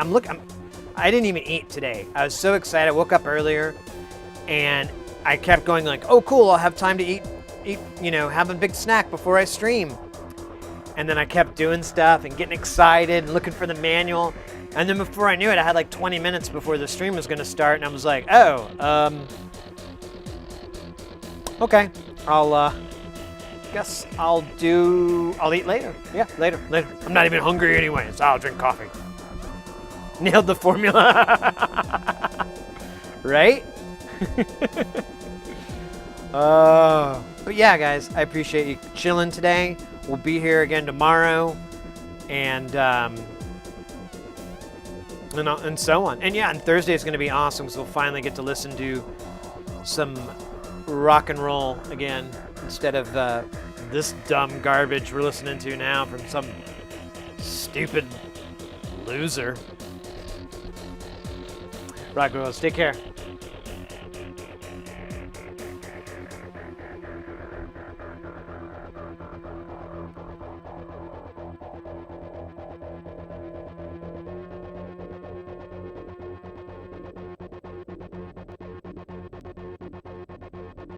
didn't even eat today. I was so excited. I woke up earlier, and I kept going like, oh cool, I'll have time to eat, you know, have a big snack before I stream. And then I kept doing stuff and getting excited and looking for the manual. And then before I knew it, I had like 20 minutes before the stream was going to start. And I was like, oh, okay. Guess I'll eat later. Yeah, later. I'm not even hungry anyway, so I'll drink coffee. Nailed the formula. Right? But yeah, guys, I appreciate you chilling today. We'll be here again tomorrow, and so on. And yeah, and Thursday is going to be awesome because we'll finally get to listen to some rock and roll again instead of this dumb garbage we're listening to now from some stupid loser. Rock and roll, take care.